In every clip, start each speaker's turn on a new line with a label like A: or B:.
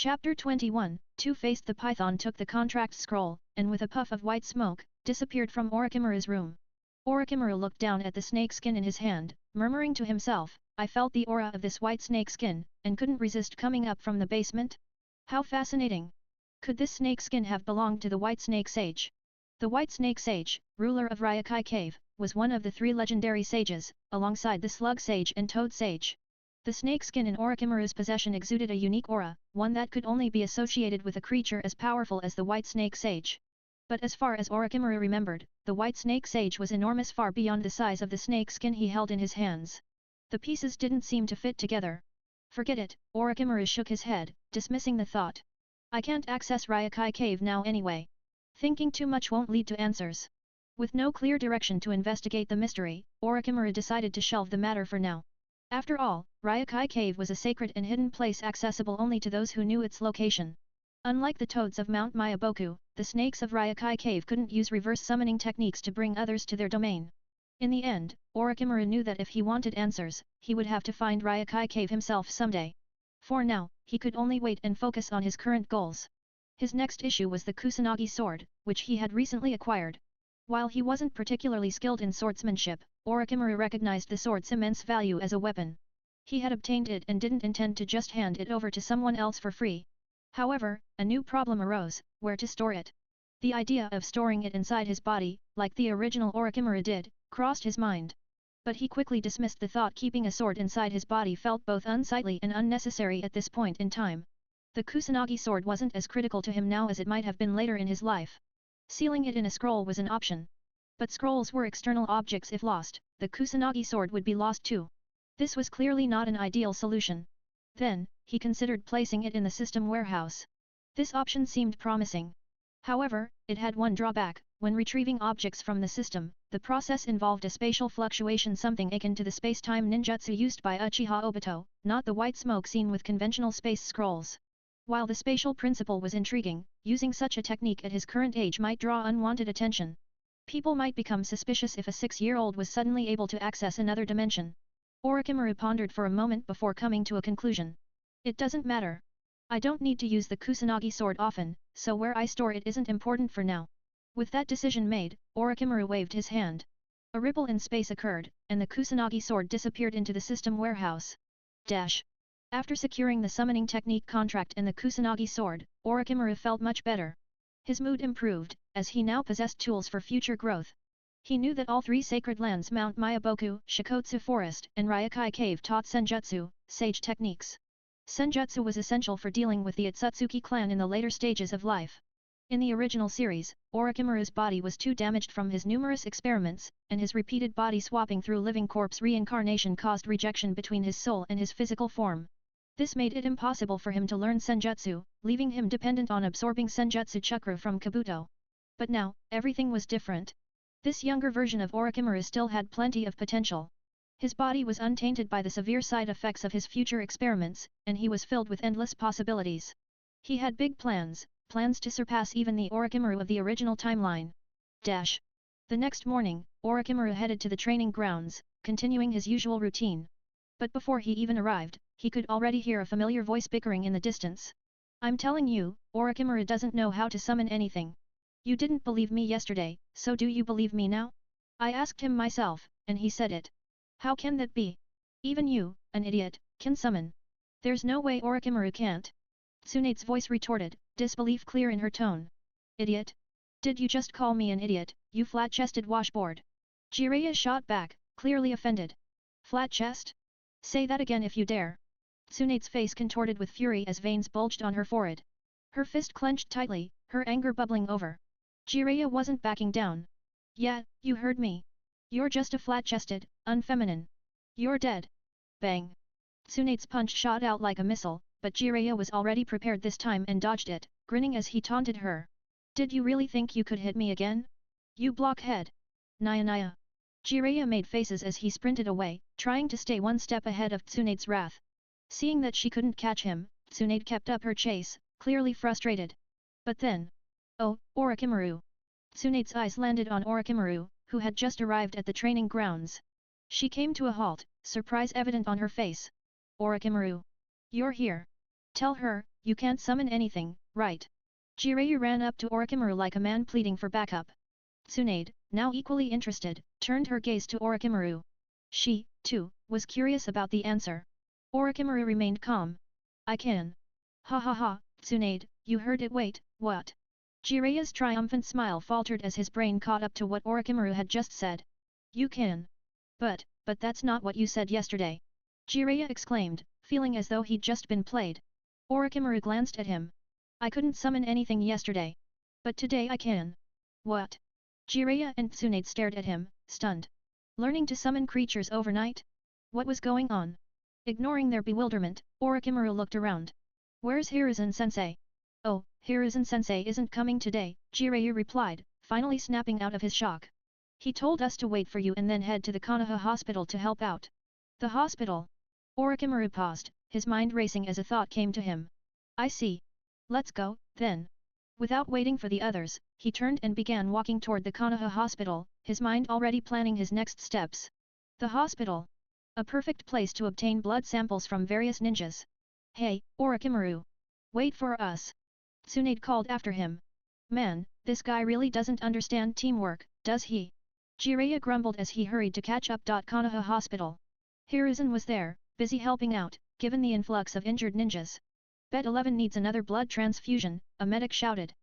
A: Chapter 21, Two-Faced. The python took the contract scroll, and with a puff of white smoke, disappeared from Orochimaru's room. Orochimaru looked down at the snake skin in his hand, murmuring to himself, I felt the aura of this white snake skin, and couldn't resist coming up from the basement. How fascinating! Could this snake skin have belonged to the White Snake Sage? The White Snake Sage, ruler of Ryokai Cave, was one of the three legendary sages, alongside the Slug Sage and Toad Sage. The snake skin in Orochimaru's possession exuded a unique aura, one that could only be associated with a creature as powerful as the White Snake Sage. But as far as Orochimaru remembered, the White Snake Sage was enormous, far beyond the size of the snake skin he held in his hands. The pieces didn't seem to fit together. Forget it, Orochimaru shook his head, dismissing the thought. I can't access Ryokai Cave now anyway. Thinking too much won't lead to answers. With no clear direction to investigate the mystery, Orochimaru decided to shelve the matter for now. After all, Ryokai Cave was a sacred and hidden place accessible only to those who knew its location. Unlike the toads of Mount Myaboku, the snakes of Ryokai Cave couldn't use reverse summoning techniques to bring others to their domain. In the end, Orochimaru knew that if he wanted answers, he would have to find Ryokai Cave himself someday. For now, he could only wait and focus on his current goals. His next issue was the Kusanagi sword, which he had recently acquired. While he wasn't particularly skilled in swordsmanship, Orochimaru recognized the sword's immense value as a weapon. He had obtained it and didn't intend to just hand it over to someone else for free. However, a new problem arose: where to store it. The idea of storing it inside his body, like the original Orochimaru did, crossed his mind. But he quickly dismissed the thought. Keeping a sword inside his body felt both unsightly and unnecessary at this point in time. The Kusanagi sword wasn't as critical to him now as it might have been later in his life. Sealing it in a scroll was an option. But scrolls were external objects. If lost, the Kusanagi sword would be lost too. This was clearly not an ideal solution. Then, he considered placing it in the system warehouse. This option seemed promising. However, it had one drawback: when retrieving objects from the system, the process involved a spatial fluctuation, something akin to the space-time ninjutsu used by Uchiha Obito, not the white smoke seen with conventional space scrolls. While the spatial principle was intriguing, using such a technique at his current age might draw unwanted attention. People might become suspicious if a 6-year-old was suddenly able to access another dimension. Orochimaru pondered for a moment before coming to a conclusion. It doesn't matter. I don't need to use the Kusanagi sword often, so where I store it isn't important for now. With that decision made, Orochimaru waved his hand. A ripple in space occurred, and the Kusanagi sword disappeared into the system warehouse. After securing the summoning technique contract and the Kusanagi sword, Orochimaru felt much better. His mood improved, as he now possessed tools for future growth. He knew that all three sacred lands, Mount Myaboku, Shikotsu Forest, and Ryokai Cave, taught senjutsu, sage techniques. Senjutsu was essential for dealing with the Otsutsuki clan in the later stages of life. In the original series, Orochimaru's body was too damaged from his numerous experiments, and his repeated body swapping through living corpse reincarnation caused rejection between his soul and his physical form. This made it impossible for him to learn senjutsu, leaving him dependent on absorbing senjutsu chakra from Kabuto. But now, everything was different. This younger version of Orochimaru still had plenty of potential. His body was untainted by the severe side effects of his future experiments, and he was filled with endless possibilities. He had big plans to surpass even the Orochimaru of the original timeline. The next morning, Orochimaru headed to the training grounds, continuing his usual routine. But before he even arrived, he could already hear a familiar voice bickering in the distance. I'm telling you, Orochimaru doesn't know how to summon anything. You didn't believe me yesterday, so do you believe me now? I asked him myself, and he said it. How can that be? Even you, an idiot, can summon. There's no way Orochimaru can't. Tsunade's voice retorted, disbelief clear in her tone. Idiot? Did you just call me an idiot, you flat-chested washboard? Jiraiya shot back, clearly offended. Flat chest? Say that again if you dare. Tsunade's face contorted with fury as veins bulged on her forehead. Her fist clenched tightly, her anger bubbling over. Jiraiya wasn't backing down. Yeah, you heard me. You're just a flat-chested, unfeminine. You're dead. Bang. Tsunade's punch shot out like a missile, but Jiraiya was already prepared this time and dodged it, grinning as he taunted her. Did you really think you could hit me again? You blockhead. Naya. Jiraiya made faces as he sprinted away, trying to stay one step ahead of Tsunade's wrath. Seeing that she couldn't catch him, Tsunade kept up her chase, clearly frustrated. But then... Oh, Orochimaru. Tsunade's eyes landed on Orochimaru, who had just arrived at the training grounds. She came to a halt, surprise evident on her face. Orochimaru. You're here. Tell her, you can't summon anything, right? Jiraiya ran up to Orochimaru like a man pleading for backup. Tsunade, now equally interested, turned her gaze to Orochimaru. She, too, was curious about the answer. Orochimaru remained calm. I can. Ha ha ha, Tsunade, you heard it. Wait, what? Jiraiya's triumphant smile faltered as his brain caught up to what Orochimaru had just said. You can. But that's not what you said yesterday. Jiraiya exclaimed, feeling as though he'd just been played. Orochimaru glanced at him. I couldn't summon anything yesterday. But today I can. What? Jiraiya and Tsunade stared at him, stunned. Learning to summon creatures overnight? What was going on? Ignoring their bewilderment, Orochimaru looked around. Where's Hiruzen-sensei? Oh, Hiruzen-sensei isn't coming today, Jiraiya replied, finally snapping out of his shock. He told us to wait for you and then head to the Konoha hospital to help out. The hospital? Orochimaru paused, his mind racing as a thought came to him. I see. Let's go, then. Without waiting for the others, he turned and began walking toward the Konoha hospital, his mind already planning his next steps. The hospital. A perfect place to obtain blood samples from various ninjas. Hey, Orochimaru. Wait for us. Tsunade called after him. Man, this guy really doesn't understand teamwork, does he? Jiraiya grumbled as he hurried to catch up. Konoha hospital. Hiruzen was there, busy helping out, given the influx of injured ninjas. Bed 11 needs another blood transfusion, a medic shouted.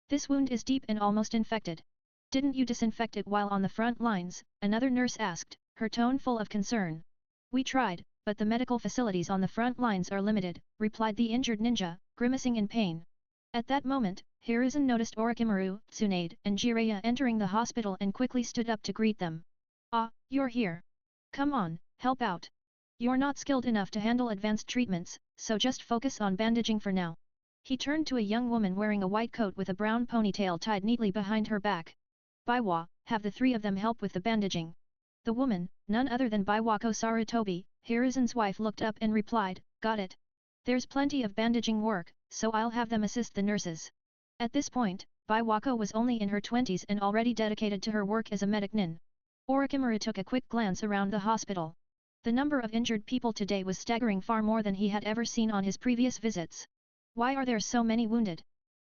A: This wound is deep and almost infected. Didn't you disinfect it while on the front lines? Another nurse asked, her tone full of concern. We tried, but the medical facilities on the front lines are limited, replied the injured ninja, grimacing in pain. At that moment, Hiruzen noticed Orochimaru, Tsunade, and Jiraiya entering the hospital and quickly stood up to greet them. Ah, you're here. Come on, help out. You're not skilled enough to handle advanced treatments, so just focus on bandaging for now. He turned to a young woman wearing a white coat with a brown ponytail tied neatly behind her back. Baiwa, have the three of them help with the bandaging. The woman, none other than Baiwako Sarutobi, Hiruzen's wife, looked up and replied, got it. There's plenty of bandaging work, so I'll have them assist the nurses. At this point, Baiwako was only in her 20s and already dedicated to her work as a medic nin. Orochimaru took a quick glance around the hospital. The number of injured people today was staggering, far more than he had ever seen on his previous visits. Why are there so many wounded?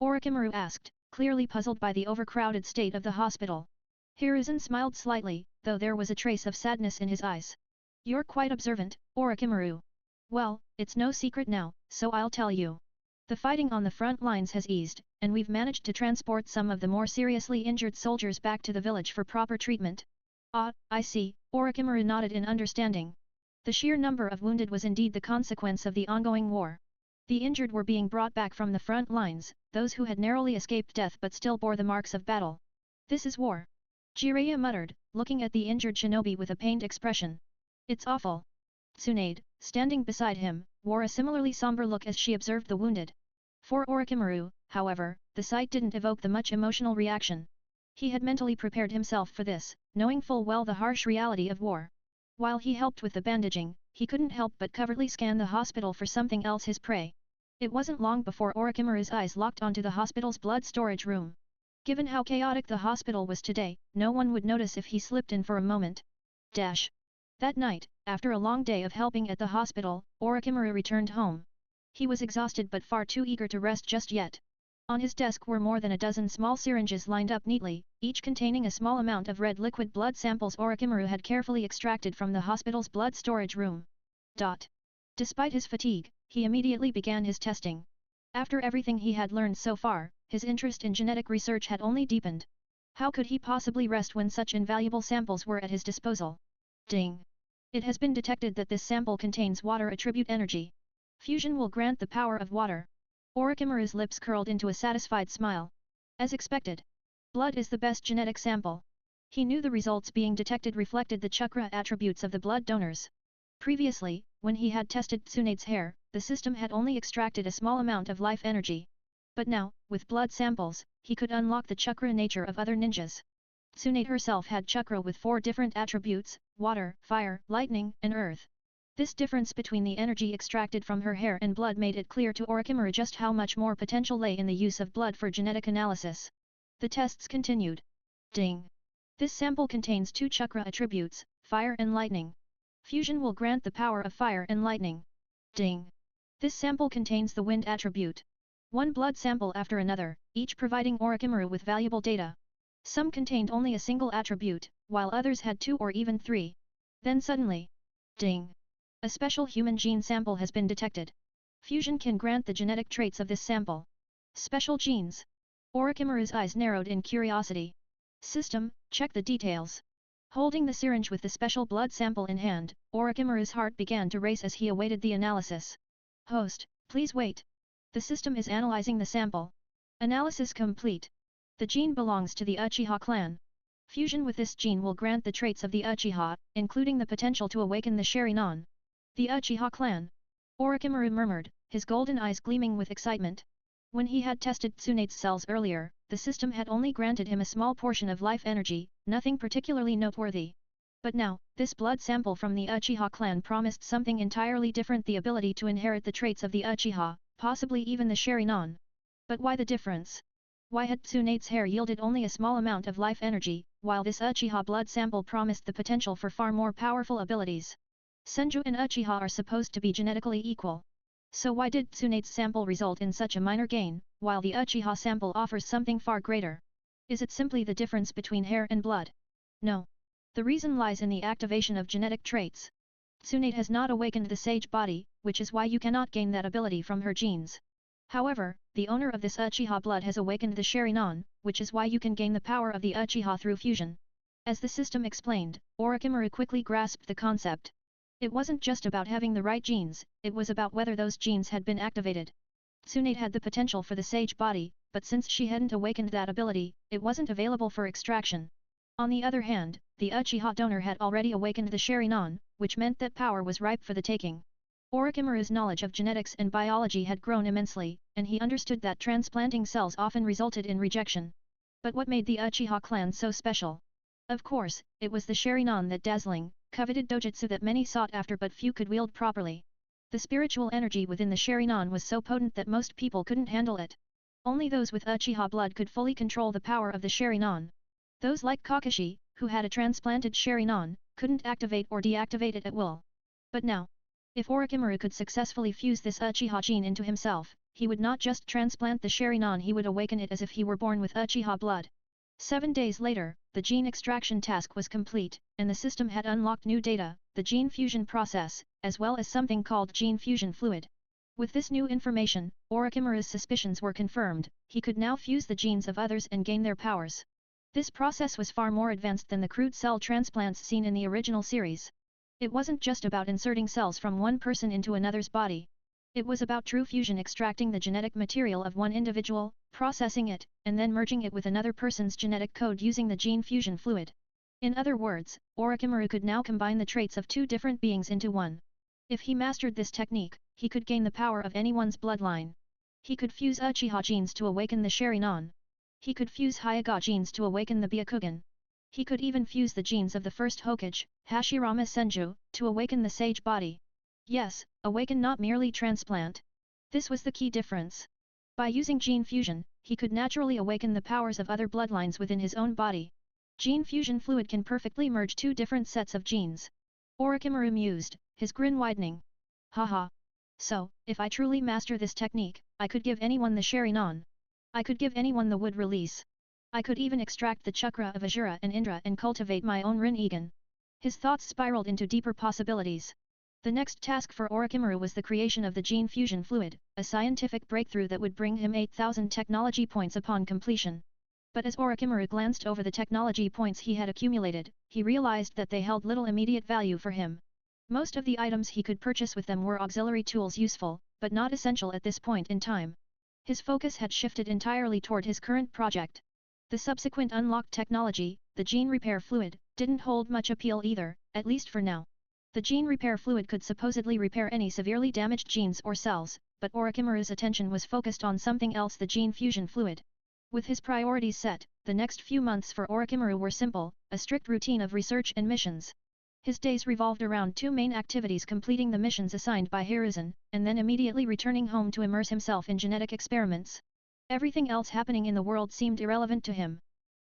A: Orochimaru asked, clearly puzzled by the overcrowded state of the hospital. Hiruzen smiled slightly, though there was a trace of sadness in his eyes. You're quite observant, Orochimaru. Well, it's no secret now, so I'll tell you. The fighting on the front lines has eased, and we've managed to transport some of the more seriously injured soldiers back to the village for proper treatment. Ah, I see, Orochimaru nodded in understanding. The sheer number of wounded was indeed the consequence of the ongoing war. The injured were being brought back from the front lines, those who had narrowly escaped death but still bore the marks of battle. This is war. Jiraiya muttered, looking at the injured shinobi with a pained expression. It's awful. Tsunade, standing beside him, wore a similarly somber look as she observed the wounded. For Orochimaru, however, the sight didn't evoke the much emotional reaction. He had mentally prepared himself for this, knowing full well the harsh reality of war. While he helped with the bandaging, he couldn't help but covertly scan the hospital for something else, his prey. It wasn't long before Orochimaru's eyes locked onto the hospital's blood storage room. Given how chaotic the hospital was today, no one would notice if he slipped in for a moment. That night, after a long day of helping at the hospital, Orochimaru returned home. He was exhausted but far too eager to rest just yet. On his desk were more than a dozen small syringes lined up neatly, each containing a small amount of red liquid blood samples Orochimaru had carefully extracted from the hospital's blood storage room. Despite his fatigue, he immediately began his testing. After everything he had learned so far, his interest in genetic research had only deepened. How could he possibly rest when such invaluable samples were at his disposal? Ding! It has been detected that this sample contains water attribute energy. Fusion will grant the power of water. Orochimaru's lips curled into a satisfied smile. As expected. Blood is the best genetic sample. He knew the results being detected reflected the chakra attributes of the blood donors. Previously, when he had tested Tsunade's hair, the system had only extracted a small amount of life energy. But now, with blood samples, he could unlock the chakra nature of other ninjas. Tsunade herself had chakra with 4 different attributes: water, fire, lightning, and earth. This difference between the energy extracted from her hair and blood made it clear to Orochimaru just how much more potential lay in the use of blood for genetic analysis. The tests continued. Ding! This sample contains 2 chakra attributes, fire and lightning. Fusion will grant the power of fire and lightning. Ding! This sample contains the wind attribute. One blood sample after another, each providing Orochimaru with valuable data. Some contained only a single attribute, while others had 2 or even 3. Then suddenly, ding! A special human gene sample has been detected. Fusion can grant the genetic traits of this sample. Special genes. Orochimaru's eyes narrowed in curiosity. System, check the details. Holding the syringe with the special blood sample in hand, Orochimaru's heart began to race as he awaited the analysis. Host, please wait. The system is analyzing the sample. Analysis complete. The gene belongs to the Uchiha clan. Fusion with this gene will grant the traits of the Uchiha, including the potential to awaken the Sharingan. The Uchiha clan. Orochimaru murmured, his golden eyes gleaming with excitement. When he had tested Tsunade's cells earlier, the system had only granted him a small portion of life energy, nothing particularly noteworthy. But now, this blood sample from the Uchiha clan promised something entirely different, the ability to inherit the traits of the Uchiha, possibly even the Sharingan. But why the difference? Why had Tsunade's hair yielded only a small amount of life energy, while this Uchiha blood sample promised the potential for far more powerful abilities? Senju and Uchiha are supposed to be genetically equal. So why did Tsunade's sample result in such a minor gain, while the Uchiha sample offers something far greater? Is it simply the difference between hair and blood? No. The reason lies in the activation of genetic traits. Tsunade has not awakened the sage body, which is why you cannot gain that ability from her genes. However, the owner of this Uchiha blood has awakened the Sharingan, which is why you can gain the power of the Uchiha through fusion. As the system explained, Orochimaru quickly grasped the concept. It wasn't just about having the right genes, it was about whether those genes had been activated. Tsunade had the potential for the sage body, but since she hadn't awakened that ability, it wasn't available for extraction. On the other hand, the Uchiha donor had already awakened the Sharingan, which meant that power was ripe for the taking. Orochimaru's knowledge of genetics and biology had grown immensely, and he understood that transplanting cells often resulted in rejection. But what made the Uchiha clan so special? Of course, it was the Sharingan, that dazzling, coveted dojutsu that many sought after but few could wield properly. The spiritual energy within the Sharingan was so potent that most people couldn't handle it. Only those with Uchiha blood could fully control the power of the Sharingan. Those like Kakashi, who had a transplanted Sharingan, couldn't activate or deactivate it at will. But now, if Orochimaru could successfully fuse this Uchiha gene into himself, he would not just transplant the Sharingan, he would awaken it as if he were born with Uchiha blood. 7 days later, the gene extraction task was complete, and the system had unlocked new data, the gene fusion process, as well as something called gene fusion fluid. With this new information, Orochimaru's suspicions were confirmed, he could now fuse the genes of others and gain their powers. This process was far more advanced than the crude cell transplants seen in the original series. It wasn't just about inserting cells from one person into another's body. It was about true fusion, extracting the genetic material of one individual, processing it, and then merging it with another person's genetic code using the gene fusion fluid. In other words, Orochimaru could now combine the traits of 2 different beings into one. If he mastered this technique, he could gain the power of anyone's bloodline. He could fuse Uchiha genes to awaken the Sharingan. He could fuse Hyuga genes to awaken the Byakugan. He could even fuse the genes of the first Hokage, Hashirama Senju, to awaken the sage body. Yes, awaken, not merely transplant. This was the key difference. By using gene fusion, he could naturally awaken the powers of other bloodlines within his own body. Gene fusion fluid can perfectly merge 2 different sets of genes. Orochimaru mused, his grin widening. Haha. So, if I truly master this technique, I could give anyone the Sharingan. I could give anyone the wood release. I could even extract the chakra of Asura and Indra and cultivate my own Rinnegan. His thoughts spiraled into deeper possibilities. The next task for Orochimaru was the creation of the gene fusion fluid, a scientific breakthrough that would bring him 8,000 technology points upon completion. But as Orochimaru glanced over the technology points he had accumulated, he realized that they held little immediate value for him. Most of the items he could purchase with them were auxiliary tools, useful, but not essential at this point in time. His focus had shifted entirely toward his current project. The subsequent unlocked technology, the gene repair fluid, didn't hold much appeal either, at least for now. The gene repair fluid could supposedly repair any severely damaged genes or cells, but Orochimaru's attention was focused on something else, the gene fusion fluid. With his priorities set, the next few months for Orochimaru were simple, a strict routine of research and missions. His days revolved around 2 main activities: completing the missions assigned by Hiruzen, and then immediately returning home to immerse himself in genetic experiments. Everything else happening in the world seemed irrelevant to him.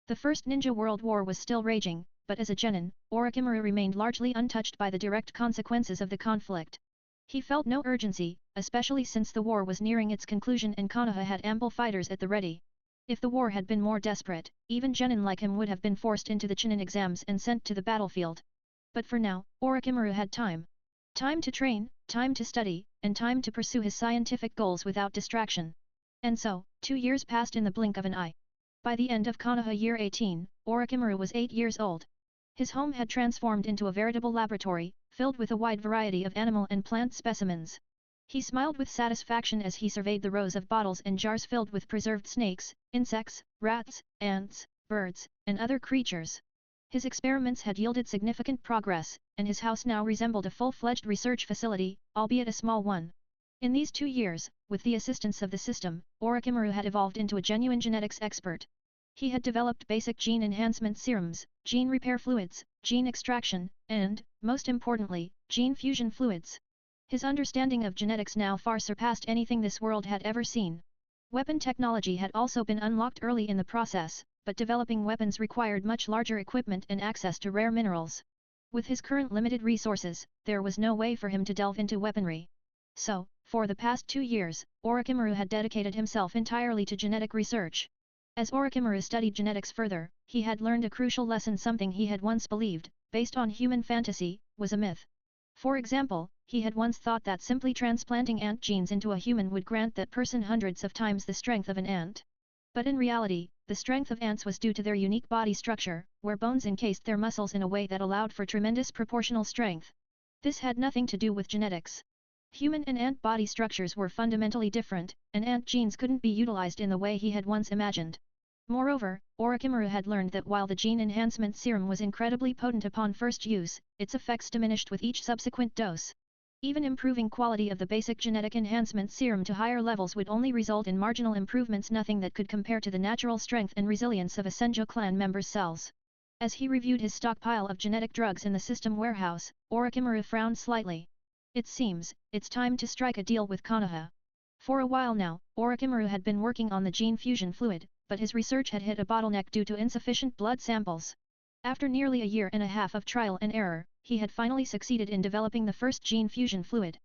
A: The First Ninja World War was still raging, but as a genin, Orochimaru remained largely untouched by the direct consequences of the conflict. He felt no urgency, especially since the war was nearing its conclusion and Konoha had ample fighters at the ready. If the war had been more desperate, even genin like him would have been forced into the Chunin exams and sent to the battlefield. But for now, Orochimaru had time. Time to train, time to study, and time to pursue his scientific goals without distraction. And so, 2 years passed in the blink of an eye. By the end of Konoha year 18, Orochimaru was 8 years old. His home had transformed into a veritable laboratory, filled with a wide variety of animal and plant specimens. He smiled with satisfaction as he surveyed the rows of bottles and jars filled with preserved snakes, insects, rats, ants, birds, and other creatures. His experiments had yielded significant progress, and his house now resembled a full-fledged research facility, albeit a small one. In these 2 years, with the assistance of the system, Orochimaru had evolved into a genuine genetics expert. He had developed basic gene enhancement serums, gene repair fluids, gene extraction, and, most importantly, gene fusion fluids. His understanding of genetics now far surpassed anything this world had ever seen. Weapon technology had also been unlocked early in the process, but developing weapons required much larger equipment and access to rare minerals. With his current limited resources, there was no way for him to delve into weaponry. So, for the past 2 years, Orochimaru had dedicated himself entirely to genetic research. As Orochimaru studied genetics further, he had learned a crucial lesson: something he had once believed, based on human fantasy, was a myth. For example, he had once thought that simply transplanting ant genes into a human would grant that person hundreds of times the strength of an ant. But in reality, the strength of ants was due to their unique body structure, where bones encased their muscles in a way that allowed for tremendous proportional strength. This had nothing to do with genetics. Human and ant body structures were fundamentally different, and ant genes couldn't be utilized in the way he had once imagined. Moreover, Orochimaru had learned that while the gene enhancement serum was incredibly potent upon first use, its effects diminished with each subsequent dose. Even improving quality of the basic genetic enhancement serum to higher levels would only result in marginal improvements, nothing that could compare to the natural strength and resilience of a Senju clan member's cells. As he reviewed his stockpile of genetic drugs in the system warehouse, Orochimaru frowned slightly. It seems, it's time to strike a deal with Konoha. For a while now, Orochimaru had been working on the gene fusion fluid, but his research had hit a bottleneck due to insufficient blood samples. After nearly a year and a half of trial and error, he had finally succeeded in developing the first gene fusion fluid.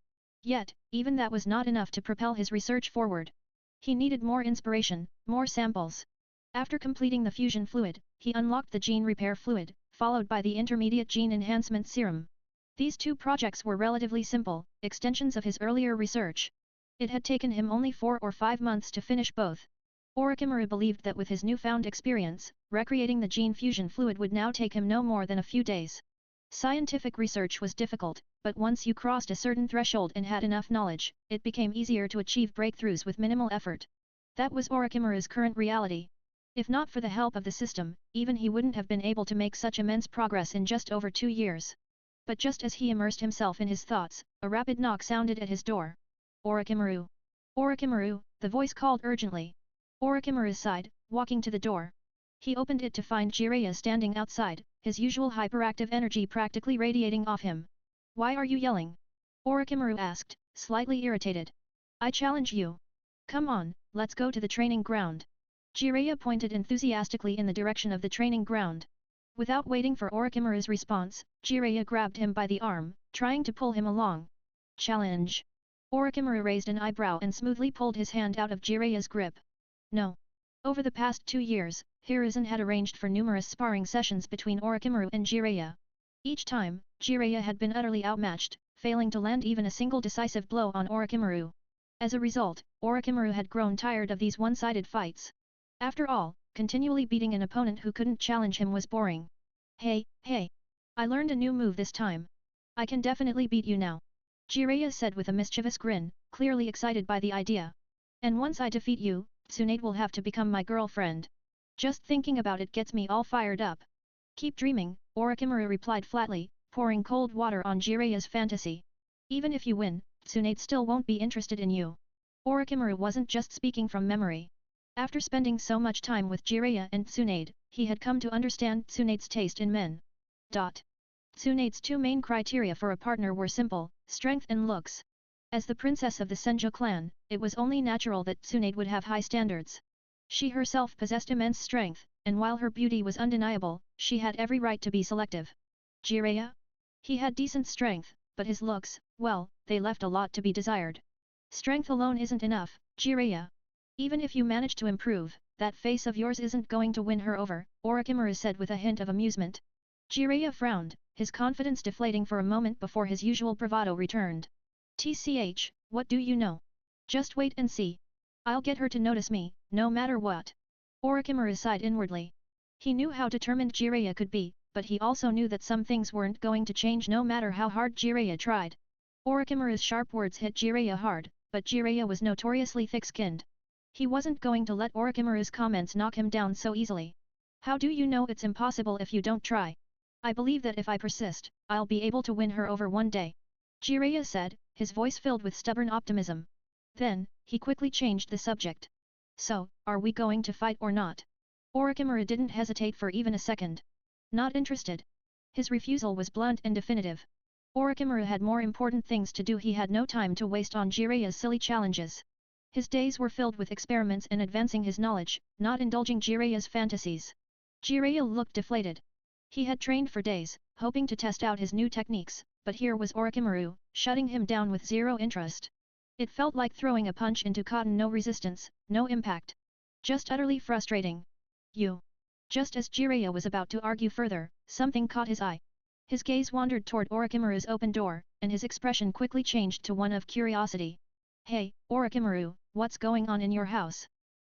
A: Yet, even that was not enough to propel his research forward. He needed more inspiration, more samples. After completing the fusion fluid, he unlocked the gene repair fluid, followed by the intermediate gene enhancement serum. These 2 projects were relatively simple, extensions of his earlier research. It had taken him only 4 or 5 months to finish both. Orochimaru believed that with his newfound experience, recreating the gene fusion fluid would now take him no more than a few days. Scientific research was difficult, but once you crossed a certain threshold and had enough knowledge, it became easier to achieve breakthroughs with minimal effort. That was Orochimaru's current reality. If not for the help of the system, even he wouldn't have been able to make such immense progress in just over 2 years. But just as he immersed himself in his thoughts, a rapid knock sounded at his door. Orochimaru! Orochimaru! The voice called urgently. Orochimaru sighed, walking to the door. He opened it to find Jiraiya standing outside, his usual hyperactive energy practically radiating off him. Why are you yelling? Orochimaru asked, slightly irritated. I challenge you. Come on, let's go to the training ground. Jiraiya pointed enthusiastically in the direction of the training ground. Without waiting for Orochimaru's response, Jiraiya grabbed him by the arm, trying to pull him along. Challenge. Orochimaru raised an eyebrow and smoothly pulled his hand out of Jiraiya's grip. No. Over the past 2 years, Hiruzen had arranged for numerous sparring sessions between Orochimaru and Jiraiya. Each time, Jiraiya had been utterly outmatched, failing to land even a single decisive blow on Orochimaru. As a result, Orochimaru had grown tired of these one-sided fights. After all, continually beating an opponent who couldn't challenge him was boring. Hey, hey! I learned a new move this time. I can definitely beat you now. Jiraiya said with a mischievous grin, clearly excited by the idea. And once I defeat you, Tsunade will have to become my girlfriend. Just thinking about it gets me all fired up. Keep dreaming, Orochimaru replied flatly, pouring cold water on Jiraiya's fantasy. Even if you win, Tsunade still won't be interested in you. Orochimaru wasn't just speaking from memory. After spending so much time with Jiraiya and Tsunade, he had come to understand Tsunade's taste in men. Tsunade's 2 main criteria for a partner were simple, strength and looks. As the princess of the Senju clan, it was only natural that Tsunade would have high standards. She herself possessed immense strength, and while her beauty was undeniable, she had every right to be selective. Jiraiya? He had decent strength, but his looks, Well, they left a lot to be desired. Strength alone isn't enough, Jiraiya. Even if you manage to improve, that face of yours isn't going to win her over, Orochimaru said with a hint of amusement. Jiraiya frowned, his confidence deflating for a moment before his usual bravado returned. TCH, what do you know? Just wait and see. I'll get her to notice me, no matter what. Orochimaru sighed inwardly. He knew how determined Jiraiya could be, but he also knew that some things weren't going to change no matter how hard Jiraiya tried. Orochimaru's sharp words hit Jiraiya hard, but Jiraiya was notoriously thick-skinned. He wasn't going to let Orochimaru's comments knock him down so easily. How do you know it's impossible if you don't try? I believe that if I persist, I'll be able to win her over one day. Jiraiya said, his voice filled with stubborn optimism. Then, he quickly changed the subject. So, are we going to fight or not? Orochimaru didn't hesitate for even a second. Not interested. His refusal was blunt and definitive. Orochimaru had more important things to do. He had no time to waste on Jiraiya's silly challenges. His days were filled with experiments and advancing his knowledge, not indulging Jiraiya's fantasies. Jiraiya looked deflated. He had trained for days, hoping to test out his new techniques, but here was Orochimaru, shutting him down with zero interest. It felt like throwing a punch into cotton, no resistance, no impact. Just utterly frustrating. You. Just as Jiraiya was about to argue further, something caught his eye. His gaze wandered toward Orochimaru's open door, and his expression quickly changed to one of curiosity. Hey, Orochimaru, what's going on in your house?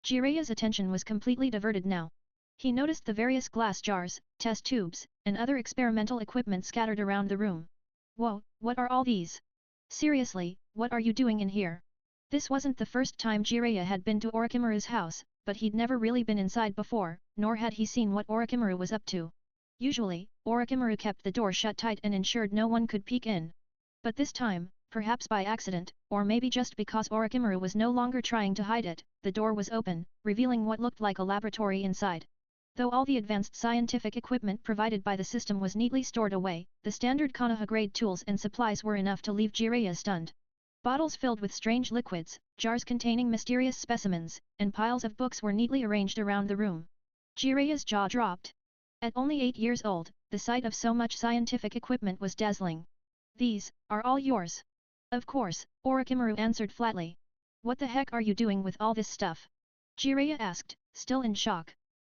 A: Jiraiya's attention was completely diverted now. He noticed the various glass jars, test tubes, and other experimental equipment scattered around the room. Whoa, what are all these? Seriously, what are you doing in here? This wasn't the first time Jiraiya had been to Orochimaru's house, but he'd never really been inside before, nor had he seen what Orochimaru was up to. Usually, Orochimaru kept the door shut tight and ensured no one could peek in. But this time, perhaps by accident, or maybe just because Orochimaru was no longer trying to hide it, the door was open, revealing what looked like a laboratory inside. Though all the advanced scientific equipment provided by the system was neatly stored away, the standard Konoha-grade tools and supplies were enough to leave Jiraiya stunned. Bottles filled with strange liquids, jars containing mysterious specimens, and piles of books were neatly arranged around the room. Jiraiya's jaw dropped. At only 8 years old, the sight of so much scientific equipment was dazzling. These are all yours. Of course, Orochimaru answered flatly. What the heck are you doing with all this stuff? Jiraiya asked, still in shock.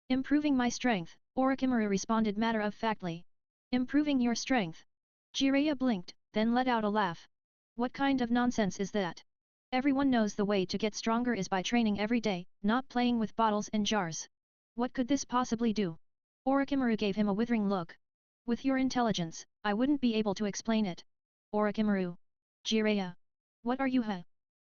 A: Improving my strength, Orochimaru responded matter-of-factly. Improving your strength? Jiraiya blinked, then let out a laugh. What kind of nonsense is that? Everyone knows the way to get stronger is by training every day, not playing with bottles and jars. What could this possibly do? Orochimaru gave him a withering look. With your intelligence, I wouldn't be able to explain it. Orochimaru. Jiraiya. What are you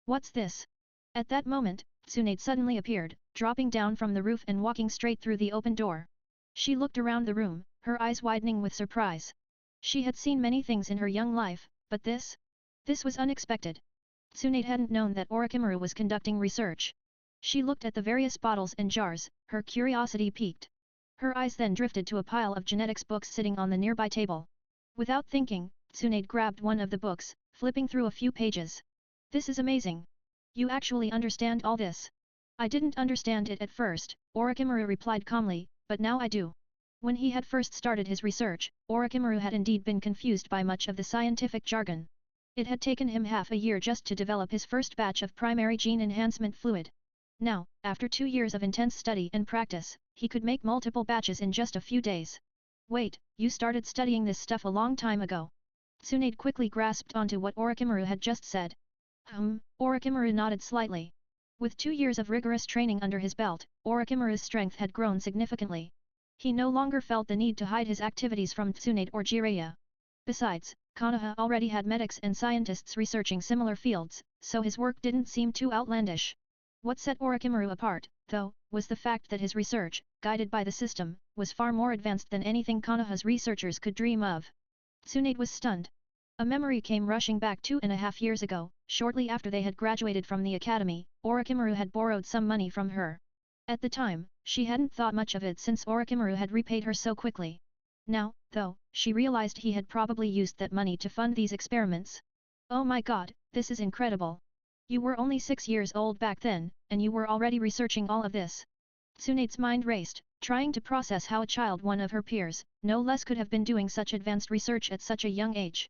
A: What's this? At that moment, Tsunade suddenly appeared, dropping down from the roof and walking straight through the open door. She looked around the room, her eyes widening with surprise. She had seen many things in her young life, but this? This was unexpected. Tsunade hadn't known that Orochimaru was conducting research. She looked at the various bottles and jars, her curiosity piqued. Her eyes then drifted to a pile of genetics books sitting on the nearby table. Without thinking, Tsunade grabbed one of the books, flipping through a few pages. This is amazing. You actually understand all this? I didn't understand it at first, Orochimaru replied calmly, but now I do. When he had first started his research, Orochimaru had indeed been confused by much of the scientific jargon. It had taken him half a year just to develop his first batch of primary gene enhancement fluid. Now, after 2 years of intense study and practice, he could make multiple batches in just a few days. Wait, you started studying this stuff a long time ago. Tsunade quickly grasped onto what Orochimaru had just said. Orochimaru nodded slightly. With 2 years of rigorous training under his belt, Orochimaru's strength had grown significantly. He no longer felt the need to hide his activities from Tsunade or Jiraiya. Besides, Konoha already had medics and scientists researching similar fields, so his work didn't seem too outlandish. What set Orochimaru apart, though, was the fact that his research, guided by the system, was far more advanced than anything Konoha's researchers could dream of. Tsunade was stunned. A memory came rushing back 2.5 years ago, shortly after they had graduated from the academy. Orochimaru had borrowed some money from her. At the time, she hadn't thought much of it since Orochimaru had repaid her so quickly. Now, though, she realized he had probably used that money to fund these experiments. Oh my god, this is incredible. You were only 6 years old back then, and you were already researching all of this. Tsunade's mind raced, trying to process how a child one of her peers, no less, could have been doing such advanced research at such a young age.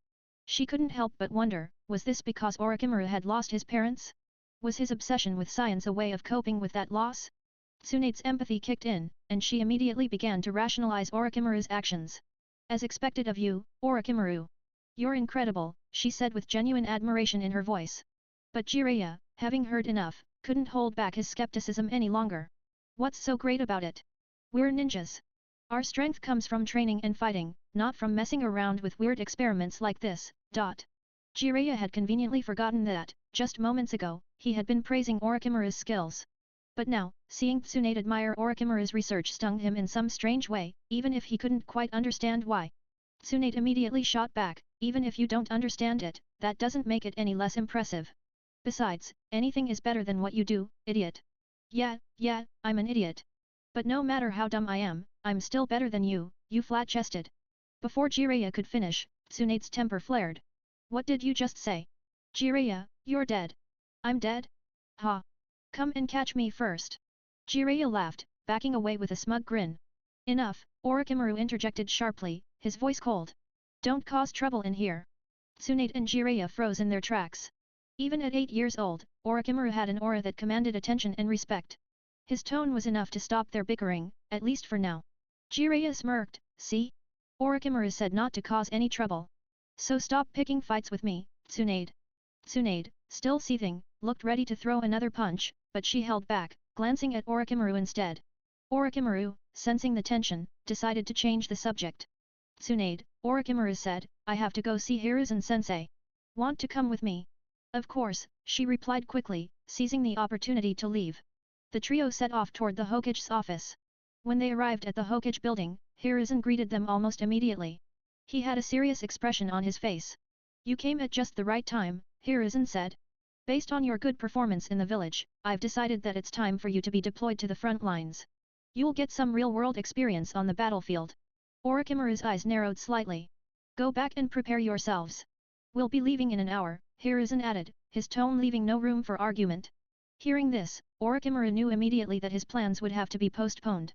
A: She couldn't help but wonder, was this because Orochimaru had lost his parents? Was his obsession with science a way of coping with that loss? Tsunade's empathy kicked in, and she immediately began to rationalize Orochimaru's actions. As expected of you, Orochimaru. You're incredible, she said with genuine admiration in her voice. But Jiraiya, having heard enough, couldn't hold back his skepticism any longer. What's so great about it? We're ninjas. Our strength comes from training and fighting, not from messing around with weird experiments like this. Jiraiya had conveniently forgotten that, just moments ago, he had been praising Orochimaru's skills. But now, seeing Tsunade admire Orochimaru's research stung him in some strange way, even if he couldn't quite understand why. Tsunade immediately shot back, even if you don't understand it, that doesn't make it any less impressive. Besides, anything is better than what you do, idiot. Yeah, I'm an idiot. But no matter how dumb I am, I'm still better than you, you flat-chested. Before Jiraiya could finish, Tsunade's temper flared. What did you just say? Jiraiya, you're dead. I'm dead? Ha! Come and catch me first. Jiraiya laughed, backing away with a smug grin. Enough, Orochimaru interjected sharply, his voice cold. Don't cause trouble in here. Tsunade and Jiraiya froze in their tracks. Even at 8 years old, Orochimaru had an aura that commanded attention and respect. His tone was enough to stop their bickering, at least for now. Jiraiya smirked, see? Orochimaru said not to cause any trouble. So stop picking fights with me, Tsunade. Tsunade, still seething, looked ready to throw another punch, but she held back, glancing at Orochimaru instead. Orochimaru, sensing the tension, decided to change the subject. Tsunade, Orochimaru said, I have to go see Hiruzen-sensei. Want to come with me? Of course, she replied quickly, seizing the opportunity to leave. The trio set off toward the Hokage's office. When they arrived at the Hokage building, Hiruzen greeted them almost immediately. He had a serious expression on his face. You came at just the right time, Hiruzen said. Based on your good performance in the village, I've decided that it's time for you to be deployed to the front lines. You'll get some real-world experience on the battlefield. Orochimaru's eyes narrowed slightly. Go back and prepare yourselves. We'll be leaving in an hour, Hiruzen added, his tone leaving no room for argument. Hearing this, Orochimaru knew immediately that his plans would have to be postponed.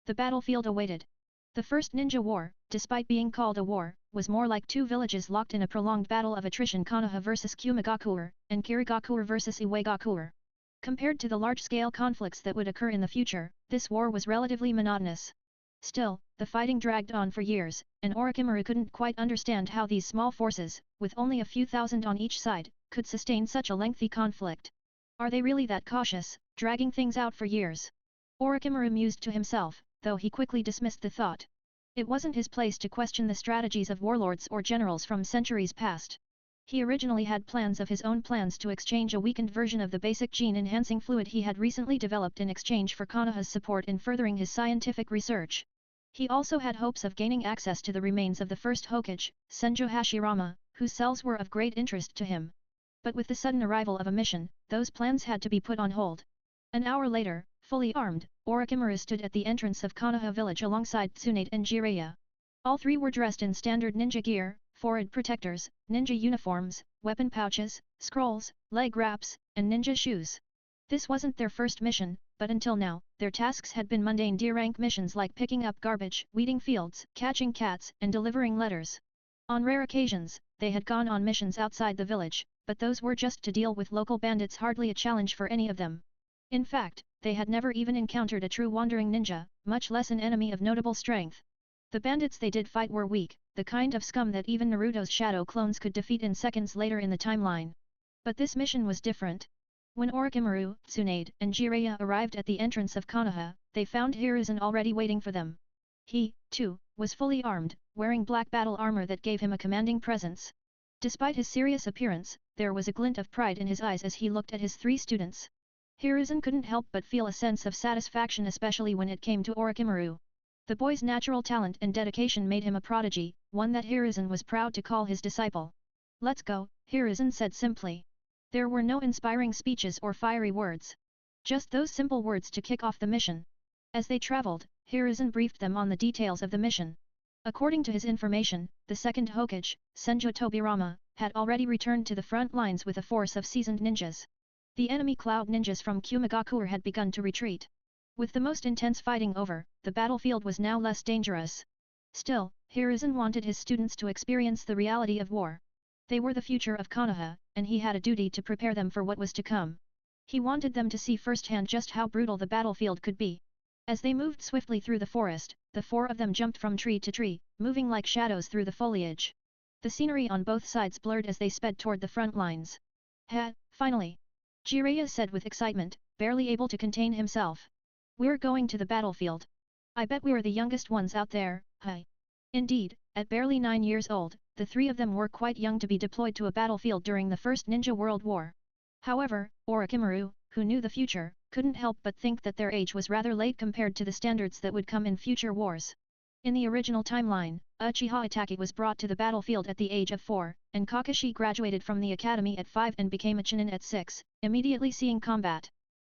A: The battlefield awaited. The First Ninja War, despite being called a war, was more like two villages locked in a prolonged battle of attrition, Konoha vs Kumigakure, and Kirigakure vs Iwagakure. Compared to the large-scale conflicts that would occur in the future, this war was relatively monotonous. Still, the fighting dragged on for years, and Orochimaru couldn't quite understand how these small forces, with only a few thousand on each side, could sustain such a lengthy conflict. Are they really that cautious, dragging things out for years? Orochimaru mused to himself, though he quickly dismissed the thought. It wasn't his place to question the strategies of warlords or generals from centuries past. He originally had plans of his own plans to exchange a weakened version of the basic gene-enhancing fluid he had recently developed in exchange for Konoha's support in furthering his scientific research. He also had hopes of gaining access to the remains of the first Hokage, Senju Hashirama, whose cells were of great interest to him. But with the sudden arrival of a mission, those plans had to be put on hold. An hour later, fully armed, Orochimaru stood at the entrance of Konoha village alongside Tsunade and Jiraiya. All three were dressed in standard ninja gear, forehead protectors, ninja uniforms, weapon pouches, scrolls, leg wraps, and ninja shoes. This wasn't their first mission, but until now, their tasks had been mundane D-rank missions like picking up garbage, weeding fields, catching cats, and delivering letters. On rare occasions, they had gone on missions outside the village, but those were just to deal with local bandits, hardly a challenge for any of them. In fact, they had never even encountered a true wandering ninja, much less an enemy of notable strength. The bandits they did fight were weak, the kind of scum that even Naruto's shadow clones could defeat in seconds later in the timeline. But this mission was different. When Orochimaru, Tsunade, and Jiraiya arrived at the entrance of Konoha, they found Hiruzen already waiting for them. He, too, was fully armed, wearing black battle armor that gave him a commanding presence. Despite his serious appearance, there was a glint of pride in his eyes as he looked at his three students. Hiruzen couldn't help but feel a sense of satisfaction, especially when it came to Orochimaru. The boy's natural talent and dedication made him a prodigy, one that Hiruzen was proud to call his disciple. Let's go, Hiruzen said simply. There were no inspiring speeches or fiery words. Just those simple words to kick off the mission. As they traveled, Hiruzen briefed them on the details of the mission. According to his information, the second Hokage, Senju Tobirama, had already returned to the front lines with a force of seasoned ninjas. The enemy cloud ninjas from Kumigakure had begun to retreat. With the most intense fighting over, the battlefield was now less dangerous. Still, Hiruzen wanted his students to experience the reality of war. They were the future of Konoha, and he had a duty to prepare them for what was to come. He wanted them to see firsthand just how brutal the battlefield could be. As they moved swiftly through the forest, the four of them jumped from tree to tree, moving like shadows through the foliage. The scenery on both sides blurred as they sped toward the front lines. Finally! Jiraiya said with excitement, barely able to contain himself. We're going to the battlefield. I bet we're the youngest ones out there, hi. Indeed, at barely 9 years old, the three of them were quite young to be deployed to a battlefield during the First Ninja World War. However, Orochimaru, who knew the future, couldn't help but think that their age was rather late compared to the standards that would come in future wars. In the original timeline, Uchiha Itachi was brought to the battlefield at the age of 4, and Kakashi graduated from the academy at 5 and became a Chunin at 6, immediately seeing combat.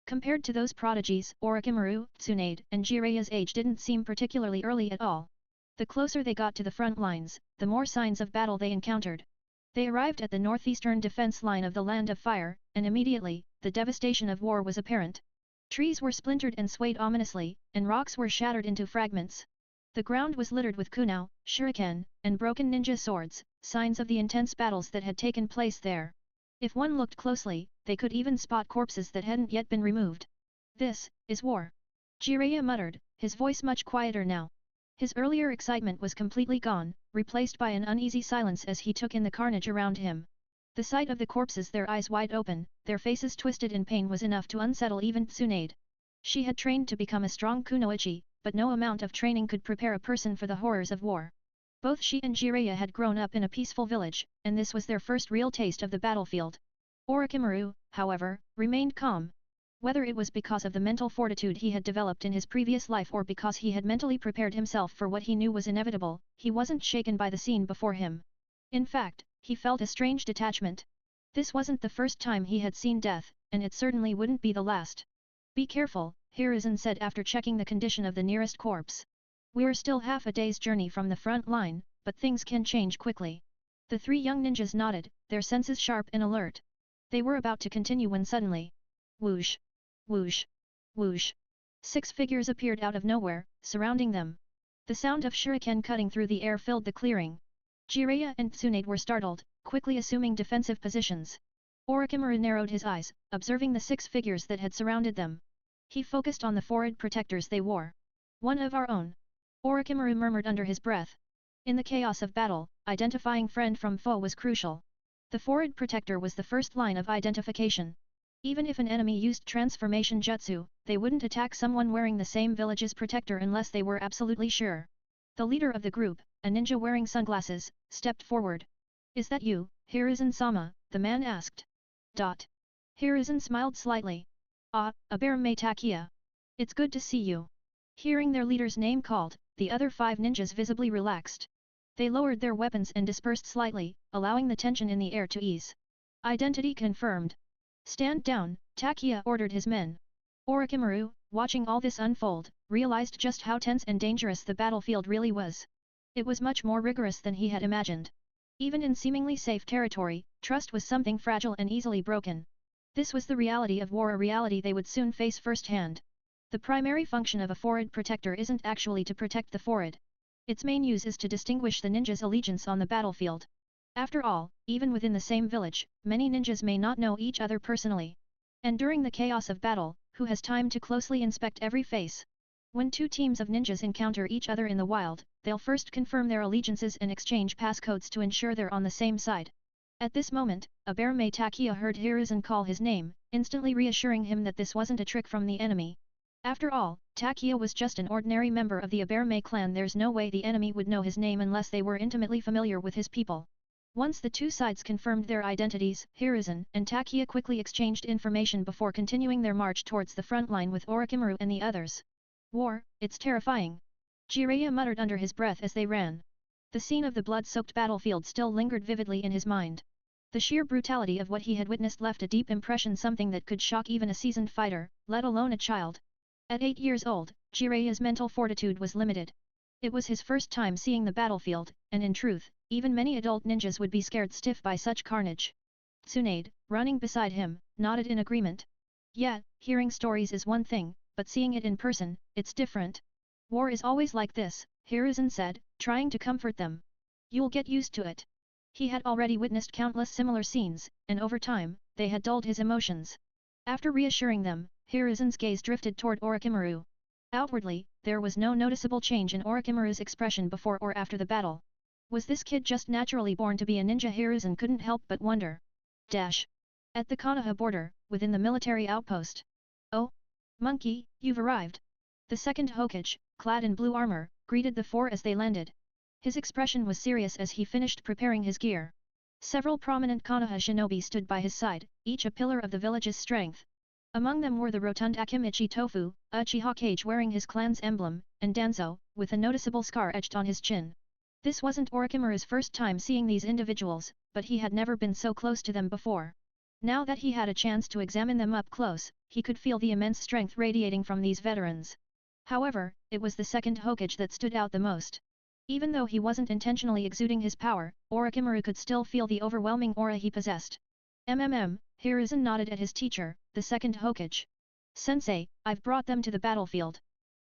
A: Compared to those prodigies, Orochimaru, Tsunade, and Jiraiya's age didn't seem particularly early at all. The closer they got to the front lines, the more signs of battle they encountered. They arrived at the northeastern defense line of the Land of Fire, and immediately, the devastation of war was apparent. Trees were splintered and swayed ominously, and rocks were shattered into fragments. The ground was littered with kunao, shuriken, and broken ninja swords, signs of the intense battles that had taken place there. If one looked closely, they could even spot corpses that hadn't yet been removed. This is war. Jiraiya muttered, his voice much quieter now. His earlier excitement was completely gone, replaced by an uneasy silence as he took in the carnage around him. The sight of the corpses, their eyes wide open, their faces twisted in pain, was enough to unsettle even Tsunade. She had trained to become a strong kunoichi, but no amount of training could prepare a person for the horrors of war. Both she and Jiraiya had grown up in a peaceful village, and this was their first real taste of the battlefield. Orochimaru, however, remained calm. Whether it was because of the mental fortitude he had developed in his previous life or because he had mentally prepared himself for what he knew was inevitable, he wasn't shaken by the scene before him. In fact, he felt a strange detachment. This wasn't the first time he had seen death, and it certainly wouldn't be the last. Be careful, Hiruzen said after checking the condition of the nearest corpse. We're still half a day's journey from the front line, but things can change quickly. The three young ninjas nodded, their senses sharp and alert. They were about to continue when suddenly, whoosh! Whoosh! Whoosh! 6 figures appeared out of nowhere, surrounding them. The sound of shuriken cutting through the air filled the clearing. Jiraiya and Tsunade were startled, quickly assuming defensive positions. Orochimaru narrowed his eyes, observing the 6 figures that had surrounded them. He focused on the forehead protectors they wore. One of our own. Orochimaru murmured under his breath. In the chaos of battle, identifying friend from foe was crucial. The forehead protector was the first line of identification. Even if an enemy used transformation jutsu, they wouldn't attack someone wearing the same village's protector unless they were absolutely sure. The leader of the group, a ninja wearing sunglasses, stepped forward. Is that you, Hiruzen-sama? The man asked. Hiruzen smiled slightly. Ah, Aberame Takia. It's good to see you. Hearing their leader's name called, the other 5 ninjas visibly relaxed. They lowered their weapons and dispersed slightly, allowing the tension in the air to ease. Identity confirmed. Stand down, Takia ordered his men. Orochimaru, watching all this unfold, realized just how tense and dangerous the battlefield really was. It was much more rigorous than he had imagined. Even in seemingly safe territory, trust was something fragile and easily broken. This was the reality of war, a reality they would soon face firsthand. The primary function of a forehead protector isn't actually to protect the forehead. Its main use is to distinguish the ninja's allegiance on the battlefield. After all, even within the same village, many ninjas may not know each other personally. And during the chaos of battle, who has time to closely inspect every face? When 2 teams of ninjas encounter each other in the wild, they'll first confirm their allegiances and exchange passcodes to ensure they're on the same side. At this moment, Aberame Takia heard Hiruzen call his name, instantly reassuring him that this wasn't a trick from the enemy. After all, Takia was just an ordinary member of the Aberame clan. There's no way the enemy would know his name unless they were intimately familiar with his people. Once the 2 sides confirmed their identities, Hiruzen and Takia quickly exchanged information before continuing their march towards the front line with Orochimaru and the others. War, it's terrifying. Jiraiya muttered under his breath as they ran. The scene of the blood-soaked battlefield still lingered vividly in his mind. The sheer brutality of what he had witnessed left a deep impression, something that could shock even a seasoned fighter, let alone a child. At 8 years old, Jiraiya's mental fortitude was limited. It was his first time seeing the battlefield, and in truth, even many adult ninjas would be scared stiff by such carnage. Tsunade, running beside him, nodded in agreement. Yeah, hearing stories is one thing, but seeing it in person, it's different. War is always like this, Hiruzen said, trying to comfort them. You'll get used to it. He had already witnessed countless similar scenes, and over time, they had dulled his emotions. After reassuring them, Hiruzen's gaze drifted toward Orochimaru. Outwardly, there was no noticeable change in Orochimaru's expression before or after the battle. Was this kid just naturally born to be a ninja? Hiruzen couldn't help but wonder. At the Konoha border, within the military outpost. Oh? Monkey, you've arrived. The second Hokage, clad in blue armor, greeted the four as they landed. His expression was serious as he finished preparing his gear. Several prominent Konoha shinobi stood by his side, each a pillar of the village's strength. Among them were the rotund Akimichi Tofu, Uchiha Kage wearing his clan's emblem, and Danzo, with a noticeable scar etched on his chin. This wasn't Orochimaru's first time seeing these individuals, but he had never been so close to them before. Now that he had a chance to examine them up close, he could feel the immense strength radiating from these veterans. However, it was the second Hokage that stood out the most. Even though he wasn't intentionally exuding his power, Orochimaru could still feel the overwhelming aura he possessed. Hiruzen nodded at his teacher, the second Hokage. Sensei, I've brought them to the battlefield.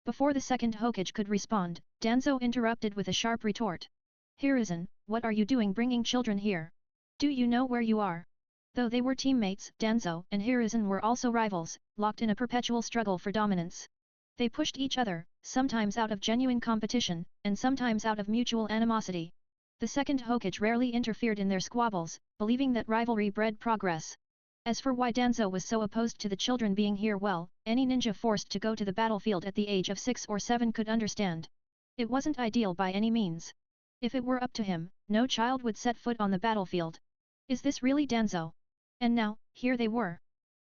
A: Before the second Hokage could respond, Danzo interrupted with a sharp retort. Hiruzen, what are you doing bringing children here? Do you know where you are? Though they were teammates, Danzo and Hiruzen were also rivals, locked in a perpetual struggle for dominance. They pushed each other, sometimes out of genuine competition, and sometimes out of mutual animosity. The second Hokage rarely interfered in their squabbles, believing that rivalry bred progress. As for why Danzo was so opposed to the children being here, well, any ninja forced to go to the battlefield at the age of 6 or 7 could understand. It wasn't ideal by any means. If it were up to him, no child would set foot on the battlefield. Is this really Danzo? And now, here they were.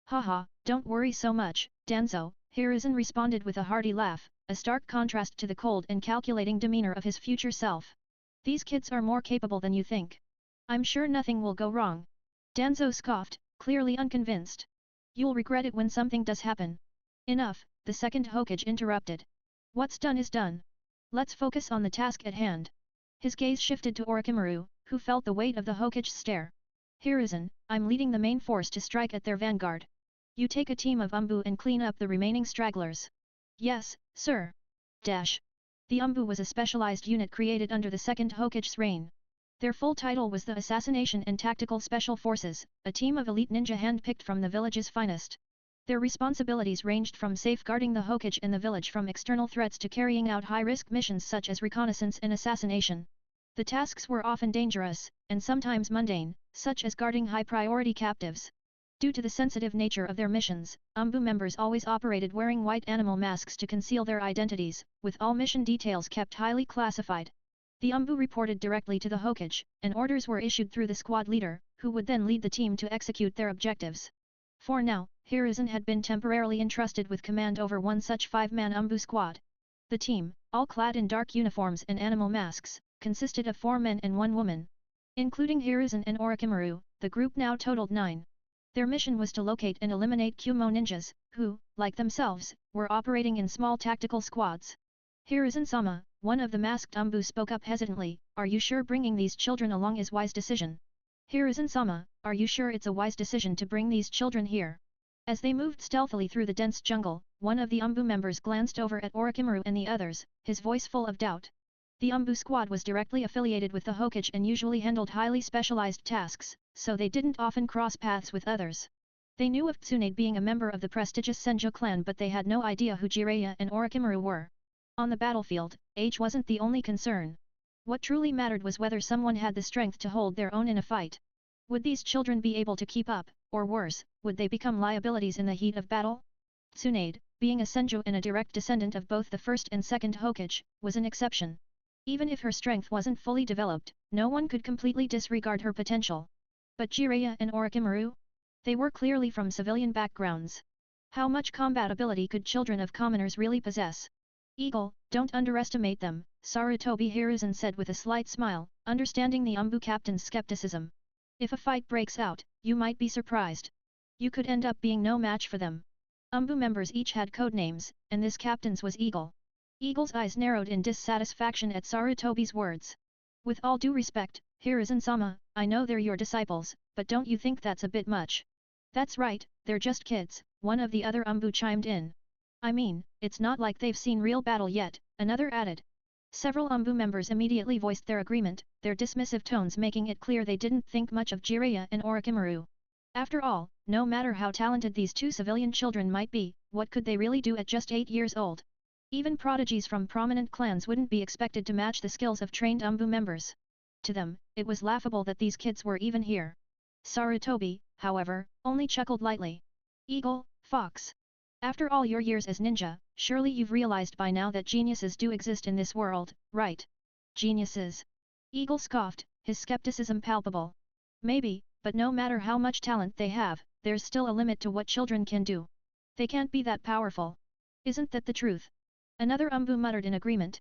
A: Haha, don't worry so much, Danzo, Hiruzen responded with a hearty laugh, a stark contrast to the cold and calculating demeanor of his future self. These kids are more capable than you think. I'm sure nothing will go wrong. Danzo scoffed, clearly unconvinced. You'll regret it when something does happen. Enough, the second Hokage interrupted. What's done is done. Let's focus on the task at hand. His gaze shifted to Orochimaru, who felt the weight of the Hokage's stare. Hiruzen, I'm leading the main force to strike at their vanguard. You take a team of Umbu and clean up the remaining stragglers. Yes, sir. The Umbu was a specialized unit created under the second Hokage's reign. Their full title was the Assassination and Tactical Special Forces, a team of elite ninja handpicked from the village's finest. Their responsibilities ranged from safeguarding the Hokage and the village from external threats to carrying out high-risk missions such as reconnaissance and assassination. The tasks were often dangerous, and sometimes mundane, such as guarding high-priority captives. Due to the sensitive nature of their missions, Umbu members always operated wearing white animal masks to conceal their identities, with all mission details kept highly classified. The Umbu reported directly to the Hokage, and orders were issued through the squad leader, who would then lead the team to execute their objectives. For now, Hiruzen had been temporarily entrusted with command over one such 5-man Umbu squad. The team, all clad in dark uniforms and animal masks, consisted of 4 men and 1 woman. Including Hiruzen and Orochimaru, the group now totaled 9. Their mission was to locate and eliminate Kumo ninjas, who, like themselves, were operating in small tactical squads. Hiruzen-sama, one of the masked Umbu spoke up hesitantly, are you sure bringing these children along is wise decision? Hiruzen-sama, are you sure it's a wise decision to bring these children here? As they moved stealthily through the dense jungle, one of the Umbu members glanced over at Orochimaru and the others, his voice full of doubt. The Umbu squad was directly affiliated with the Hokage and usually handled highly specialized tasks, so they didn't often cross paths with others. They knew of Tsunade being a member of the prestigious Senju clan, but they had no idea who Jiraiya and Orochimaru were. On the battlefield, age wasn't the only concern. What truly mattered was whether someone had the strength to hold their own in a fight. Would these children be able to keep up, or worse, would they become liabilities in the heat of battle? Tsunade, being a Senju and a direct descendant of both the first and second Hokage, was an exception. Even if her strength wasn't fully developed, no one could completely disregard her potential. But Jiraiya and Orochimaru? They were clearly from civilian backgrounds. How much combat ability could children of commoners really possess? Eagle, don't underestimate them, Sarutobi Hiruzen said with a slight smile, understanding the Umbu captain's skepticism. If a fight breaks out, you might be surprised. You could end up being no match for them. Umbu members each had codenames, and this captain's was Eagle. Eagle's eyes narrowed in dissatisfaction at Sarutobi's words. With all due respect, Hiruzen-sama, I know they're your disciples, but don't you think that's a bit much? That's right, they're just kids, one of the other Umbu chimed in. I mean, it's not like they've seen real battle yet, another added. Several Umbu members immediately voiced their agreement, their dismissive tones making it clear they didn't think much of Jiraiya and Orochimaru. After all, no matter how talented these two civilian children might be, what could they really do at just 8 years old? Even prodigies from prominent clans wouldn't be expected to match the skills of trained Umbu members. To them, it was laughable that these kids were even here. Sarutobi, however, only chuckled lightly. Eagle, fox. After all your years as ninja, surely you've realized by now that geniuses do exist in this world, right? Geniuses? Eagle scoffed, his skepticism palpable. Maybe, but no matter how much talent they have, there's still a limit to what children can do. They can't be that powerful. Isn't that the truth? Another Umbu muttered in agreement.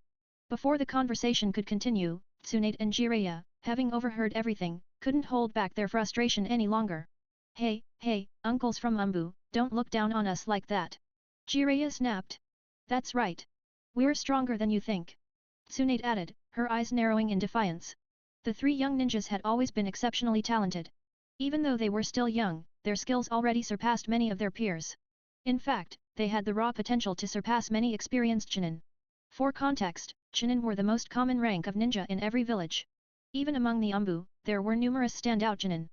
A: Before the conversation could continue, Tsunade and Jiraiya, having overheard everything, couldn't hold back their frustration any longer. Hey, uncles from Umbu, don't look down on us like that. Jiraiya snapped. That's right. We're stronger than you think. Tsunade added, her eyes narrowing in defiance. The three young ninjas had always been exceptionally talented. Even though they were still young, their skills already surpassed many of their peers. In fact, they had the raw potential to surpass many experienced Chunin. For context, Chunin were the most common rank of ninja in every village. Even among the Umbu, there were numerous standout Chunin.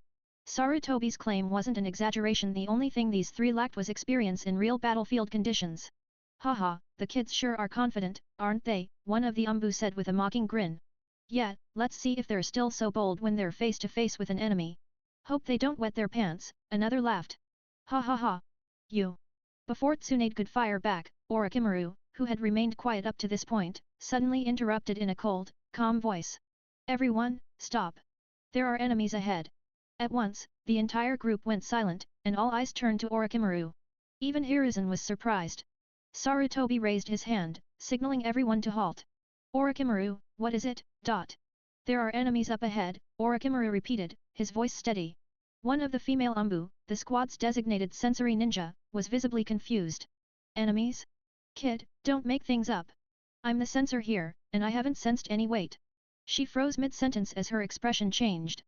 A: Sarutobi's claim wasn't an exaggeration, the only thing these three lacked was experience in real battlefield conditions. Haha, the kids sure are confident, aren't they? One of the Umbu said with a mocking grin. Yeah, let's see if they're still so bold when they're face to face with an enemy. Hope they don't wet their pants, another laughed. Ha ha ha. You. Before Tsunade could fire back, Orochimaru, who had remained quiet up to this point, suddenly interrupted in a cold, calm voice. Everyone, stop. There are enemies ahead. At once, the entire group went silent, and all eyes turned to Orochimaru. Even Hiruzen was surprised. Sarutobi raised his hand, signaling everyone to halt. Orochimaru, what is it? There are enemies up ahead, Orochimaru repeated, his voice steady. One of the female Umbu, the squad's designated sensory ninja, was visibly confused. Enemies? Kid, don't make things up. I'm the censor here, and I haven't sensed any weight. She froze mid-sentence as her expression changed.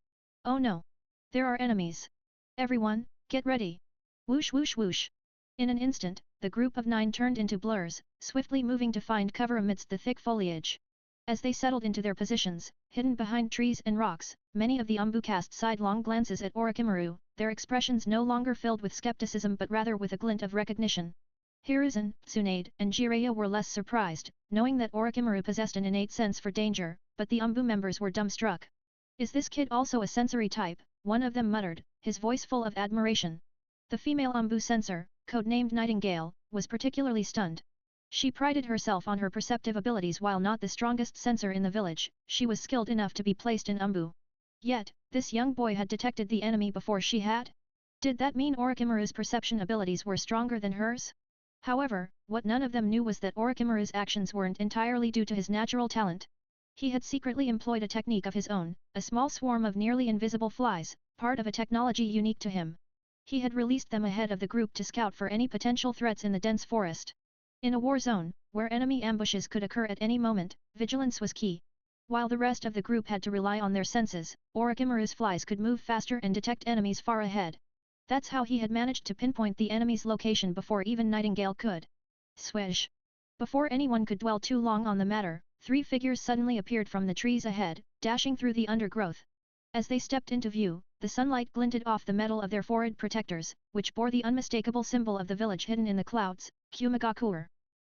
A: Oh no! There are enemies. Everyone, get ready. Whoosh whoosh whoosh. In an instant, the group of 9 turned into blurs, swiftly moving to find cover amidst the thick foliage. As they settled into their positions, hidden behind trees and rocks, many of the Umbu cast sidelong glances at Orochimaru, their expressions no longer filled with skepticism but rather with a glint of recognition. Hiruzen, Tsunade, and Jiraiya were less surprised, knowing that Orochimaru possessed an innate sense for danger, but the Umbu members were dumbstruck. Is this kid also a sensory type? One of them muttered, his voice full of admiration. The female Umbu censor, codenamed Nightingale, was particularly stunned. She prided herself on her perceptive abilities. While not the strongest censor in the village, she was skilled enough to be placed in Umbu. Yet, this young boy had detected the enemy before she had? Did that mean Orochimaru's perception abilities were stronger than hers? However, what none of them knew was that Orochimaru's actions weren't entirely due to his natural talent. He had secretly employed a technique of his own, a small swarm of nearly invisible flies, part of a technology unique to him. He had released them ahead of the group to scout for any potential threats in the dense forest. In a war zone, where enemy ambushes could occur at any moment, vigilance was key. While the rest of the group had to rely on their senses, Orochimaru's flies could move faster and detect enemies far ahead. That's how he had managed to pinpoint the enemy's location before even Nightingale could. Swish! Before anyone could dwell too long on the matter, 3 figures suddenly appeared from the trees ahead, dashing through the undergrowth. As they stepped into view, the sunlight glinted off the metal of their forehead protectors, which bore the unmistakable symbol of the village hidden in the clouds, Kumagakuer.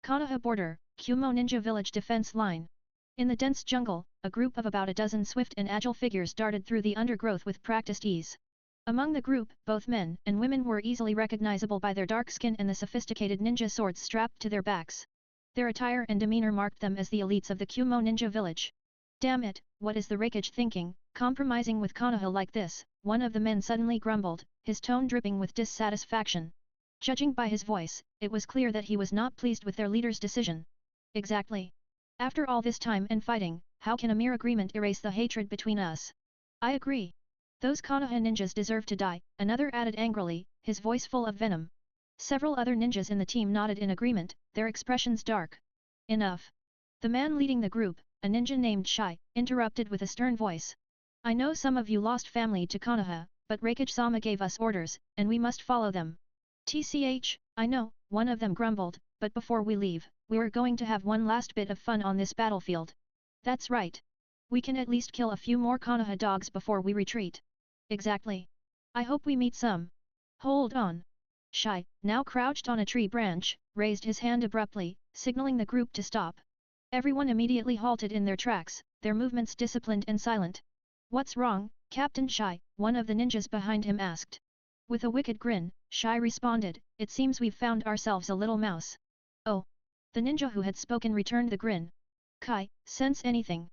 A: Konoha Border, Kumo Ninja Village Defense Line. In the dense jungle, a group of about a dozen swift and agile figures darted through the undergrowth with practiced ease. Among the group, both men and women were easily recognizable by their dark skin and the sophisticated ninja swords strapped to their backs. Their attire and demeanor marked them as the elites of the Kumo Ninja Village. Damn it, what is the Raikage thinking, compromising with Konoha like this? One of the men suddenly grumbled, his tone dripping with dissatisfaction. Judging by his voice, it was clear that he was not pleased with their leader's decision. Exactly. After all this time and fighting, how can a mere agreement erase the hatred between us? I agree. Those Konoha ninjas deserve to die, another added angrily, his voice full of venom. Several other ninjas in the team nodded in agreement, their expressions dark. Enough. The man leading the group, a ninja named Shai, interrupted with a stern voice. I know some of you lost family to Konoha, but Raikage-sama gave us orders, and we must follow them. TCH, I know, one of them grumbled, but before we leave, we're going to have one last bit of fun on this battlefield. That's right. We can at least kill a few more Konoha dogs before we retreat. Exactly. I hope we meet some. Hold on. Shai, now crouched on a tree branch, raised his hand abruptly, signaling the group to stop. Everyone immediately halted in their tracks, their movements disciplined and silent. What's wrong, Captain Shai? One of the ninjas behind him asked. With a wicked grin, Shai responded, it seems we've found ourselves a little mouse. Oh. The ninja who had spoken returned the grin. Kai, sense anything?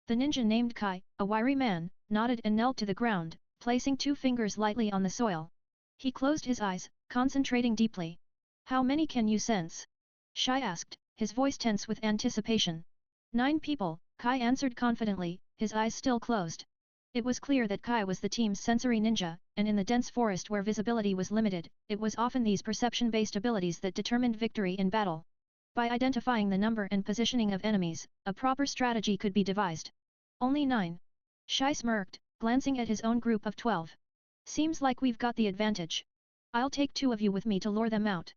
A: The ninja named Kai, a wiry man, nodded and knelt to the ground, placing 2 fingers lightly on the soil. He closed his eyes, concentrating deeply. How many can you sense? Shai asked, his voice tense with anticipation. 9 people, Kai answered confidently, his eyes still closed. It was clear that Kai was the team's sensory ninja, and in the dense forest where visibility was limited, it was often these perception-based abilities that determined victory in battle. By identifying the number and positioning of enemies, a proper strategy could be devised. Only 9. Shai smirked, glancing at his own group of 12. Seems like we've got the advantage. I'll take 2 of you with me to lure them out.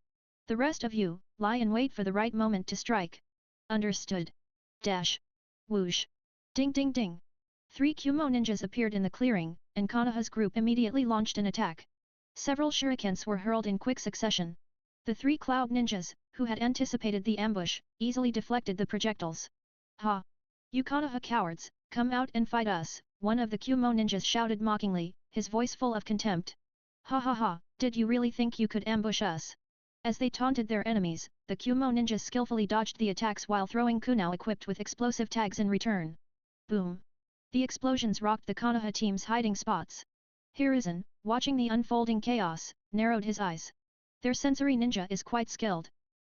A: The rest of you, lie in wait for the right moment to strike. Understood. Dash. Whoosh. Ding ding ding. 3 Kumo ninjas appeared in the clearing, and Konoha's group immediately launched an attack. Several shurikens were hurled in quick succession. The 3 cloud ninjas, who had anticipated the ambush, easily deflected the projectiles. Ha! You Konoha cowards, come out and fight us, one of the Kumo ninjas shouted mockingly, his voice full of contempt. Ha ha ha, did you really think you could ambush us? As they taunted their enemies, the Kumo ninjas skillfully dodged the attacks while throwing kunai equipped with explosive tags in return. Boom! The explosions rocked the Konoha team's hiding spots. Hiruzen, watching the unfolding chaos, narrowed his eyes. Their sensory ninja is quite skilled.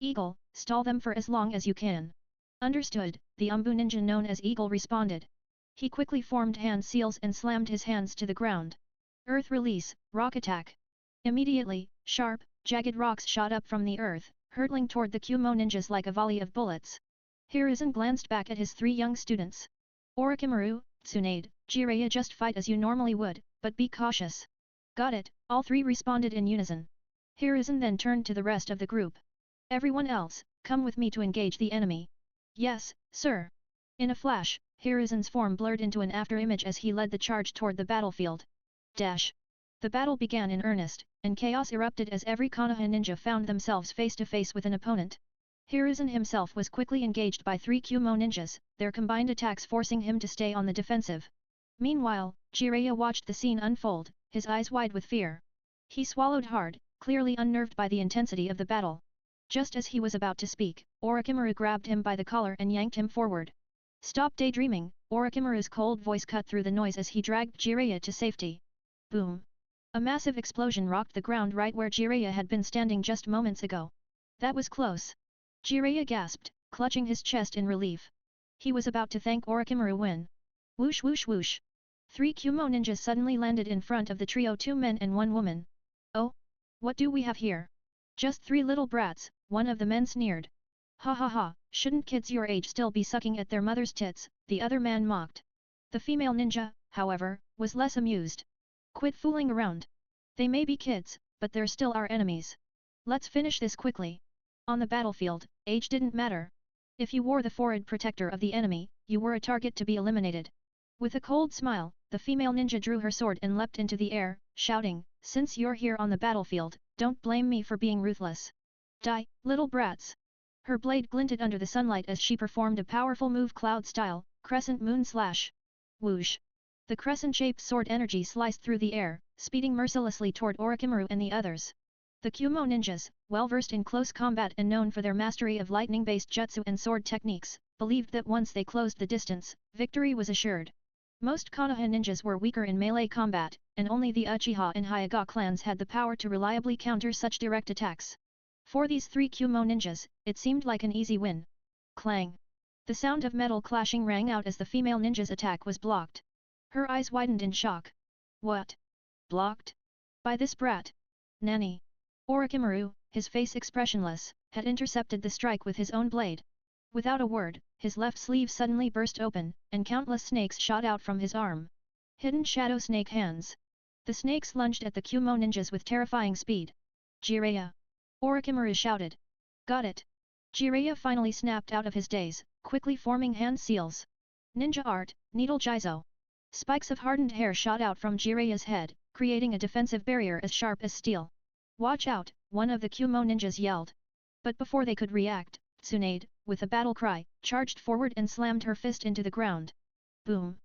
A: Eagle, stall them for as long as you can. Understood, the Umbu ninja known as Eagle responded. He quickly formed hand seals and slammed his hands to the ground. Earth release, rock attack. Immediately, sharp, jagged rocks shot up from the earth, hurtling toward the Kumo ninjas like a volley of bullets. Hiruzen glanced back at his 3 young students. Orochimaru, Tsunade, Jiraiya, just fight as you normally would, but be cautious. Got it, all 3 responded in unison. Hiruzen then turned to the rest of the group. Everyone else, come with me to engage the enemy. Yes, sir. In a flash, Hiruzen's form blurred into an afterimage as he led the charge toward the battlefield. Dash. The battle began in earnest, and chaos erupted as every Konoha ninja found themselves face to face with an opponent. Hiruzen himself was quickly engaged by 3 Kumo ninjas, their combined attacks forcing him to stay on the defensive. Meanwhile, Jiraiya watched the scene unfold, his eyes wide with fear. He swallowed hard, clearly unnerved by the intensity of the battle. Just as he was about to speak, Orochimaru grabbed him by the collar and yanked him forward. Stop daydreaming, Orochimaru's cold voice cut through the noise as he dragged Jiraiya to safety. Boom! A massive explosion rocked the ground right where Jiraiya had been standing just moments ago. That was close. Jiraiya gasped, clutching his chest in relief. He was about to thank Orochimaru when... Whoosh whoosh whoosh! 3 Kumo ninjas suddenly landed in front of the trio, 2 men and 1 woman. Oh? What do we have here? Just 3 little brats, one of the men sneered. Ha ha ha, shouldn't kids your age still be sucking at their mother's tits, the other man mocked. The female ninja, however, was less amused. Quit fooling around. They may be kids, but they're still our enemies. Let's finish this quickly. On the battlefield, age didn't matter. If you wore the forehead protector of the enemy, you were a target to be eliminated. With a cold smile, the female ninja drew her sword and leapt into the air, shouting, since you're here on the battlefield, don't blame me for being ruthless. Die, little brats! Her blade glinted under the sunlight as she performed a powerful move, cloud style, crescent moon slash. Whoosh! The crescent-shaped sword energy sliced through the air, speeding mercilessly toward Orochimaru and the others. The Kumo ninjas, well versed in close combat and known for their mastery of lightning-based jutsu and sword techniques, believed that once they closed the distance, victory was assured. Most Konoha ninjas were weaker in melee combat, and only the Uchiha and Hyuga clans had the power to reliably counter such direct attacks. For these 3 Kumo ninjas, it seemed like an easy win. Clang! The sound of metal clashing rang out as the female ninja's attack was blocked. Her eyes widened in shock. What? Blocked? By this brat? Nanny? Orochimaru, his face expressionless, had intercepted the strike with his own blade. Without a word, his left sleeve suddenly burst open, and countless snakes shot out from his arm. Hidden shadow snake hands. The snakes lunged at the Kumo ninjas with terrifying speed. Jiraiya! Orochimaru shouted. Got it! Jiraiya finally snapped out of his daze, quickly forming hand seals. Ninja art, Needle Jizo. Spikes of hardened hair shot out from Jiraiya's head, creating a defensive barrier as sharp as steel. Watch out, one of the Kumo ninjas yelled. But before they could react, Tsunade, with a battle cry, charged forward and slammed her fist into the ground. Boom!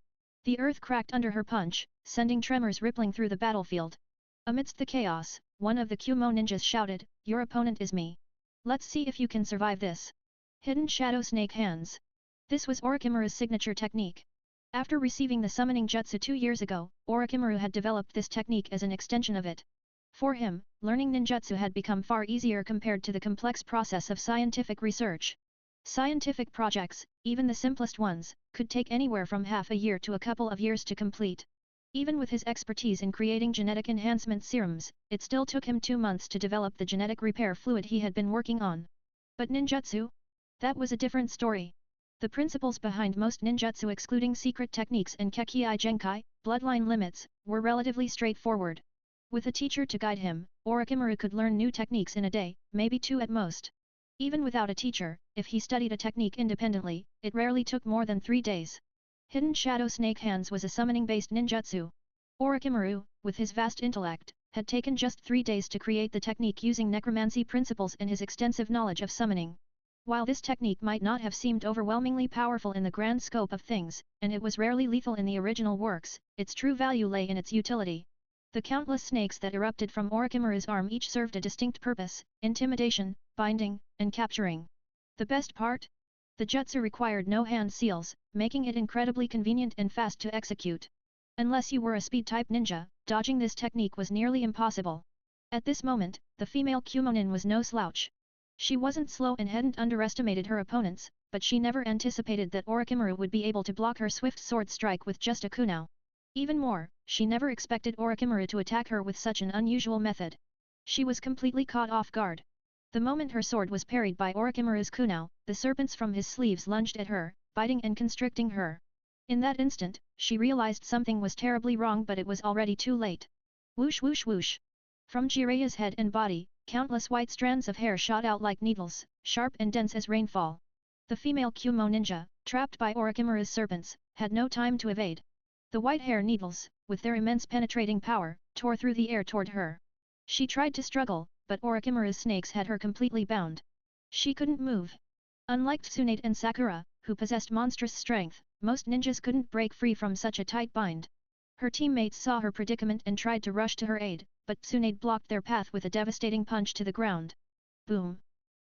A: The earth cracked under her punch, sending tremors rippling through the battlefield. Amidst the chaos, one of the Kumo ninjas shouted, "Your opponent is me. Let's see if you can survive this." Hidden Shadow Snake Hands. This was Orochimaru's signature technique. After receiving the summoning jutsu 2 years ago, Orochimaru had developed this technique as an extension of it. For him, learning ninjutsu had become far easier compared to the complex process of scientific research. Scientific projects, even the simplest ones, could take anywhere from half a year to a couple of years to complete. Even with his expertise in creating genetic enhancement serums, it still took him 2 months to develop the genetic repair fluid he had been working on. But ninjutsu? That was a different story. The principles behind most ninjutsu, excluding secret techniques and Kekkei Genkai, bloodline limits, were relatively straightforward. With a teacher to guide him, Orochimaru could learn new techniques in a day, maybe 2 at most. Even without a teacher, if he studied a technique independently, it rarely took more than 3 days. Hidden Shadow Snake Hands was a summoning-based ninjutsu. Orochimaru, with his vast intellect, had taken just 3 days to create the technique using necromancy principles and his extensive knowledge of summoning. While this technique might not have seemed overwhelmingly powerful in the grand scope of things, and it was rarely lethal in the original works, its true value lay in its utility. The countless snakes that erupted from Orochimaru's arm each served a distinct purpose: intimidation, binding, and capturing. The best part? The jutsu required no hand seals, making it incredibly convenient and fast to execute. Unless you were a speed-type ninja, dodging this technique was nearly impossible. At this moment, the female Kumonin was no slouch. She wasn't slow and hadn't underestimated her opponents, but she never anticipated that Orochimaru would be able to block her swift sword strike with just a kunai. Even more, she never expected Orochimaru to attack her with such an unusual method. She was completely caught off guard. The moment her sword was parried by Orochimaru's kunai, the serpents from his sleeves lunged at her, biting and constricting her. In that instant, she realized something was terribly wrong, but it was already too late. Whoosh whoosh whoosh. From Jiraiya's head and body, countless white strands of hair shot out like needles, sharp and dense as rainfall. The female Kumo ninja, trapped by Orochimaru's serpents, had no time to evade. The white hair needles, with their immense penetrating power, tore through the air toward her. She tried to struggle, but Orochimaru's snakes had her completely bound. She couldn't move. Unlike Tsunade and Sakura, who possessed monstrous strength, most ninjas couldn't break free from such a tight bind. Her teammates saw her predicament and tried to rush to her aid, but Tsunade blocked their path with a devastating punch to the ground. Boom!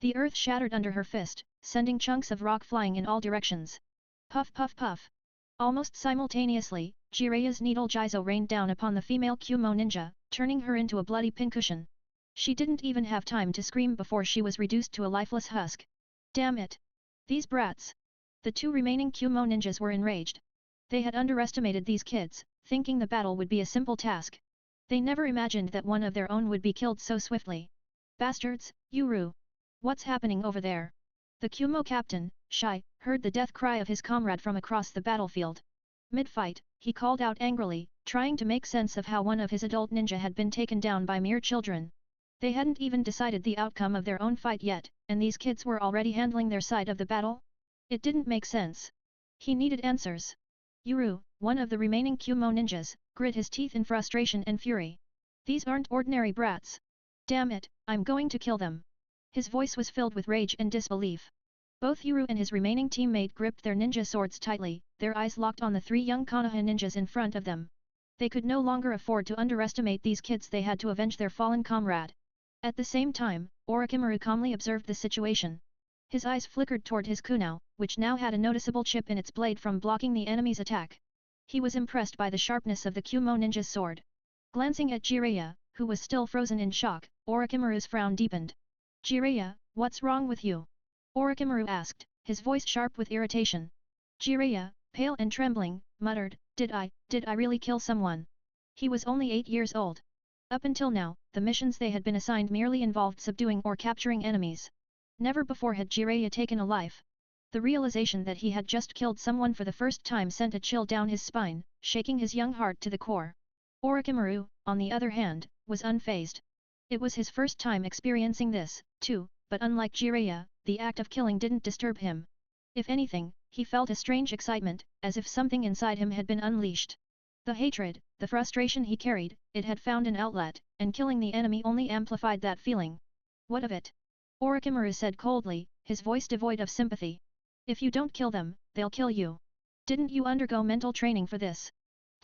A: The earth shattered under her fist, sending chunks of rock flying in all directions. Puff puff puff! Almost simultaneously, Jiraiya's needle Jizo rained down upon the female Kumo ninja, turning her into a bloody pincushion. She didn't even have time to scream before she was reduced to a lifeless husk. Damn it! These brats! The 2 remaining Kumo ninjas were enraged. They had underestimated these kids, thinking the battle would be a simple task. They never imagined that one of their own would be killed so swiftly. Bastards, Yuru! What's happening over there? The Kumo captain, Shai, heard the death cry of his comrade from across the battlefield. Mid-fight, he called out angrily, trying to make sense of how one of his adult ninja had been taken down by mere children. They hadn't even decided the outcome of their own fight yet, and these kids were already handling their side of the battle? It didn't make sense. He needed answers. Yuru, one of the remaining Kumo ninjas, grit his teeth in frustration and fury. These aren't ordinary brats. Damn it, I'm going to kill them. His voice was filled with rage and disbelief. Both Yuru and his remaining teammate gripped their ninja swords tightly, their eyes locked on the 3 young Konoha ninjas in front of them. They could no longer afford to underestimate these kids, they had to avenge their fallen comrade. At the same time, Orochimaru calmly observed the situation. His eyes flickered toward his kunai, which now had a noticeable chip in its blade from blocking the enemy's attack. He was impressed by the sharpness of the Kumo ninja's sword. Glancing at Jiraiya, who was still frozen in shock, Orochimaru's frown deepened. Jiraiya, what's wrong with you? Orochimaru asked, his voice sharp with irritation. Jiraiya, pale and trembling, muttered, Did I really kill someone? He was only 8 years old. Up until now, the missions they had been assigned merely involved subduing or capturing enemies. Never before had Jiraiya taken a life. The realization that he had just killed someone for the first time sent a chill down his spine, shaking his young heart to the core. Orochimaru, on the other hand, was unfazed. It was his first time experiencing this, too, but unlike Jiraiya, the act of killing didn't disturb him. If anything, he felt a strange excitement, as if something inside him had been unleashed. The hatred, the frustration he carried, it had found an outlet, and killing the enemy only amplified that feeling. What of it? Orochimaru said coldly, his voice devoid of sympathy. If you don't kill them, they'll kill you. Didn't you undergo mental training for this?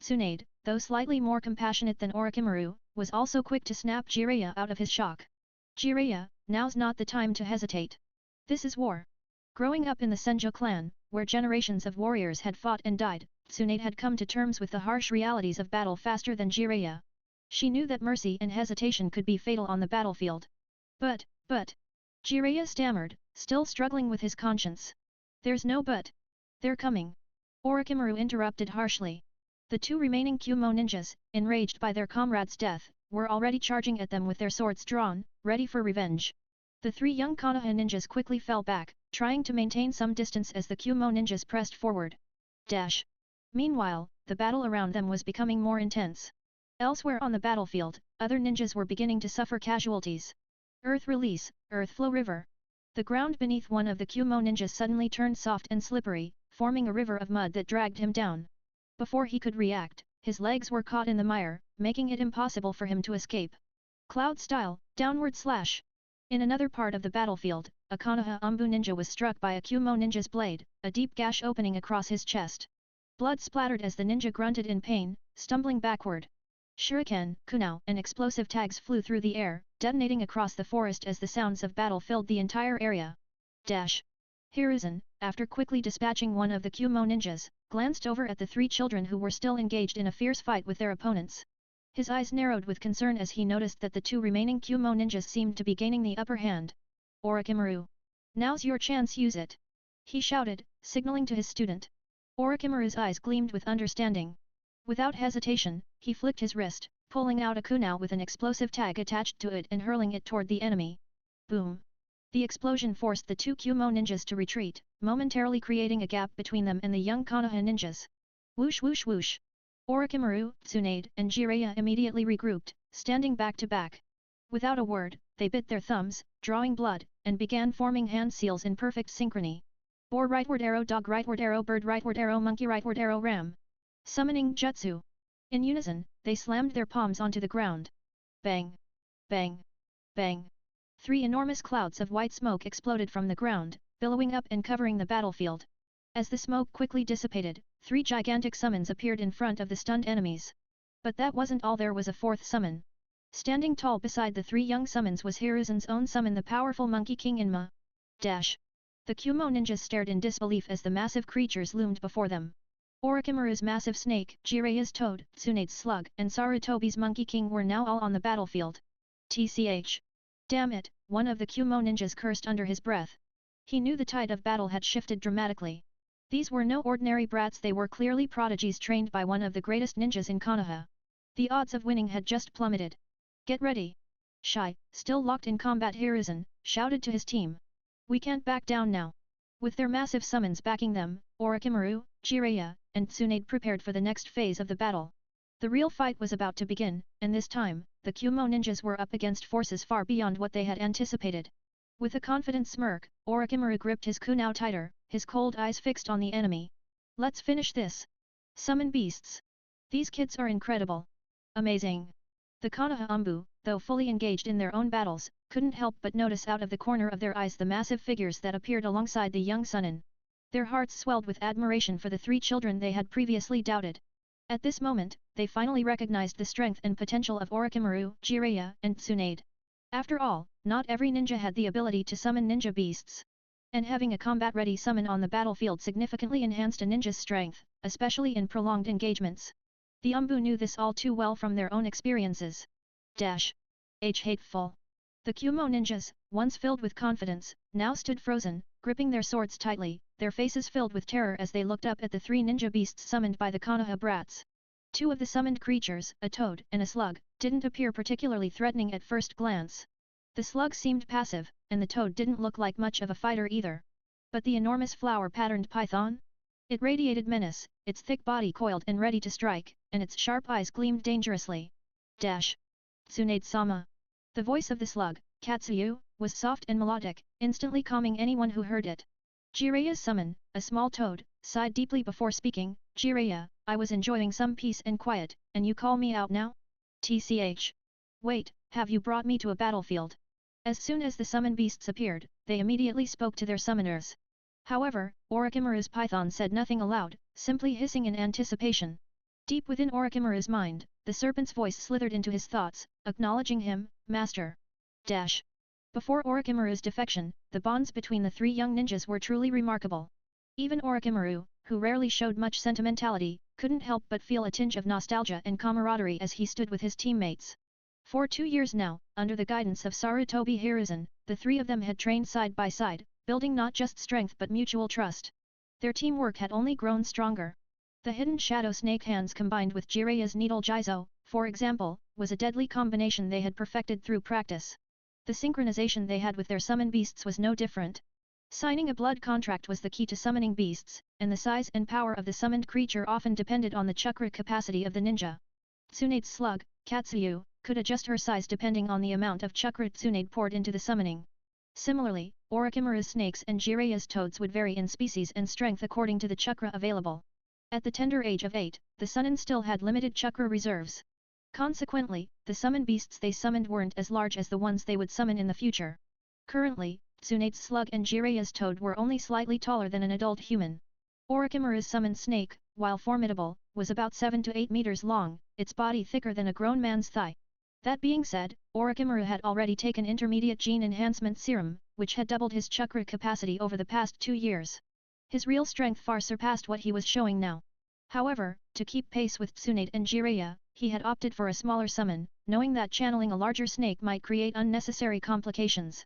A: Tsunade, though slightly more compassionate than Orochimaru, was also quick to snap Jiraiya out of his shock. Jiraiya, now's not the time to hesitate. This is war. Growing up in the Senju clan, where generations of warriors had fought and died, Tsunade had come to terms with the harsh realities of battle faster than Jiraiya. She knew that mercy and hesitation could be fatal on the battlefield. But, Jiraiya stammered, still struggling with his conscience. There's no but. They're coming. Orochimaru interrupted harshly. The two remaining Kumo ninjas, enraged by their comrade's death, were already charging at them with their swords drawn, ready for revenge. The three young Konoha ninjas quickly fell back, trying to maintain some distance as the Kumo ninjas pressed forward. Meanwhile, the battle around them was becoming more intense. Elsewhere on the battlefield, other ninjas were beginning to suffer casualties. Earth release, earth flow river. The ground beneath one of the Kumo ninjas suddenly turned soft and slippery, forming a river of mud that dragged him down. Before he could react, his legs were caught in the mire, making it impossible for him to escape. Cloud style, downward slash. In another part of the battlefield, a Konoha Umbu ninja was struck by a Kumo ninja's blade, a deep gash opening across his chest. Blood splattered as the ninja grunted in pain, stumbling backward. Shuriken, kunao, and explosive tags flew through the air, detonating across the forest as the sounds of battle filled the entire area. Hiruzen, after quickly dispatching one of the Kumo ninjas, glanced over at the three children who were still engaged in a fierce fight with their opponents. His eyes narrowed with concern as he noticed that the two remaining Kumo ninjas seemed to be gaining the upper hand. Orochimaru. Now's your chance, use it! He shouted, signaling to his student. Orochimaru's eyes gleamed with understanding. Without hesitation, he flicked his wrist, pulling out a kunao with an explosive tag attached to it and hurling it toward the enemy. Boom! The explosion forced the two Kumo ninjas to retreat, momentarily creating a gap between them and the young Konoha ninjas. Whoosh whoosh whoosh! Orochimaru, Tsunade, and Jiraiya immediately regrouped, standing back to back. Without a word, they bit their thumbs, drawing blood, and began forming hand seals in perfect synchrony. Boar rightward arrow, dog rightward arrow, bird rightward arrow, monkey rightward arrow, ram. Summoning jutsu. In unison, they slammed their palms onto the ground. Bang! Bang! Bang! Three enormous clouds of white smoke exploded from the ground, billowing up and covering the battlefield. As the smoke quickly dissipated, three gigantic summons appeared in front of the stunned enemies. But that wasn't all, there was a fourth summon. Standing tall beside the three young summons was Hiruzen's own summon, the powerful Monkey King Inma. The Kumo ninjas stared in disbelief as the massive creatures loomed before them. Orochimaru's massive snake, Jiraiya's toad, Tsunade's slug, and Sarutobi's Monkey King were now all on the battlefield. TCH. Damn it, one of the Kumo ninjas cursed under his breath. He knew the tide of battle had shifted dramatically. These were no ordinary brats, they were clearly prodigies trained by one of the greatest ninjas in Konoha. The odds of winning had just plummeted. Get ready! Shy, still locked in combat, Hiruzen shouted to his team. We can't back down now. With their massive summons backing them, Orochimaru, Jiraiya, and Tsunade prepared for the next phase of the battle. The real fight was about to begin, and this time, the Kumo ninjas were up against forces far beyond what they had anticipated. With a confident smirk, Orochimaru gripped his kunao tighter, his cold eyes fixed on the enemy. Let's finish this! Summon beasts! These kids are incredible! Amazing! The Konoha Umbu, though fully engaged in their own battles, couldn't help but notice out of the corner of their eyes the massive figures that appeared alongside the young Sunin. Their hearts swelled with admiration for the three children they had previously doubted. At this moment, they finally recognized the strength and potential of Orochimaru, Jiraiya, and Tsunade. After all, not every ninja had the ability to summon ninja beasts. And having a combat-ready summon on the battlefield significantly enhanced a ninja's strength, especially in prolonged engagements. The Umbu knew this all too well from their own experiences. Hateful. The Kumo ninjas, once filled with confidence, now stood frozen, gripping their swords tightly, their faces filled with terror as they looked up at the three ninja beasts summoned by the Konoha brats. Two of the summoned creatures, a toad and a slug, didn't appear particularly threatening at first glance. The slug seemed passive, and the toad didn't look like much of a fighter either. But the enormous flower-patterned python? It radiated menace, its thick body coiled and ready to strike, and its sharp eyes gleamed dangerously. Tsunade-sama. The voice of the slug, Katsuyu, was soft and melodic, instantly calming anyone who heard it. Jiraiya's summon, a small toad, sighed deeply before speaking. Jiraiya, I was enjoying some peace and quiet, and you call me out now? TCH. Wait, have you brought me to a battlefield? As soon as the summon beasts appeared, they immediately spoke to their summoners. However, Orochimaru's python said nothing aloud, simply hissing in anticipation. Deep within Orochimaru's mind, the serpent's voice slithered into his thoughts, acknowledging him, Master. Dash. Before Orochimaru's defection, the bonds between the three young ninjas were truly remarkable. Even Orochimaru, who rarely showed much sentimentality, couldn't help but feel a tinge of nostalgia and camaraderie as he stood with his teammates. For 2 years now, under the guidance of Sarutobi Hiruzen, the three of them had trained side by side, building not just strength but mutual trust. Their teamwork had only grown stronger. The hidden shadow snake hands combined with Jiraiya's needle Jizo, for example, was a deadly combination they had perfected through practice. The synchronization they had with their summon beasts was no different. Signing a blood contract was the key to summoning beasts, and the size and power of the summoned creature often depended on the chakra capacity of the ninja. Tsunade's slug, Katsuyu, could adjust her size depending on the amount of chakra Tsunade poured into the summoning. Similarly, Orochimaru's snakes and Jiraiya's toads would vary in species and strength according to the chakra available. At the tender age of 8, the Sunin still had limited chakra reserves. Consequently, the summon beasts they summoned weren't as large as the ones they would summon in the future. Currently, Tsunade's slug and Jiraiya's toad were only slightly taller than an adult human. Orochimaru's summoned snake, while formidable, was about 7 to 8 meters long, its body thicker than a grown man's thigh. That being said, Orochimaru had already taken intermediate gene enhancement serum, which had doubled his chakra capacity over the past 2 years. His real strength far surpassed what he was showing now. However, to keep pace with Tsunade and Jiraiya, he had opted for a smaller summon, knowing that channeling a larger snake might create unnecessary complications.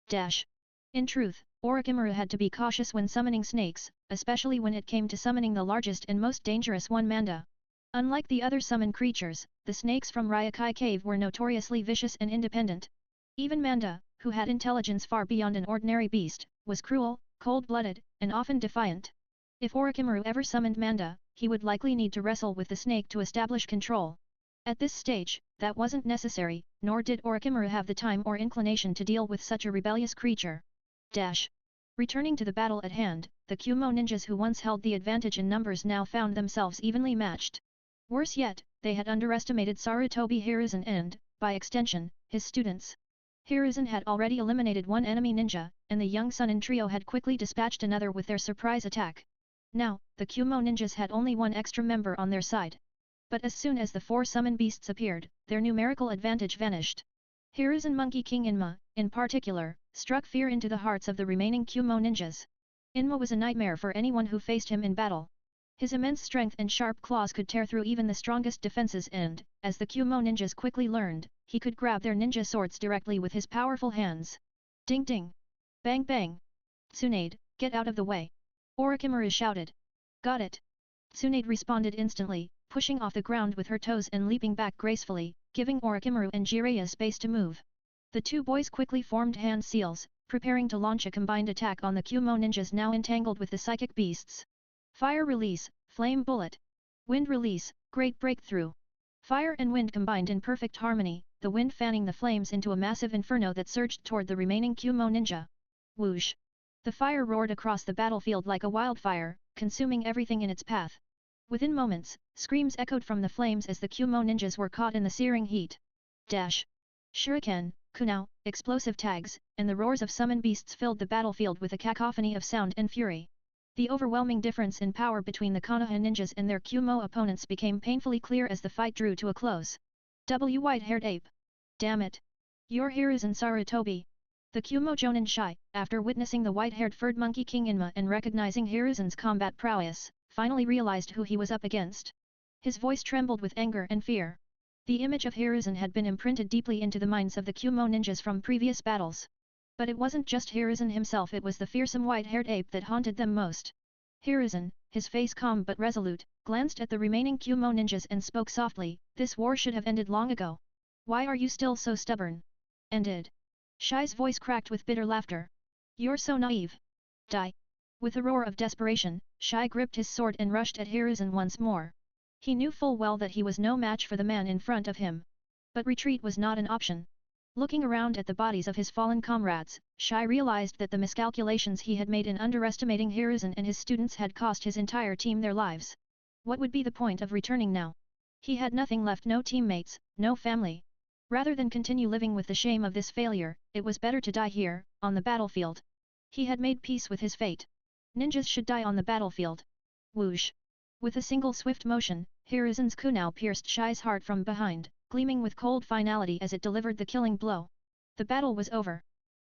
A: Dash. In truth, Orochimaru had to be cautious when summoning snakes, especially when it came to summoning the largest and most dangerous one Manda. Unlike the other summoned creatures, the snakes from Ryokai Cave were notoriously vicious and independent. Even Manda, who had intelligence far beyond an ordinary beast, was cruel, cold-blooded, and often defiant. If Orochimaru ever summoned Manda, he would likely need to wrestle with the snake to establish control. At this stage, that wasn't necessary, nor did Orochimaru have the time or inclination to deal with such a rebellious creature. Dash. Returning to the battle at hand, the Kumo ninjas who once held the advantage in numbers now found themselves evenly matched. Worse yet, they had underestimated Sarutobi Hiruzen and, by extension, his students. Hiruzen had already eliminated one enemy ninja, and the young Sunin trio had quickly dispatched another with their surprise attack. Now, the Kumo ninjas had only one extra member on their side. But as soon as the 4 summon beasts appeared, their numerical advantage vanished. Hiruzen Monkey King Inma, in particular, struck fear into the hearts of the remaining Kumo ninjas. Inma was a nightmare for anyone who faced him in battle. His immense strength and sharp claws could tear through even the strongest defenses and, as the Kumo ninjas quickly learned, he could grab their ninja swords directly with his powerful hands. Ding ding! Bang bang! Tsunade, get out of the way! Orochimaru shouted. Got it! Tsunade responded instantly, pushing off the ground with her toes and leaping back gracefully, giving Orochimaru and Jiraiya space to move. The two boys quickly formed hand seals, preparing to launch a combined attack on the Kumo ninjas now entangled with the psychic beasts. Fire release, flame bullet. Wind release, great breakthrough. Fire and wind combined in perfect harmony, the wind fanning the flames into a massive inferno that surged toward the remaining Kumo ninja. Whoosh! The fire roared across the battlefield like a wildfire, consuming everything in its path. Within moments, screams echoed from the flames as the Kumo ninjas were caught in the searing heat. Dash! Shuriken, kunao, explosive tags, and the roars of summon beasts filled the battlefield with a cacophony of sound and fury. The overwhelming difference in power between the Konoha ninjas and their Kumo opponents became painfully clear as the fight drew to a close. White-haired ape! Damn it! You're Hiruzen Sarutobi! The Kumo Jonin Shai, after witnessing the white-haired furred monkey King Inma and recognizing Hiruzen's combat prowess, finally realized who he was up against. His voice trembled with anger and fear. The image of Hiruzen had been imprinted deeply into the minds of the Kumo ninjas from previous battles. But it wasn't just Hiruzen himself, it was the fearsome white-haired ape that haunted them most. Hiruzen, his face calm but resolute, glanced at the remaining Kumo ninjas and spoke softly, "This war should have ended long ago. Why are you still so stubborn?" Ended. Shai's voice cracked with bitter laughter. "You're so naive. Die!" With a roar of desperation, Shai gripped his sword and rushed at Hiruzen once more. He knew full well that he was no match for the man in front of him. But retreat was not an option. Looking around at the bodies of his fallen comrades, Shai realized that the miscalculations he had made in underestimating Hiruzen and his students had cost his entire team their lives. What would be the point of returning now? He had nothing left, no teammates, no family. Rather than continue living with the shame of this failure, it was better to die here, on the battlefield. He had made peace with his fate. Ninjas should die on the battlefield. Whoosh! With a single swift motion, Hiruzen's kunai pierced Shai's heart from behind, gleaming with cold finality as it delivered the killing blow. The battle was over.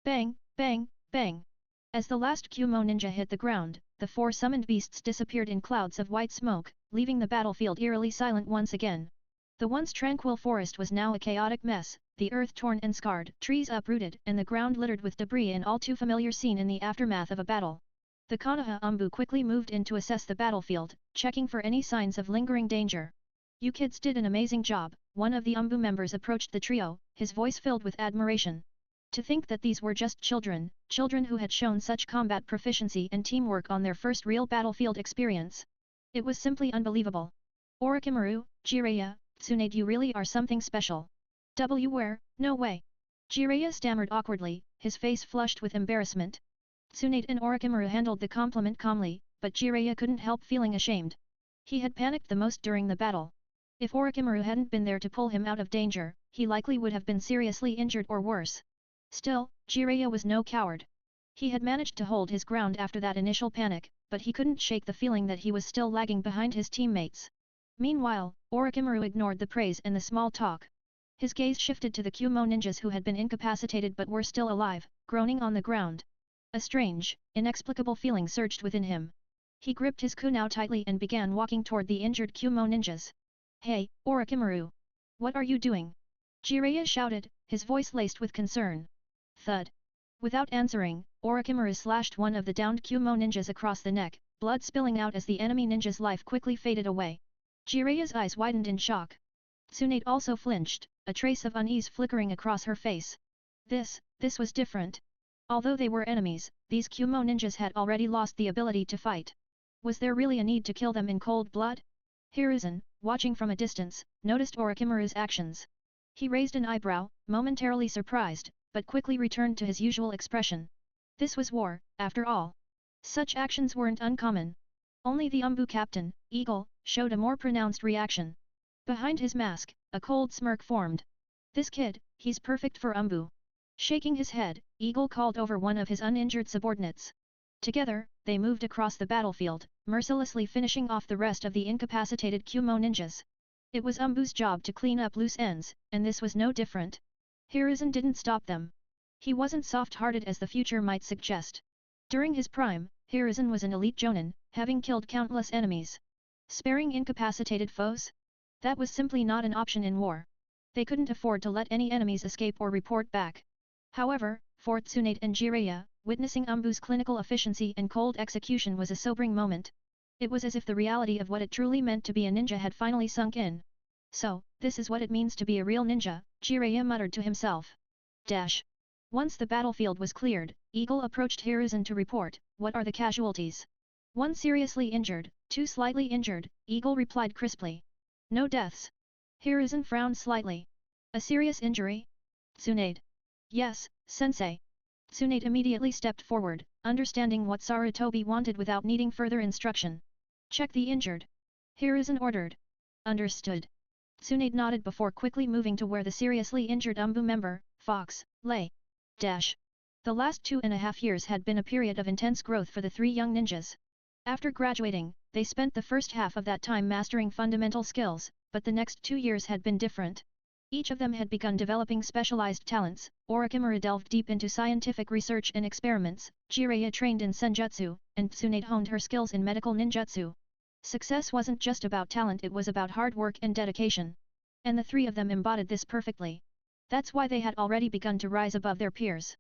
A: Bang, bang, bang! As the last Kumo ninja hit the ground, the 4 summoned beasts disappeared in clouds of white smoke, leaving the battlefield eerily silent once again. The once tranquil forest was now a chaotic mess, the earth torn and scarred, trees uprooted and the ground littered with debris, an all too familiar scene in the aftermath of a battle. The Konoha Umbu quickly moved in to assess the battlefield, checking for any signs of lingering danger. "You kids did an amazing job," one of the Umbu members approached the trio, his voice filled with admiration. To think that these were just children who had shown such combat proficiency and teamwork on their first real battlefield experience. It was simply unbelievable. "Orochimaru, Jiraiya, Tsunade, you really are something special." "Where? No way." Jiraiya stammered awkwardly, his face flushed with embarrassment. Tsunade and Orochimaru handled the compliment calmly, but Jiraiya couldn't help feeling ashamed. He had panicked the most during the battle. If Orochimaru hadn't been there to pull him out of danger, he likely would have been seriously injured or worse. Still, Jiraiya was no coward. He had managed to hold his ground after that initial panic, but he couldn't shake the feeling that he was still lagging behind his teammates. Meanwhile, Orochimaru ignored the praise and the small talk. His gaze shifted to the Kumo ninjas who had been incapacitated but were still alive, groaning on the ground. A strange, inexplicable feeling surged within him. He gripped his kunai tightly and began walking toward the injured Kumo ninjas. "Hey, Orochimaru! What are you doing?" Jiraiya shouted, his voice laced with concern. Thud. Without answering, Orochimaru slashed one of the downed Kumo ninjas across the neck, blood spilling out as the enemy ninja's life quickly faded away. Jiraiya's eyes widened in shock. Tsunade also flinched, a trace of unease flickering across her face. This was different. Although they were enemies, these Kumo ninjas had already lost the ability to fight. Was there really a need to kill them in cold blood? Hiruzen, watching from a distance, noticed Orochimaru's actions. He raised an eyebrow, momentarily surprised, but quickly returned to his usual expression. This was war, after all. Such actions weren't uncommon. Only the Umbu captain, Eagle, showed a more pronounced reaction. Behind his mask, a cold smirk formed. "This kid, he's perfect for Umbu." Shaking his head, Eagle called over one of his uninjured subordinates. Together, they moved across the battlefield, mercilessly finishing off the rest of the incapacitated Kumo ninjas. It was Umbu's job to clean up loose ends, and this was no different. Hiruzen didn't stop them. He wasn't soft-hearted as the future might suggest. During his prime, Hiruzen was an elite jonin, having killed countless enemies. Sparing incapacitated foes? That was simply not an option in war. They couldn't afford to let any enemies escape or report back. However, for Tsunade and Jiraiya, witnessing Umbu's clinical efficiency and cold execution was a sobering moment. It was as if the reality of what it truly meant to be a ninja had finally sunk in. "So, this is what it means to be a real ninja," Jiraiya muttered to himself. Once the battlefield was cleared, Eagle approached Hiruzen to report, "What are the casualties?" "1 seriously injured, 2 slightly injured," Eagle replied crisply. "No deaths." Hiruzen frowned slightly. "A serious injury?" "Tsunade." "Yes, sensei." Tsunade immediately stepped forward, understanding what Sarutobi wanted without needing further instruction. "Check the injured." Hiruzen ordered. "Understood." Tsunade nodded before quickly moving to where the seriously injured Umbu member, Fox, lay. The last 2.5 years had been a period of intense growth for the 3 young ninjas. After graduating, they spent the first half of that time mastering fundamental skills, but the next 2 years had been different. Each of them had begun developing specialized talents. Orochimaru delved deep into scientific research and experiments, Jiraiya trained in senjutsu, and Tsunade honed her skills in medical ninjutsu. Success wasn't just about talent, it was about hard work and dedication. And the 3 of them embodied this perfectly. That's why they had already begun to rise above their peers.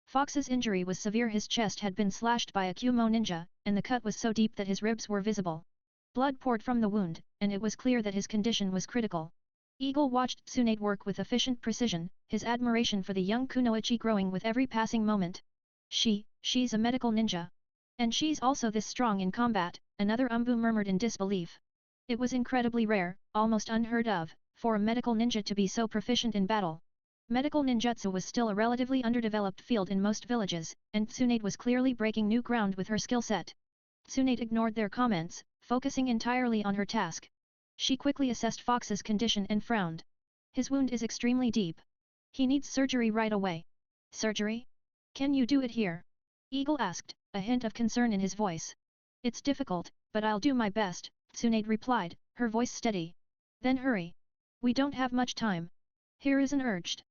A: Fox's injury was severe. His chest had been slashed by a Kumo ninja, and the cut was so deep that his ribs were visible. Blood poured from the wound, and it was clear that his condition was critical. Eagle watched Tsunade work with efficient precision, his admiration for the young kunoichi growing with every passing moment. She's a medical ninja. And she's also this strong in combat," another Umbu murmured in disbelief. It was incredibly rare, almost unheard of, for a medical ninja to be so proficient in battle. Medical ninjutsu was still a relatively underdeveloped field in most villages, and Tsunade was clearly breaking new ground with her skill set. Tsunade ignored their comments, focusing entirely on her task. She quickly assessed Fox's condition and frowned. His wound is extremely deep. He needs surgery right away. Surgery? Can you do it here? Eagle asked, a hint of concern in his voice. It's difficult, but I'll do my best, Tsunade replied, her voice steady. Then hurry. We don't have much time. Hiruzen urged.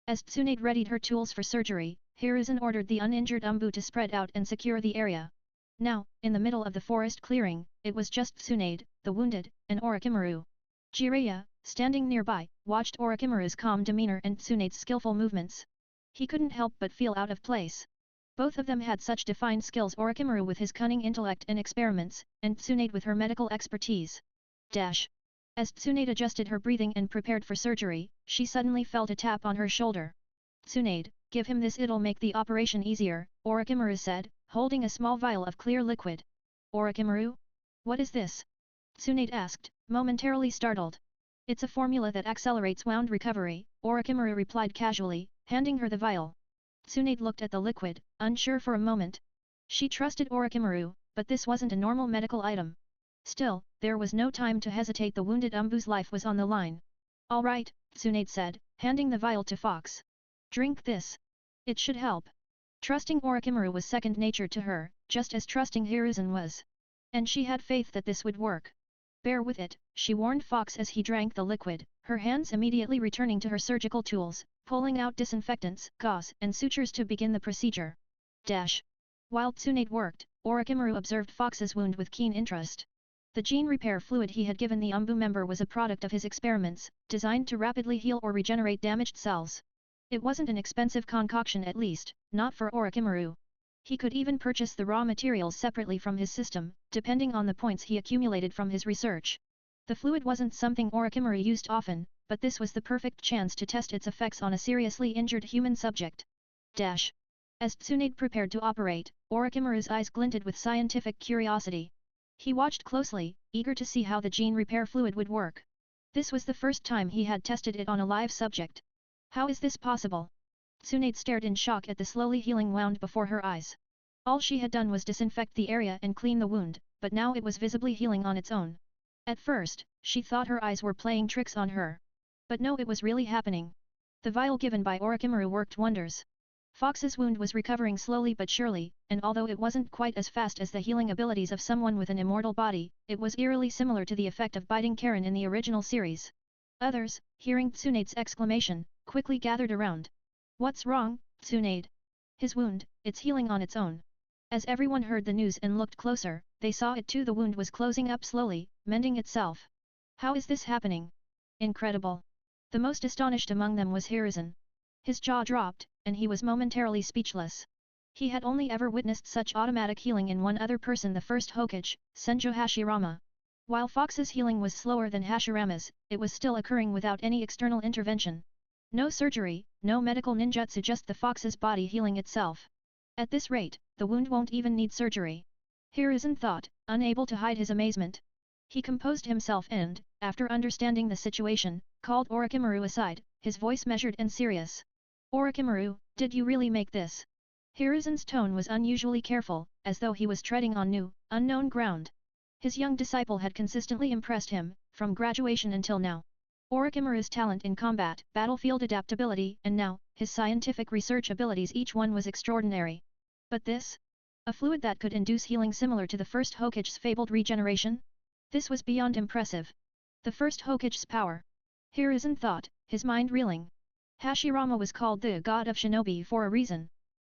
A: As Tsunade readied her tools for surgery, Hiruzen ordered the uninjured Umbu to spread out and secure the area. Now, in the middle of the forest clearing, it was just Tsunade, the wounded, and Orochimaru. Jiraiya, standing nearby, watched Orochimaru's calm demeanor and Tsunade's skillful movements. He couldn't help but feel out of place. Both of them had such defined skills, Orochimaru with his cunning intellect and experiments, and Tsunade with her medical expertise. Dash. As Tsunade adjusted her breathing and prepared for surgery, she suddenly felt a tap on her shoulder. Tsunade, give him this, it'll make the operation easier, Orochimaru said, holding a small vial of clear liquid. Orochimaru? What is this? Tsunade asked, momentarily startled. It's a formula that accelerates wound recovery, Orochimaru replied casually, handing her the vial. Tsunade looked at the liquid, unsure for a moment. She trusted Orochimaru, but this wasn't a normal medical item. Still, there was no time to hesitate, the wounded Umbu's life was on the line. All right, Tsunade said, handing the vial to Fox. Drink this. It should help. Trusting Orochimaru was second nature to her, just as trusting Hiruzen was. And she had faith that this would work. Bear with it, she warned Fox as he drank the liquid, her hands immediately returning to her surgical tools, pulling out disinfectants, gauze, and sutures to begin the procedure. Dash. While Tsunade worked, Orochimaru observed Fox's wound with keen interest. The gene repair fluid he had given the Umbu member was a product of his experiments, designed to rapidly heal or regenerate damaged cells. It wasn't an expensive concoction, at least, not for Orochimaru. He could even purchase the raw materials separately from his system, depending on the points he accumulated from his research. The fluid wasn't something Orochimaru used often, but this was the perfect chance to test its effects on a seriously injured human subject. Dash. As Tsunade prepared to operate, Orochimaru's eyes glinted with scientific curiosity. He watched closely, eager to see how the gene repair fluid would work. This was the first time he had tested it on a live subject. How is this possible? Tsunade stared in shock at the slowly healing wound before her eyes. All she had done was disinfect the area and clean the wound, but now it was visibly healing on its own. At first, she thought her eyes were playing tricks on her. But no, it was really happening. The vial given by Orochimaru worked wonders. Fox's wound was recovering slowly but surely, and although it wasn't quite as fast as the healing abilities of someone with an immortal body, it was eerily similar to the effect of biting Karen in the original series. Others, hearing Tsunade's exclamation, quickly gathered around. What's wrong, Tsunade? His wound, it's healing on its own. As everyone heard the news and looked closer, they saw it too, the wound was closing up slowly, mending itself. How is this happening? Incredible. The most astonished among them was Hiruzen. His jaw dropped, and he was momentarily speechless. He had only ever witnessed such automatic healing in one other person, the first Hokage, Senjo Hashirama. While Fox's healing was slower than Hashirama's, it was still occurring without any external intervention. No surgery, no medical ninjutsu, just the Fox's body healing itself. At this rate, the wound won't even need surgery. Hiruzen thought, unable to hide his amazement. He composed himself and, after understanding the situation, called Orochimaru aside, his voice measured and serious. Orochimaru, did you really make this? Hiruzen's tone was unusually careful, as though he was treading on new, unknown ground. His young disciple had consistently impressed him, from graduation until now. Orochimaru's talent in combat, battlefield adaptability, and now, his scientific research abilities, each one was extraordinary. But this? A fluid that could induce healing similar to the first Hokage's fabled regeneration? This was beyond impressive. The first Hokage's power. Hiruzen thought, his mind reeling. Hashirama was called the god of shinobi for a reason.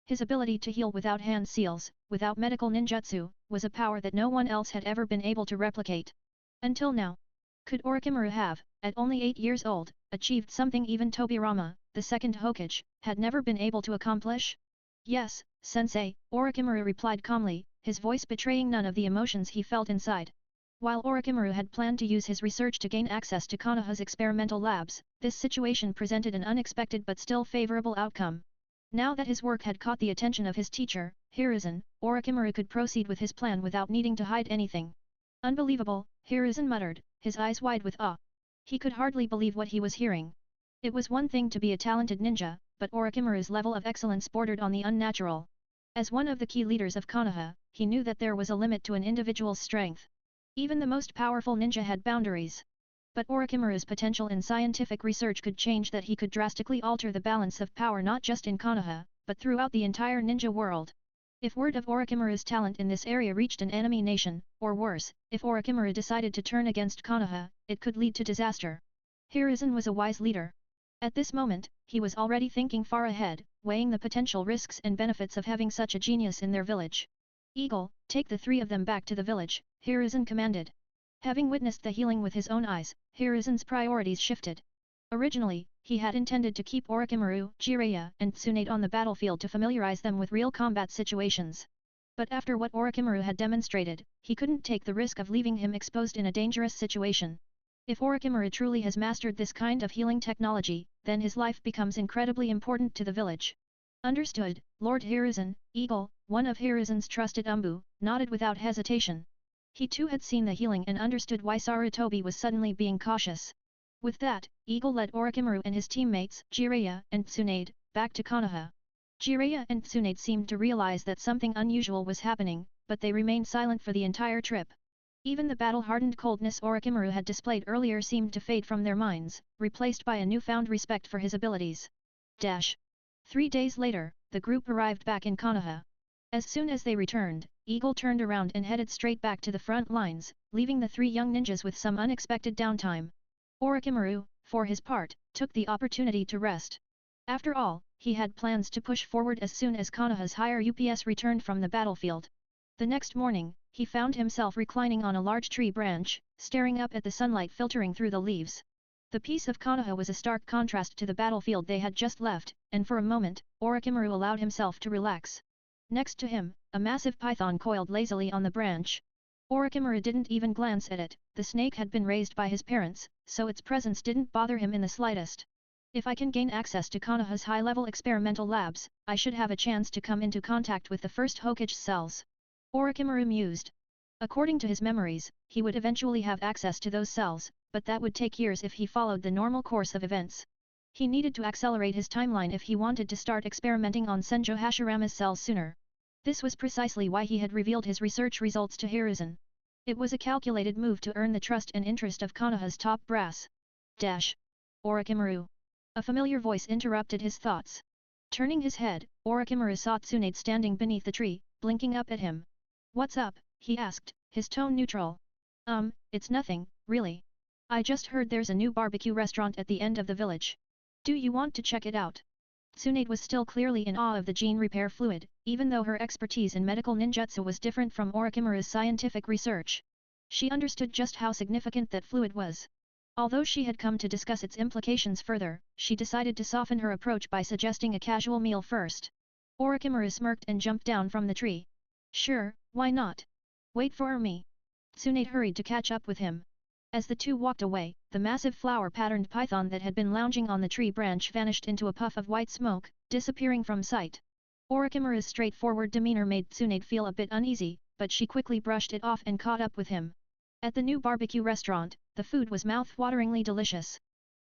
A: His ability to heal without hand seals, without medical ninjutsu, was a power that no one else had ever been able to replicate. Until now. Could Orochimaru have, at only 8 years old, achieved something even Tobirama, the second Hokage, had never been able to accomplish? Yes, sensei, Orochimaru replied calmly, his voice betraying none of the emotions he felt inside. While Orochimaru had planned to use his research to gain access to Konoha's experimental labs, this situation presented an unexpected but still favorable outcome. Now that his work had caught the attention of his teacher, Hiruzen, Orochimaru could proceed with his plan without needing to hide anything. Unbelievable, Hiruzen muttered, his eyes wide with awe. He could hardly believe what he was hearing. It was one thing to be a talented ninja, but Orochimaru's level of excellence bordered on the unnatural. As one of the key leaders of Konoha, he knew that there was a limit to an individual's strength. Even the most powerful ninja had boundaries. But Orochimaru's potential in scientific research could change that. He could drastically alter the balance of power not just in Konoha, but throughout the entire ninja world. If word of Orochimaru's talent in this area reached an enemy nation, or worse, if Orochimaru decided to turn against Konoha, it could lead to disaster. Hiruzen was a wise leader. At this moment, he was already thinking far ahead, weighing the potential risks and benefits of having such a genius in their village. Eagle, take the three of them back to the village, Hiruzen commanded. Having witnessed the healing with his own eyes, Hiruzen's priorities shifted. Originally, he had intended to keep Orochimaru, Jiraiya, and Tsunade on the battlefield to familiarize them with real combat situations. But after what Orochimaru had demonstrated, he couldn't take the risk of leaving him exposed in a dangerous situation. If Orochimaru truly has mastered this kind of healing technology, then his life becomes incredibly important to the village. Understood, Lord Hiruzen. Eagle, one of Hiruzen's trusted Umbu, nodded without hesitation. He too had seen the healing and understood why Sarutobi was suddenly being cautious. With that, Eagle led Orochimaru and his teammates, Jiraiya and Tsunade, back to Konoha. Jiraiya and Tsunade seemed to realize that something unusual was happening, but they remained silent for the entire trip. Even the battle-hardened coldness Orochimaru had displayed earlier seemed to fade from their minds, replaced by a newfound respect for his abilities. 3 days later, the group arrived back in Konoha. As soon as they returned, Eagle turned around and headed straight back to the front lines, leaving the three young ninjas with some unexpected downtime. Orochimaru, for his part, took the opportunity to rest. After all, he had plans to push forward as soon as Konoha's higher UPS returned from the battlefield. The next morning, he found himself reclining on a large tree branch, staring up at the sunlight filtering through the leaves. The peace of Konoha was a stark contrast to the battlefield they had just left, and for a moment, Orochimaru allowed himself to relax. Next to him, a massive python coiled lazily on the branch. Orochimaru didn't even glance at it. The snake had been raised by his parents, so its presence didn't bother him in the slightest. If I can gain access to Konoha's high-level experimental labs, I should have a chance to come into contact with the first Hokage cells. Orochimaru mused. According to his memories, he would eventually have access to those cells, but that would take years if he followed the normal course of events. He needed to accelerate his timeline if he wanted to start experimenting on Senjo Hashirama's cells sooner. This was precisely why he had revealed his research results to Hiruzen. It was a calculated move to earn the trust and interest of Konoha's top brass. Orochimaru. A familiar voice interrupted his thoughts. Turning his head, Orochimaru saw Tsunade standing beneath the tree, blinking up at him. "What's up?" he asked, his tone neutral. It's nothing, really. I just heard there's a new barbecue restaurant at the end of the village. Do you want to check it out?" Tsunade was still clearly in awe of the gene repair fluid, even though her expertise in medical ninjutsu was different from Orochimaru's scientific research. She understood just how significant that fluid was. Although she had come to discuss its implications further, she decided to soften her approach by suggesting a casual meal first. Orochimaru smirked and jumped down from the tree. "Sure, why not? Wait for me." Tsunade hurried to catch up with him. As the two walked away, the massive flower-patterned python that had been lounging on the tree branch vanished into a puff of white smoke, disappearing from sight. Orochimaru's straightforward demeanor made Tsunade feel a bit uneasy, but she quickly brushed it off and caught up with him. At the new barbecue restaurant, the food was mouth-wateringly delicious.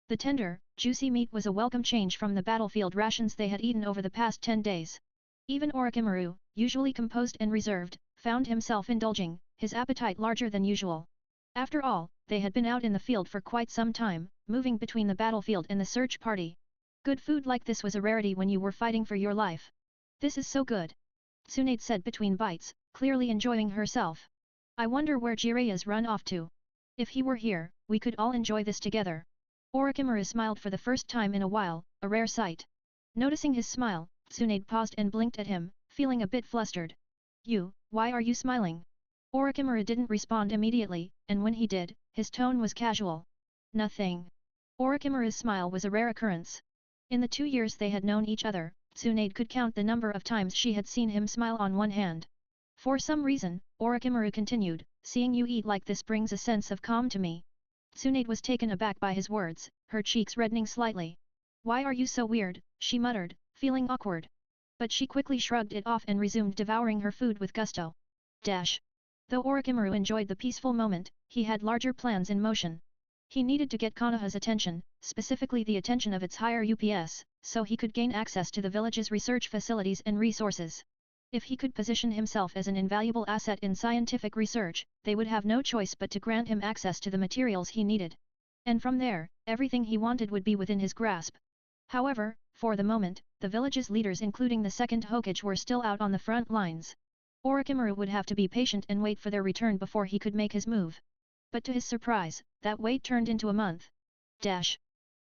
A: The tender, juicy meat was a welcome change from the battlefield rations they had eaten over the past 10 days. Even Orochimaru, usually composed and reserved, found himself indulging, his appetite larger than usual. After all, they had been out in the field for quite some time, moving between the battlefield and the search party. Good food like this was a rarity when you were fighting for your life. "This is so good," Tsunade said between bites, clearly enjoying herself. "I wonder where Jiraiya's run off to. If he were here, we could all enjoy this together." Orochimaru smiled for the first time in a while, a rare sight. Noticing his smile, Tsunade paused and blinked at him, feeling a bit flustered. Why are you smiling?" Orochimaru didn't respond immediately, and when he did, his tone was casual. "Nothing." Orochimaru's smile was a rare occurrence. In the 2 years they had known each other, Tsunade could count the number of times she had seen him smile on one hand. "For some reason," Orochimaru continued, "seeing you eat like this brings a sense of calm to me." Tsunade was taken aback by his words, her cheeks reddening slightly. "Why are you so weird?" she muttered, feeling awkward. But she quickly shrugged it off and resumed devouring her food with gusto. Though Orochimaru enjoyed the peaceful moment, he had larger plans in motion. He needed to get Konoha's attention, specifically the attention of its higher UPS, so he could gain access to the village's research facilities and resources. If he could position himself as an invaluable asset in scientific research, they would have no choice but to grant him access to the materials he needed. And from there, everything he wanted would be within his grasp. However, for the moment, the village's leaders including the second Hokage were still out on the front lines. Orochimaru would have to be patient and wait for their return before he could make his move. But to his surprise, that wait turned into a month.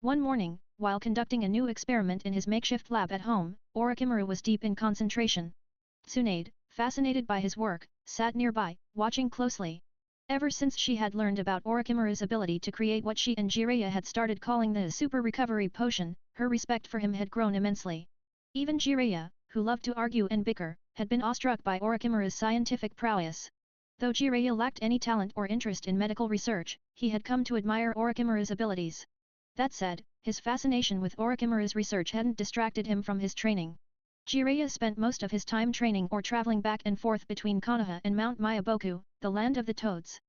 A: One morning, while conducting a new experiment in his makeshift lab at home, Orochimaru was deep in concentration. Tsunade, fascinated by his work, sat nearby, watching closely. Ever since she had learned about Orochimaru's ability to create what she and Jiraiya had started calling the Super Recovery Potion, her respect for him had grown immensely. Even Jiraiya, who loved to argue and bicker, had been awestruck by Orochimaru's scientific prowess. Though Jiraiya lacked any talent or interest in medical research, he had come to admire Orochimaru's abilities. That said, his fascination with Orochimaru's research hadn't distracted him from his training. Jiraiya spent most of his time training or traveling back and forth between Konoha and Mount Myaboku, the land of the toads.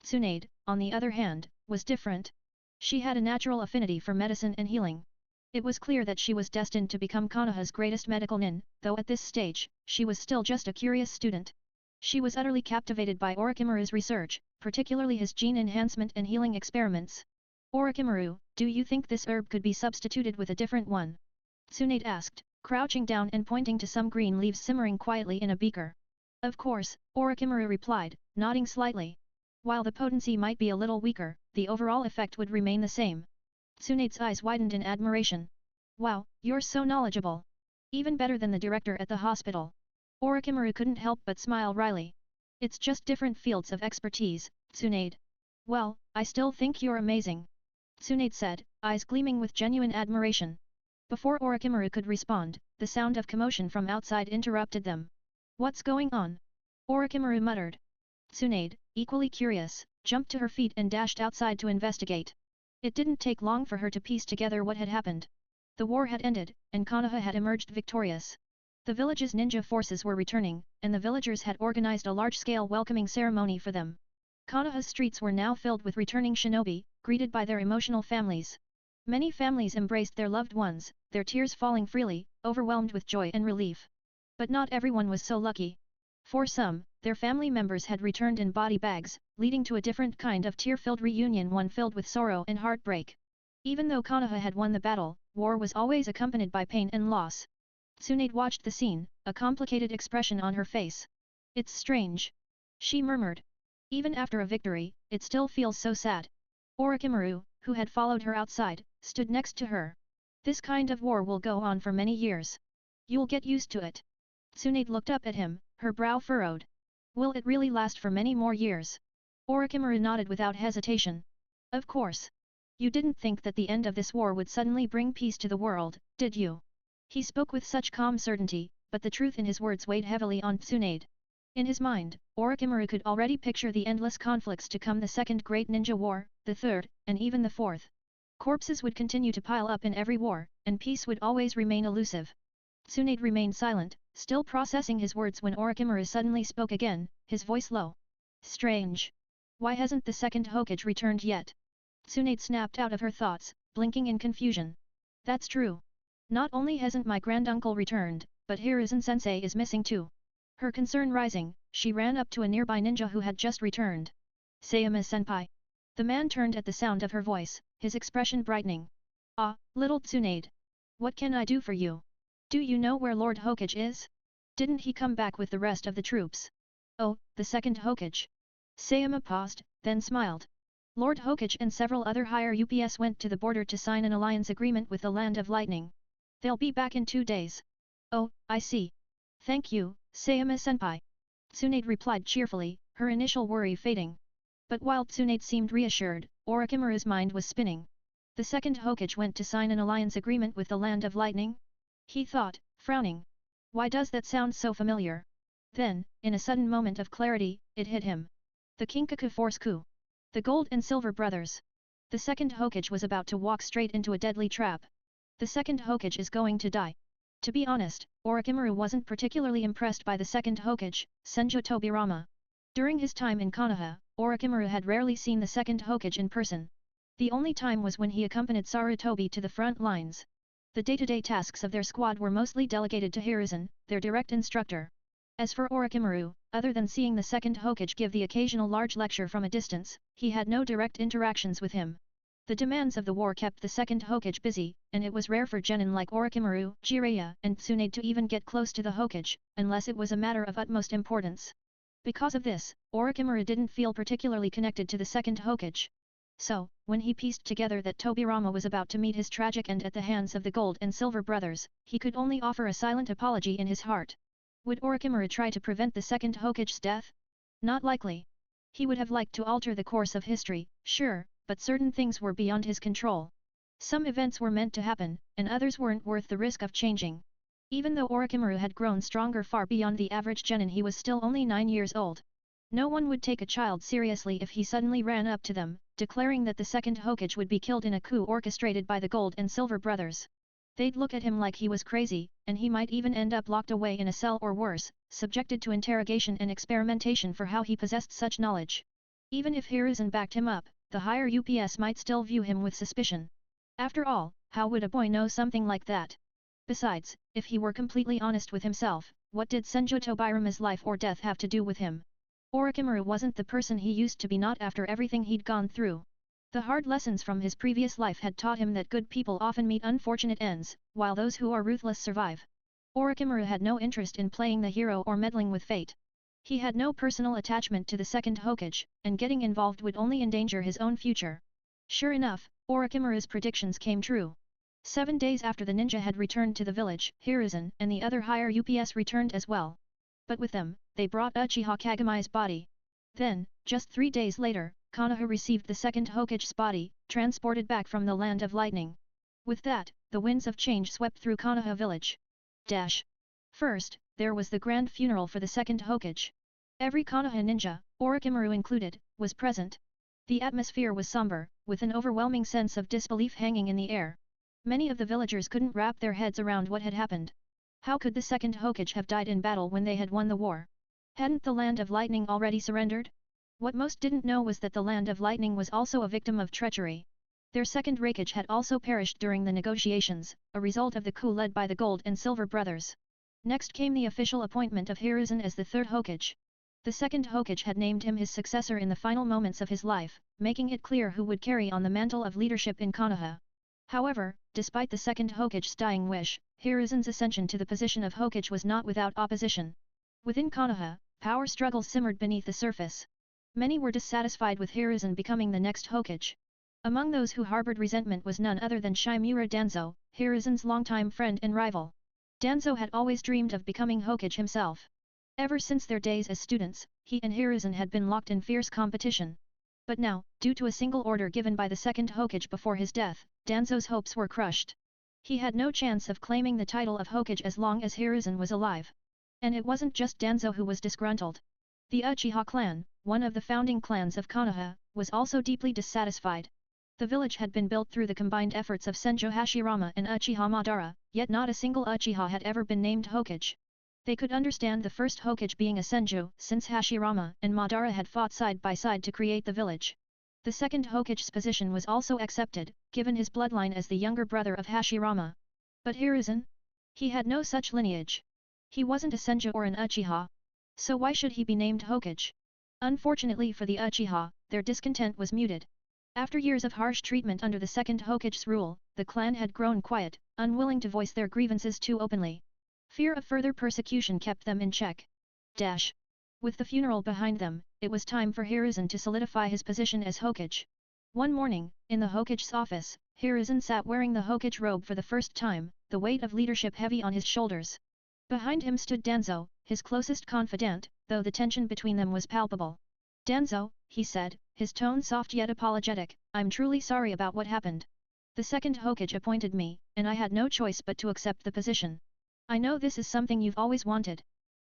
A: Tsunade, on the other hand, was different. She had a natural affinity for medicine and healing. It was clear that she was destined to become Konoha's greatest medical nin, though at this stage, she was still just a curious student. She was utterly captivated by Orochimaru's research, particularly his gene enhancement and healing experiments. Orochimaru, do you think this herb could be substituted with a different one? Tsunade asked, crouching down and pointing to some green leaves simmering quietly in a beaker. Of course, Orochimaru replied, nodding slightly. While the potency might be a little weaker, the overall effect would remain the same. Tsunade's eyes widened in admiration. Wow, you're so knowledgeable. Even better than the director at the hospital. Orochimaru couldn't help but smile wryly. It's just different fields of expertise, Tsunade. Well, I still think you're amazing. Tsunade said, eyes gleaming with genuine admiration. Before Orochimaru could respond, the sound of commotion from outside interrupted them. What's going on? Orochimaru muttered. Tsunade, equally curious, jumped to her feet and dashed outside to investigate. It didn't take long for her to piece together what had happened. The war had ended, and Konoha had emerged victorious. The village's ninja forces were returning, and the villagers had organized a large-scale welcoming ceremony for them. Konoha's streets were now filled with returning shinobi, greeted by their emotional families. Many families embraced their loved ones, their tears falling freely, overwhelmed with joy and relief. But not everyone was so lucky. For some, their family members had returned in body bags, leading to a different kind of tear-filled reunion, one filled with sorrow and heartbreak. Even though Konoha had won the battle, war was always accompanied by pain and loss. Tsunade watched the scene, a complicated expression on her face. It's strange. She murmured. Even after a victory, it still feels so sad. Orochimaru, who had followed her outside, stood next to her. This kind of war will go on for many years. You'll get used to it. Tsunade looked up at him, her brow furrowed. Will it really last for many more years? Orochimaru nodded without hesitation. Of course. You didn't think that the end of this war would suddenly bring peace to the world, did you? He spoke with such calm certainty, but the truth in his words weighed heavily on Tsunade. In his mind, Orochimaru could already picture the endless conflicts to come, the second great ninja war, the third, and even the fourth. Corpses would continue to pile up in every war, and peace would always remain elusive. Tsunade remained silent, still processing his words when Orochimaru suddenly spoke again, his voice low. Strange. Why hasn't the second Hokage returned yet? Tsunade snapped out of her thoughts, blinking in confusion. That's true. Not only hasn't my granduncle returned, but Hiruzen-sensei is missing too. Her concern rising, she ran up to a nearby ninja who had just returned. Sayama-senpai. The man turned at the sound of her voice, his expression brightening. Ah, little Tsunade. What can I do for you? Do you know where Lord Hokage is? Didn't he come back with the rest of the troops? Oh, the second Hokage. Sayama paused, then smiled. Lord Hokage and several other higher UPS went to the border to sign an alliance agreement with the Land of Lightning. They'll be back in 2 days. Oh, I see. Thank you, Sayama-senpai. Tsunade replied cheerfully, her initial worry fading. But while Tsunade seemed reassured, Orochimaru's mind was spinning. The second Hokage went to sign an alliance agreement with the Land of Lightning? He thought, frowning. Why does that sound so familiar? Then, in a sudden moment of clarity, it hit him. The Kinkaku Force coup. The Gold and Silver Brothers. The second Hokage was about to walk straight into a deadly trap. The second Hokage is going to die. To be honest, Orochimaru wasn't particularly impressed by the second Hokage, Senju Tobirama. During his time in Konoha, Orochimaru had rarely seen the second Hokage in person. The only time was when he accompanied Sarutobi to the front lines. The day-to-day tasks of their squad were mostly delegated to Hiruzen, their direct instructor. As for Orochimaru, other than seeing the second Hokage give the occasional large lecture from a distance, he had no direct interactions with him. The demands of the war kept the second Hokage busy, and it was rare for genin like Orochimaru, Jiraiya, and Tsunade to even get close to the Hokage, unless it was a matter of utmost importance. Because of this, Orochimaru didn't feel particularly connected to the second Hokage. So, when he pieced together that Tobirama was about to meet his tragic end at the hands of the Gold and Silver brothers, he could only offer a silent apology in his heart. Would Orochimaru try to prevent the second Hokage's death? Not likely. He would have liked to alter the course of history, sure, but certain things were beyond his control. Some events were meant to happen, and others weren't worth the risk of changing. Even though Orochimaru had grown stronger far beyond the average genin, he was still only 9 years old. No one would take a child seriously if he suddenly ran up to them, declaring that the second Hokage would be killed in a coup orchestrated by the Gold and Silver brothers. They'd look at him like he was crazy, and he might even end up locked away in a cell or worse, subjected to interrogation and experimentation for how he possessed such knowledge. Even if Hiruzen backed him up, the higher UPS might still view him with suspicion. After all, how would a boy know something like that? Besides, if he were completely honest with himself, what did Senju Tobirama's life or death have to do with him? Orochimaru wasn't the person he used to be, not after everything he'd gone through. The hard lessons from his previous life had taught him that good people often meet unfortunate ends, while those who are ruthless survive. Orochimaru had no interest in playing the hero or meddling with fate. He had no personal attachment to the second Hokage, and getting involved would only endanger his own future. Sure enough, Orochimaru's predictions came true. 7 days after the ninja had returned to the village, Hiruzen and the other higher UPS returned as well. But with them, they brought Uchiha Kagami's body. Then, just 3 days later, Konoha received the second Hokage's body, transported back from the Land of Lightning. With that, the winds of change swept through Konoha village. First, there was the grand funeral for the second Hokage. Every Konoha ninja, Orochimaru included, was present. The atmosphere was somber, with an overwhelming sense of disbelief hanging in the air. Many of the villagers couldn't wrap their heads around what had happened. How could the second Hokage have died in battle when they had won the war? Hadn't the Land of Lightning already surrendered? What most didn't know was that the Land of Lightning was also a victim of treachery. Their second Hokage had also perished during the negotiations, a result of the coup led by the Gold and Silver brothers. Next came the official appointment of Hiruzen as the third Hokage. The second Hokage had named him his successor in the final moments of his life, making it clear who would carry on the mantle of leadership in Konoha. However, despite the second Hokage's dying wish, Hiruzen's ascension to the position of Hokage was not without opposition. Within Konoha, power struggles simmered beneath the surface. Many were dissatisfied with Hiruzen becoming the next Hokage. Among those who harbored resentment was none other than Shimura Danzo, Hiruzen's longtime friend and rival. Danzo had always dreamed of becoming Hokage himself. Ever since their days as students, he and Hiruzen had been locked in fierce competition. But now, due to a single order given by the second Hokage before his death, Danzo's hopes were crushed. He had no chance of claiming the title of Hokage as long as Hiruzen was alive. And it wasn't just Danzo who was disgruntled. The Uchiha clan, one of the founding clans of Konoha, was also deeply dissatisfied. The village had been built through the combined efforts of Senju Hashirama and Uchiha Madara, yet not a single Uchiha had ever been named Hokage. They could understand the first Hokage being a Senju, since Hashirama and Madara had fought side by side to create the village. The second Hokage's position was also accepted, given his bloodline as the younger brother of Hashirama. But Hiruzen? He had no such lineage. He wasn't a Senju or an Uchiha. So why should he be named Hokage? Unfortunately for the Uchiha, their discontent was muted. After years of harsh treatment under the second Hokage's rule, the clan had grown quiet, unwilling to voice their grievances too openly. Fear of further persecution kept them in check. With the funeral behind them, it was time for Hiruzen to solidify his position as Hokage. One morning, in the Hokage's office, Hiruzen sat wearing the Hokage robe for the first time, the weight of leadership heavy on his shoulders. Behind him stood Danzo, his closest confidant, though the tension between them was palpable. "Danzo," he said, his tone soft yet apologetic, "I'm truly sorry about what happened. The second Hokage appointed me, and I had no choice but to accept the position. I know this is something you've always wanted."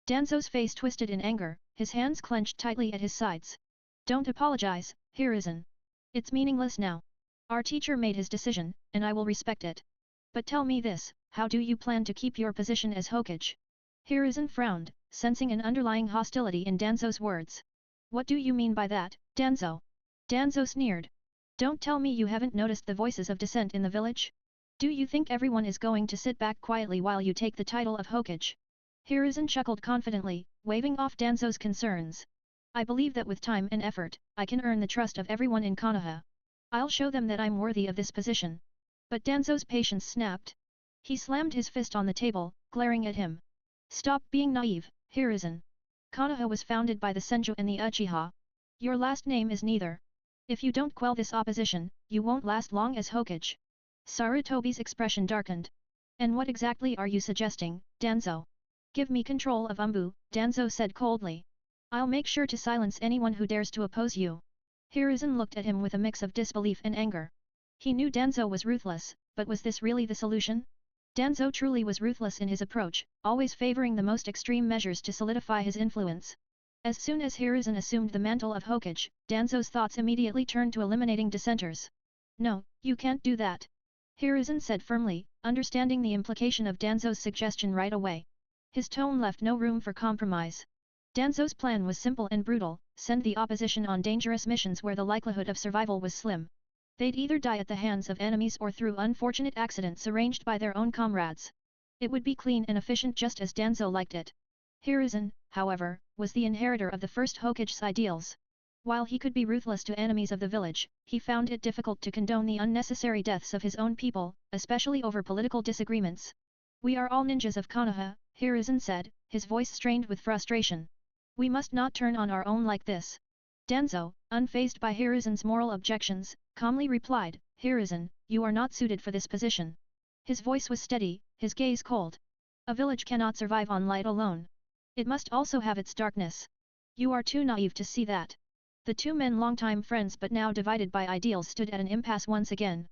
A: Danzo's face twisted in anger, his hands clenched tightly at his sides. "Don't apologize, Hiruzen. It's meaningless now. Our teacher made his decision, and I will respect it. But tell me this, how do you plan to keep your position as Hokage?" Hiruzen frowned, sensing an underlying hostility in Danzo's words. "What do you mean by that, Danzo?" Danzo sneered. Don't tell me you haven't noticed the voices of dissent in the village? Do you think everyone is going to sit back quietly while you take the title of Hokage? Hiruzen chuckled confidently, waving off Danzo's concerns. I believe that with time and effort, I can earn the trust of everyone in Konoha. I'll show them that I'm worthy of this position. But Danzo's patience snapped. He slammed his fist on the table, glaring at him. Stop being naive, Hiruzen. Konoha was founded by the Senju and the Uchiha. Your last name is neither. If you don't quell this opposition, you won't last long as Hokage. Sarutobi's expression darkened. And what exactly are you suggesting, Danzo? Give me control of Umbu, Danzo said coldly. I'll make sure to silence anyone who dares to oppose you. Hiruzen looked at him with a mix of disbelief and anger. He knew Danzo was ruthless, but was this really the solution? Danzo truly was ruthless in his approach, always favoring the most extreme measures to solidify his influence. As soon as Hiruzen assumed the mantle of Hokage, Danzo's thoughts immediately turned to eliminating dissenters. No, you can't do that. Hiruzen said firmly, understanding the implication of Danzo's suggestion right away. His tone left no room for compromise. Danzo's plan was simple and brutal, send the opposition on dangerous missions where the likelihood of survival was slim. They'd either die at the hands of enemies or through unfortunate accidents arranged by their own comrades. It would be clean and efficient just as Danzo liked it. Hiruzen, however, was the inheritor of the first Hokage's ideals. While he could be ruthless to enemies of the village, he found it difficult to condone the unnecessary deaths of his own people, especially over political disagreements. We are all ninjas of Konoha, Hiruzen said, his voice strained with frustration. We must not turn on our own like this. Danzo, unfazed by Hiruzen's moral objections, calmly replied, Hiruzen, you are not suited for this position. His voice was steady, his gaze cold. A village cannot survive on light alone. It must also have its darkness. You are too naive to see that. The two men longtime friends but now divided by ideals stood at an impasse once again.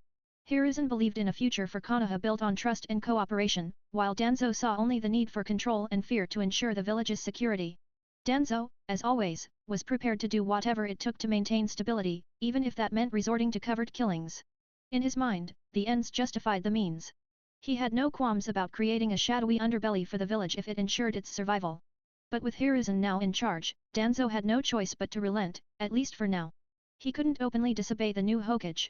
A: Hiruzen believed in a future for Konoha built on trust and cooperation, while Danzo saw only the need for control and fear to ensure the village's security. Danzo, as always, was prepared to do whatever it took to maintain stability, even if that meant resorting to covert killings. In his mind, the ends justified the means. He had no qualms about creating a shadowy underbelly for the village if it ensured its survival. But with Hiruzen now in charge, Danzo had no choice but to relent, at least for now. He couldn't openly disobey the new Hokage.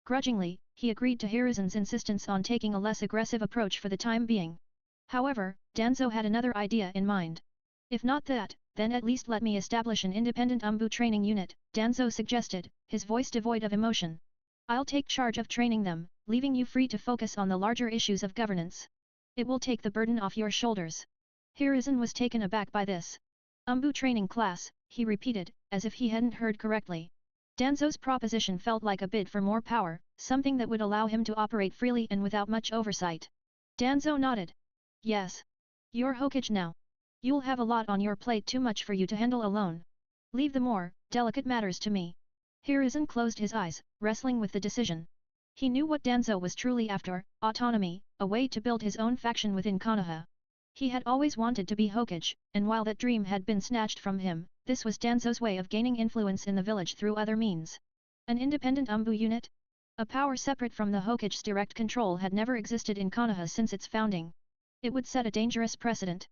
A: Grudgingly, he agreed to Hiruzen's insistence on taking a less aggressive approach for the time being. However, Danzo had another idea in mind. If not that, then at least let me establish an independent Umbu training unit, Danzo suggested, his voice devoid of emotion. I'll take charge of training them, leaving you free to focus on the larger issues of governance. It will take the burden off your shoulders. Hiruzen was taken aback by this. Umbu training class, he repeated, as if he hadn't heard correctly. Danzo's proposition felt like a bid for more power, something that would allow him to operate freely and without much oversight. Danzo nodded. Yes. You're Hokage now. You'll have a lot on your plate, too much for you to handle alone. Leave the more delicate matters to me. Hiruzen closed his eyes, wrestling with the decision. He knew what Danzo was truly after, autonomy, a way to build his own faction within Konoha. He had always wanted to be Hokage, and while that dream had been snatched from him, this was Danzo's way of gaining influence in the village through other means. An independent Umbu unit? A power separate from the Hokage's direct control had never existed in Konoha since its founding. It would set a dangerous precedent.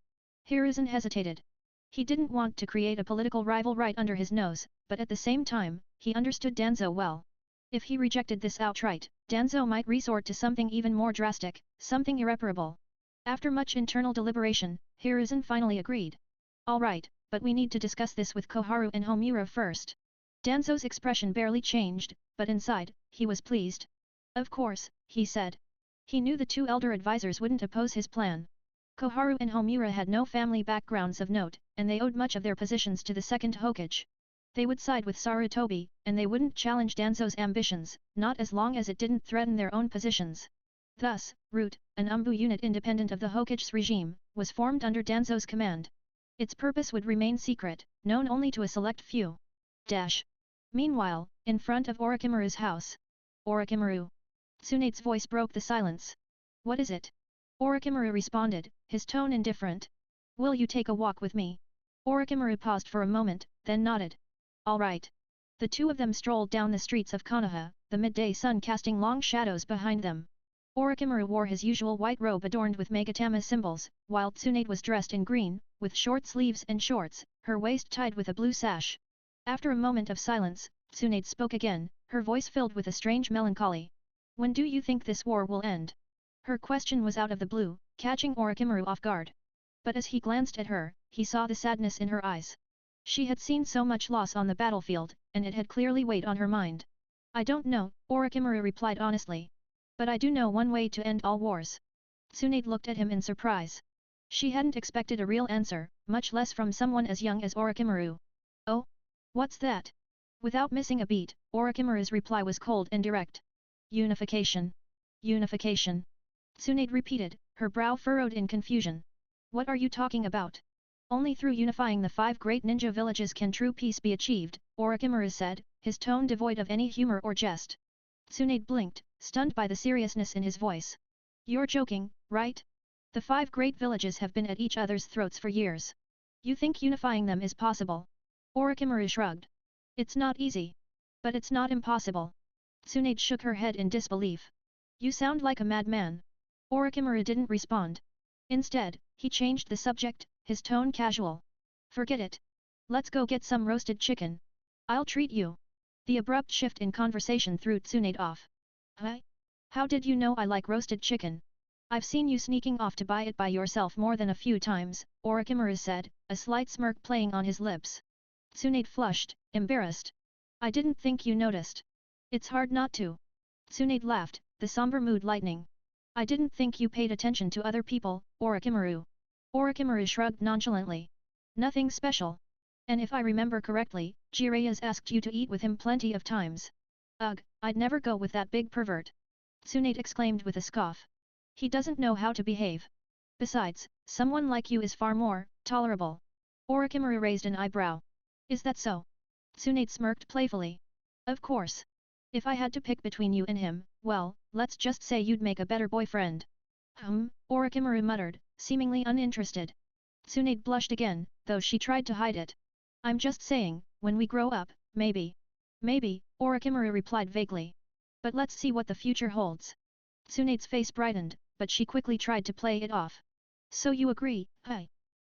A: Hiruzen hesitated. He didn't want to create a political rival right under his nose, but at the same time, he understood Danzo well. If he rejected this outright, Danzo might resort to something even more drastic, something irreparable. After much internal deliberation, Hiruzen finally agreed. All right, but we need to discuss this with Koharu and Homura first. Danzo's expression barely changed, but inside, he was pleased. Of course, he said. He knew the two elder advisors wouldn't oppose his plan. Koharu and Homura had no family backgrounds of note, and they owed much of their positions to the second Hokage. They would side with Sarutobi, and they wouldn't challenge Danzo's ambitions, not as long as it didn't threaten their own positions. Thus, Root, an Umbu unit independent of the Hokage's regime, was formed under Danzo's command. Its purpose would remain secret, known only to a select few. Meanwhile, in front of Orochimaru's house. Orochimaru. Tsunade's voice broke the silence. What is it? Orochimaru responded, his tone indifferent. Will you take a walk with me? Orochimaru paused for a moment, then nodded. All right. The two of them strolled down the streets of Konoha, the midday sun casting long shadows behind them. Orochimaru wore his usual white robe adorned with Megatama symbols, while Tsunade was dressed in green, with short sleeves and shorts, her waist tied with a blue sash. After a moment of silence, Tsunade spoke again, her voice filled with a strange melancholy. When do you think this war will end? Her question was out of the blue, catching Orochimaru off guard. But as he glanced at her, he saw the sadness in her eyes. She had seen so much loss on the battlefield, and it had clearly weighed on her mind. I don't know, Orochimaru replied honestly. But I do know one way to end all wars. Tsunade looked at him in surprise. She hadn't expected a real answer, much less from someone as young as Orochimaru. Oh? What's that? Without missing a beat, Orochimaru's reply was cold and direct. Unification. Unification. Tsunade repeated, her brow furrowed in confusion. What are you talking about? Only through unifying the 5 great ninja villages can true peace be achieved, Orochimaru said, his tone devoid of any humor or jest. Tsunade blinked, stunned by the seriousness in his voice. You're joking, right? The 5 great villages have been at each other's throats for years. You think unifying them is possible? Orochimaru shrugged. It's not easy. But it's not impossible. Tsunade shook her head in disbelief. You sound like a madman. Orochimaru didn't respond. Instead, he changed the subject, his tone casual. Forget it. Let's go get some roasted chicken. I'll treat you. The abrupt shift in conversation threw Tsunade off. Huh? How did you know I like roasted chicken? I've seen you sneaking off to buy it by yourself more than a few times, Orochimaru said, a slight smirk playing on his lips. Tsunade flushed, embarrassed. I didn't think you noticed. It's hard not to. Tsunade laughed, the somber mood lightening. I didn't think you paid attention to other people, Orochimaru. Orochimaru shrugged nonchalantly. Nothing special. And if I remember correctly, Jiraiya's asked you to eat with him plenty of times. Ugh, I'd never go with that big pervert. Tsunade exclaimed with a scoff. He doesn't know how to behave. Besides, someone like you is far more tolerable. Orochimaru raised an eyebrow. Is that so? Tsunade smirked playfully. Of course. If I had to pick between you and him, well, let's just say you'd make a better boyfriend. Orochimaru muttered, seemingly uninterested. Tsunade blushed again, though she tried to hide it. I'm just saying, when we grow up, maybe. Maybe, Orochimaru replied vaguely. But let's see what the future holds. Tsunade's face brightened, but she quickly tried to play it off. So you agree, huh?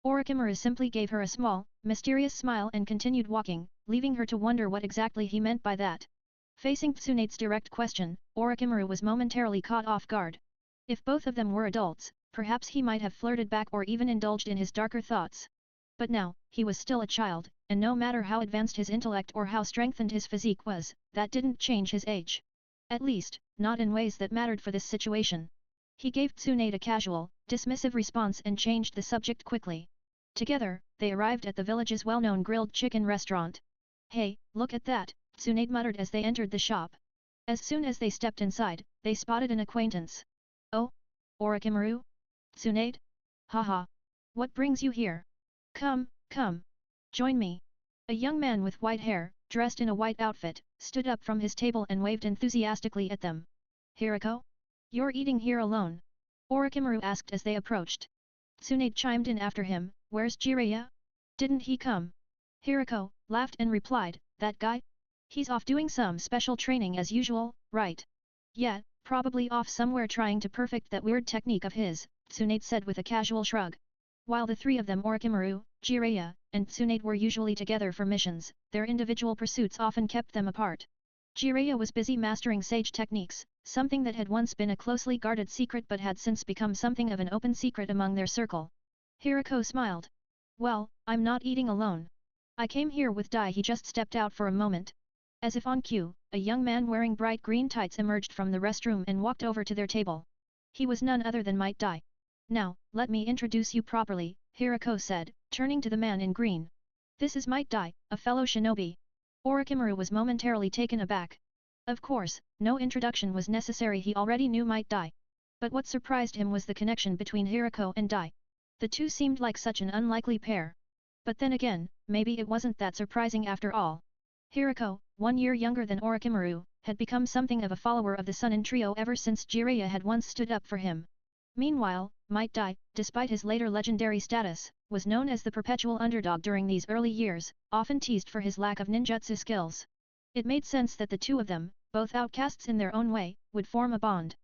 A: Orochimaru simply gave her a small, mysterious smile and continued walking, leaving her to wonder what exactly he meant by that. Facing Tsunade's direct question, Orochimaru was momentarily caught off guard. If both of them were adults, perhaps he might have flirted back or even indulged in his darker thoughts. But now, he was still a child, and no matter how advanced his intellect or how strengthened his physique was, that didn't change his age. At least, not in ways that mattered for this situation. He gave Tsunade a casual, dismissive response and changed the subject quickly. Together, they arrived at the village's well-known grilled chicken restaurant. Hey, look at that, Tsunade muttered as they entered the shop. As soon as they stepped inside, they spotted an acquaintance. Oh? Orochimaru? Tsunade? Haha. What brings you here? Come, come. Join me. A young man with white hair, dressed in a white outfit, stood up from his table and waved enthusiastically at them. Hirako? You're eating here alone? Orochimaru asked as they approached. Tsunade chimed in after him, where's Jiraiya? Didn't he come? Hirako laughed and replied, that guy? He's off doing some special training as usual, right? Yeah, probably off somewhere trying to perfect that weird technique of his, Tsunade said with a casual shrug. While the 3 of them Orochimaru, Jiraiya, and Tsunade were usually together for missions, their individual pursuits often kept them apart. Jiraiya was busy mastering sage techniques, something that had once been a closely guarded secret but had since become something of an open secret among their circle. Hirako smiled. Well, I'm not eating alone. I came here with Dai. He just stepped out for a moment. As if on cue, a young man wearing bright green tights emerged from the restroom and walked over to their table. He was none other than Might Dai. Now, let me introduce you properly, Hirako said, turning to the man in green. This is Might Dai, a fellow shinobi. Orochimaru was momentarily taken aback. Of course, no introduction was necessary. He already knew Might Dai. But what surprised him was the connection between Hirako and Dai. The two seemed like such an unlikely pair. But then again, maybe it wasn't that surprising after all. Hirako, 1 year younger than Orochimaru, had become something of a follower of the Sunin trio ever since Jiraiya had once stood up for him. Meanwhile, Might Dai, despite his later legendary status, was known as the perpetual underdog during these early years, often teased for his lack of ninjutsu skills. It made sense that the 2 of them, both outcasts in their own way, would form a bond.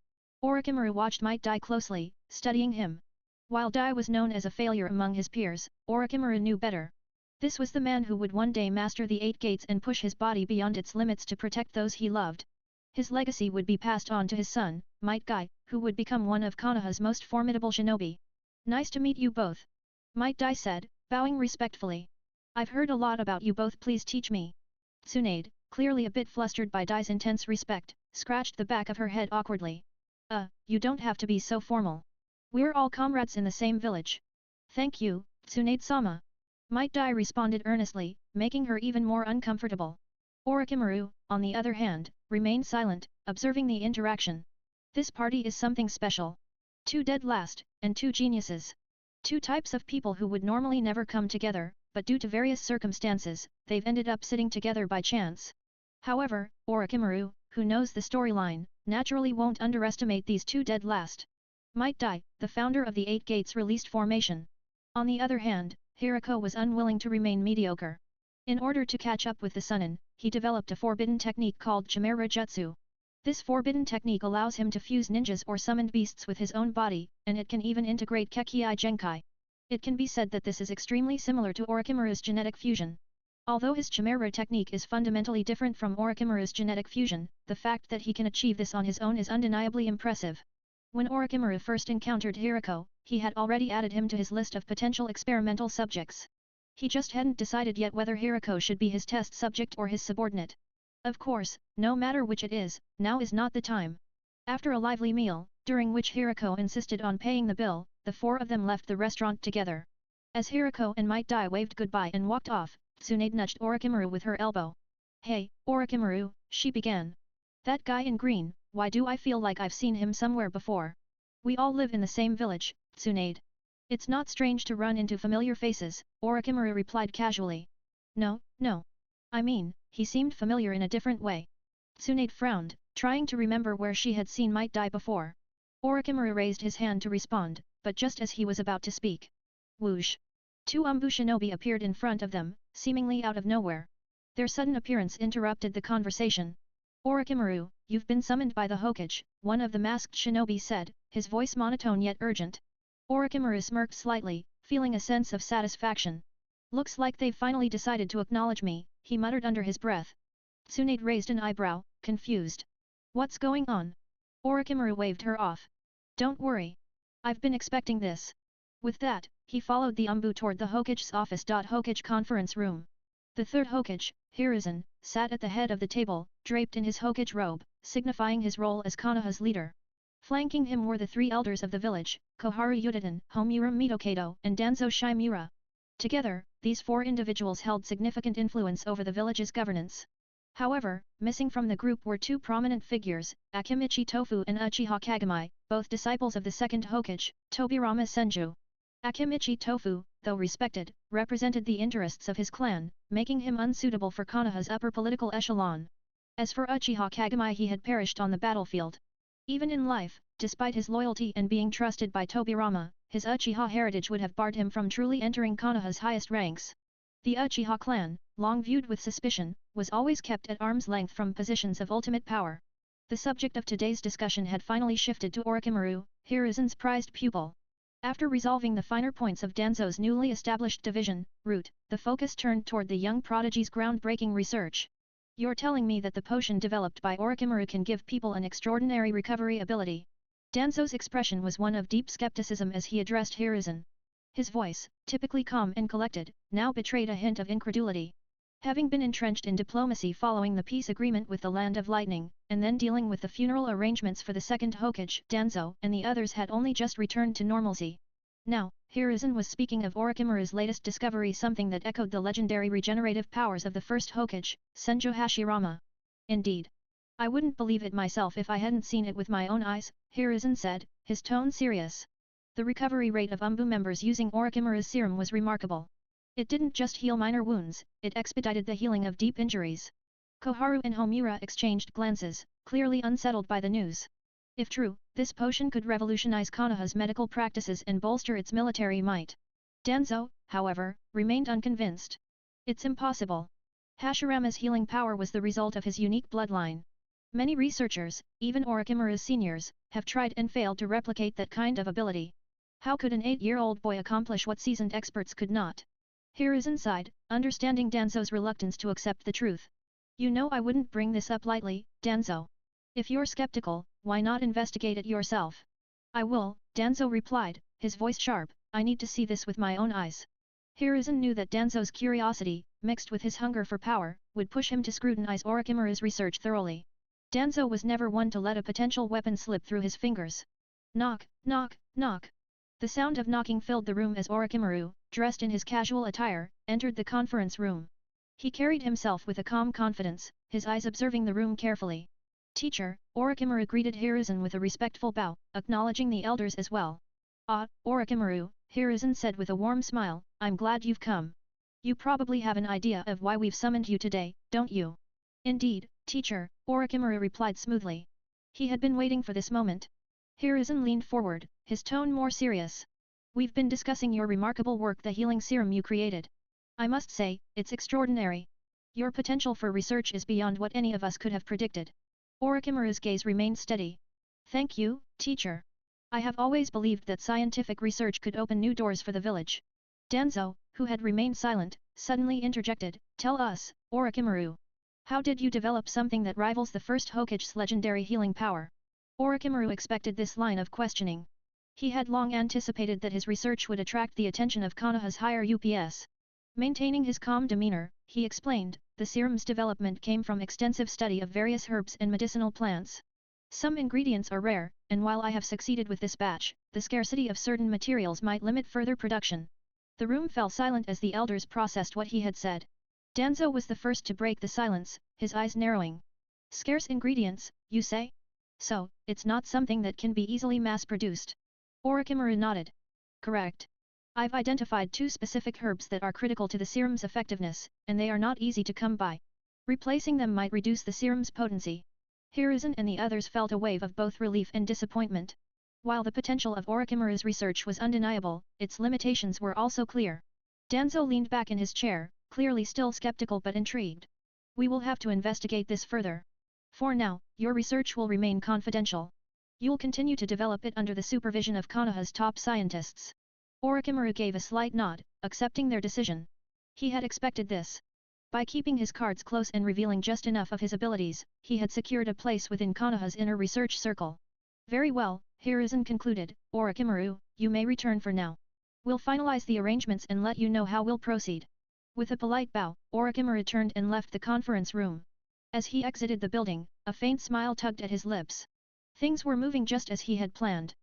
A: Orochimaru watched Might Dai closely, studying him. While Dai was known as a failure among his peers, Orochimaru knew better. This was the man who would one day master the 8 gates and push his body beyond its limits to protect those he loved. His legacy would be passed on to his son, Might Guy, who would become one of Konoha's most formidable shinobi. Nice to meet you both. Might Guy said, bowing respectfully. I've heard a lot about you both, please teach me. Tsunade, clearly a bit flustered by Dai's intense respect, scratched the back of her head awkwardly. You don't have to be so formal. We're all comrades in the same village. Thank you, Tsunade-sama. Might Dai responded earnestly, making her even more uncomfortable. Orochimaru, on the other hand, remained silent, observing the interaction. This party is something special. 2 dead last, and 2 geniuses. 2 types of people who would normally never come together, but due to various circumstances, they've ended up sitting together by chance. However, Orochimaru, who knows the storyline, naturally won't underestimate these 2 dead last. Might Dai, the founder of the 8 Gates, released formation. On the other hand, Hirako was unwilling to remain mediocre. In order to catch up with the Sunin, he developed a forbidden technique called Chimera Jutsu. This forbidden technique allows him to fuse ninjas or summoned beasts with his own body, and it can even integrate Kekkei Genkai. It can be said that this is extremely similar to Orochimaru's genetic fusion. Although his Chimera technique is fundamentally different from Orochimaru's genetic fusion, the fact that he can achieve this on his own is undeniably impressive. When Orochimaru first encountered Hirako, he had already added him to his list of potential experimental subjects. He just hadn't decided yet whether Hirako should be his test subject or his subordinate. Of course, no matter which it is, now is not the time. After a lively meal, during which Hirako insisted on paying the bill, the 4 of them left the restaurant together. As Hirako and Might Dai waved goodbye and walked off, Tsunade nudged Orochimaru with her elbow. Hey, Orochimaru, she began. That guy in green, why do I feel like I've seen him somewhere before? We all live in the same village, Tsunade. It's not strange to run into familiar faces, Orochimaru replied casually. No. I mean, he seemed familiar in a different way. Tsunade frowned, trying to remember where she had seen Might Dai before. Orochimaru raised his hand to respond, but just as he was about to speak. Whoosh! 2 Umbu shinobi appeared in front of them, seemingly out of nowhere. Their sudden appearance interrupted the conversation. Orochimaru, you've been summoned by the Hokage, one of the masked shinobi said, his voice monotone yet urgent. Orochimaru smirked slightly, feeling a sense of satisfaction. Looks like they've finally decided to acknowledge me, he muttered under his breath. Tsunade raised an eyebrow, confused. What's going on? Orochimaru waved her off. Don't worry. I've been expecting this. With that, he followed the Umbu toward the Hokage's office. Hokage conference room. The 3rd Hokage, Hiruzen, sat at the head of the table, draped in his Hokage robe, signifying his role as Konoha's leader. Flanking him were the 3 elders of the village, Koharu Yudatan, Homura Mitokado, and Danzo Shimura. Together, these 4 individuals held significant influence over the village's governance. However, missing from the group were 2 prominent figures, Akimichi Tofu and Uchiha Kagami, both disciples of the 2nd Hokage, Tobirama Senju. Akimichi Tofu, though respected, represented the interests of his clan, making him unsuitable for Konoha's upper political echelon. As for Uchiha Kagami, he had perished on the battlefield. Even in life, despite his loyalty and being trusted by Tobirama, his Uchiha heritage would have barred him from truly entering Konoha's highest ranks. The Uchiha clan, long viewed with suspicion, was always kept at arm's length from positions of ultimate power. The subject of today's discussion had finally shifted to Orochimaru, Hiruzen's prized pupil. After resolving the finer points of Danzo's newly established division, route, the focus turned toward the young prodigy's groundbreaking research. You're telling me that the potion developed by Orochimaru can give people an extraordinary recovery ability? Danzo's expression was one of deep skepticism as he addressed Hiruzen. His voice, typically calm and collected, now betrayed a hint of incredulity. Having been entrenched in diplomacy following the peace agreement with the Land of Lightning, and then dealing with the funeral arrangements for the 2nd Hokage, Danzo and the others had only just returned to normalcy. Now, Hiruzen was speaking of Orochimaru's latest discovery, something that echoed the legendary regenerative powers of the 1st Hokage, Senju Hashirama. Indeed. I wouldn't believe it myself if I hadn't seen it with my own eyes, Hiruzen said, his tone serious. The recovery rate of Umbu members using Orochimaru's serum was remarkable. It didn't just heal minor wounds, it expedited the healing of deep injuries. Koharu and Homura exchanged glances, clearly unsettled by the news. If true, this potion could revolutionize Konoha's medical practices and bolster its military might. Danzo, however, remained unconvinced. It's impossible. Hashirama's healing power was the result of his unique bloodline. Many researchers, even Orochimaru's seniors, have tried and failed to replicate that kind of ability. How could an 8-year-old boy accomplish what seasoned experts could not? Hiruzen sighed, understanding Danzo's reluctance to accept the truth. You know I wouldn't bring this up lightly, Danzo. If you're skeptical, why not investigate it yourself? I will, Danzo replied, his voice sharp, I need to see this with my own eyes. Hiruzen knew that Danzo's curiosity, mixed with his hunger for power, would push him to scrutinize Orochimaru's research thoroughly. Danzo was never one to let a potential weapon slip through his fingers. Knock, knock, knock. The sound of knocking filled the room as Orochimaru, dressed in his casual attire, entered the conference room. He carried himself with a calm confidence, his eyes observing the room carefully. Teacher, Orochimaru greeted Hiruzen with a respectful bow, acknowledging the elders as well. Ah, Orochimaru, Hiruzen said with a warm smile, I'm glad you've come. You probably have an idea of why we've summoned you today, don't you? Indeed, teacher, Orochimaru replied smoothly. He had been waiting for this moment. Hiruzen leaned forward, his tone more serious. We've been discussing your remarkable work, the healing serum you created. I must say, it's extraordinary. Your potential for research is beyond what any of us could have predicted. Orochimaru's gaze remained steady. Thank you, teacher. I have always believed that scientific research could open new doors for the village. Danzo, who had remained silent, suddenly interjected, tell us, Orochimaru. How did you develop something that rivals the first Hokage's legendary healing power? Orochimaru expected this line of questioning. He had long anticipated that his research would attract the attention of Konoha's higher UPS. Maintaining his calm demeanor, he explained, the serum's development came from extensive study of various herbs and medicinal plants. Some ingredients are rare, and while I have succeeded with this batch, the scarcity of certain materials might limit further production. The room fell silent as the elders processed what he had said. Danzo was the first to break the silence, his eyes narrowing. Scarce ingredients, you say? So, it's not something that can be easily mass-produced. Orochimaru nodded. Correct. I've identified 2 specific herbs that are critical to the serum's effectiveness, and they are not easy to come by. Replacing them might reduce the serum's potency. Hiruzen and the others felt a wave of both relief and disappointment. While the potential of Orochimaru's research was undeniable, its limitations were also clear. Danzo leaned back in his chair, clearly still skeptical but intrigued. We will have to investigate this further. For now, your research will remain confidential. You'll continue to develop it under the supervision of Konoha's top scientists. Orochimaru gave a slight nod, accepting their decision. He had expected this. By keeping his cards close and revealing just enough of his abilities, he had secured a place within Konoha's inner research circle. Very well, Hiruzen concluded, Orochimaru, you may return for now. We'll finalize the arrangements and let you know how we'll proceed. With a polite bow, Orochimaru turned and left the conference room. As he exited the building, a faint smile tugged at his lips. Things were moving just as he had planned.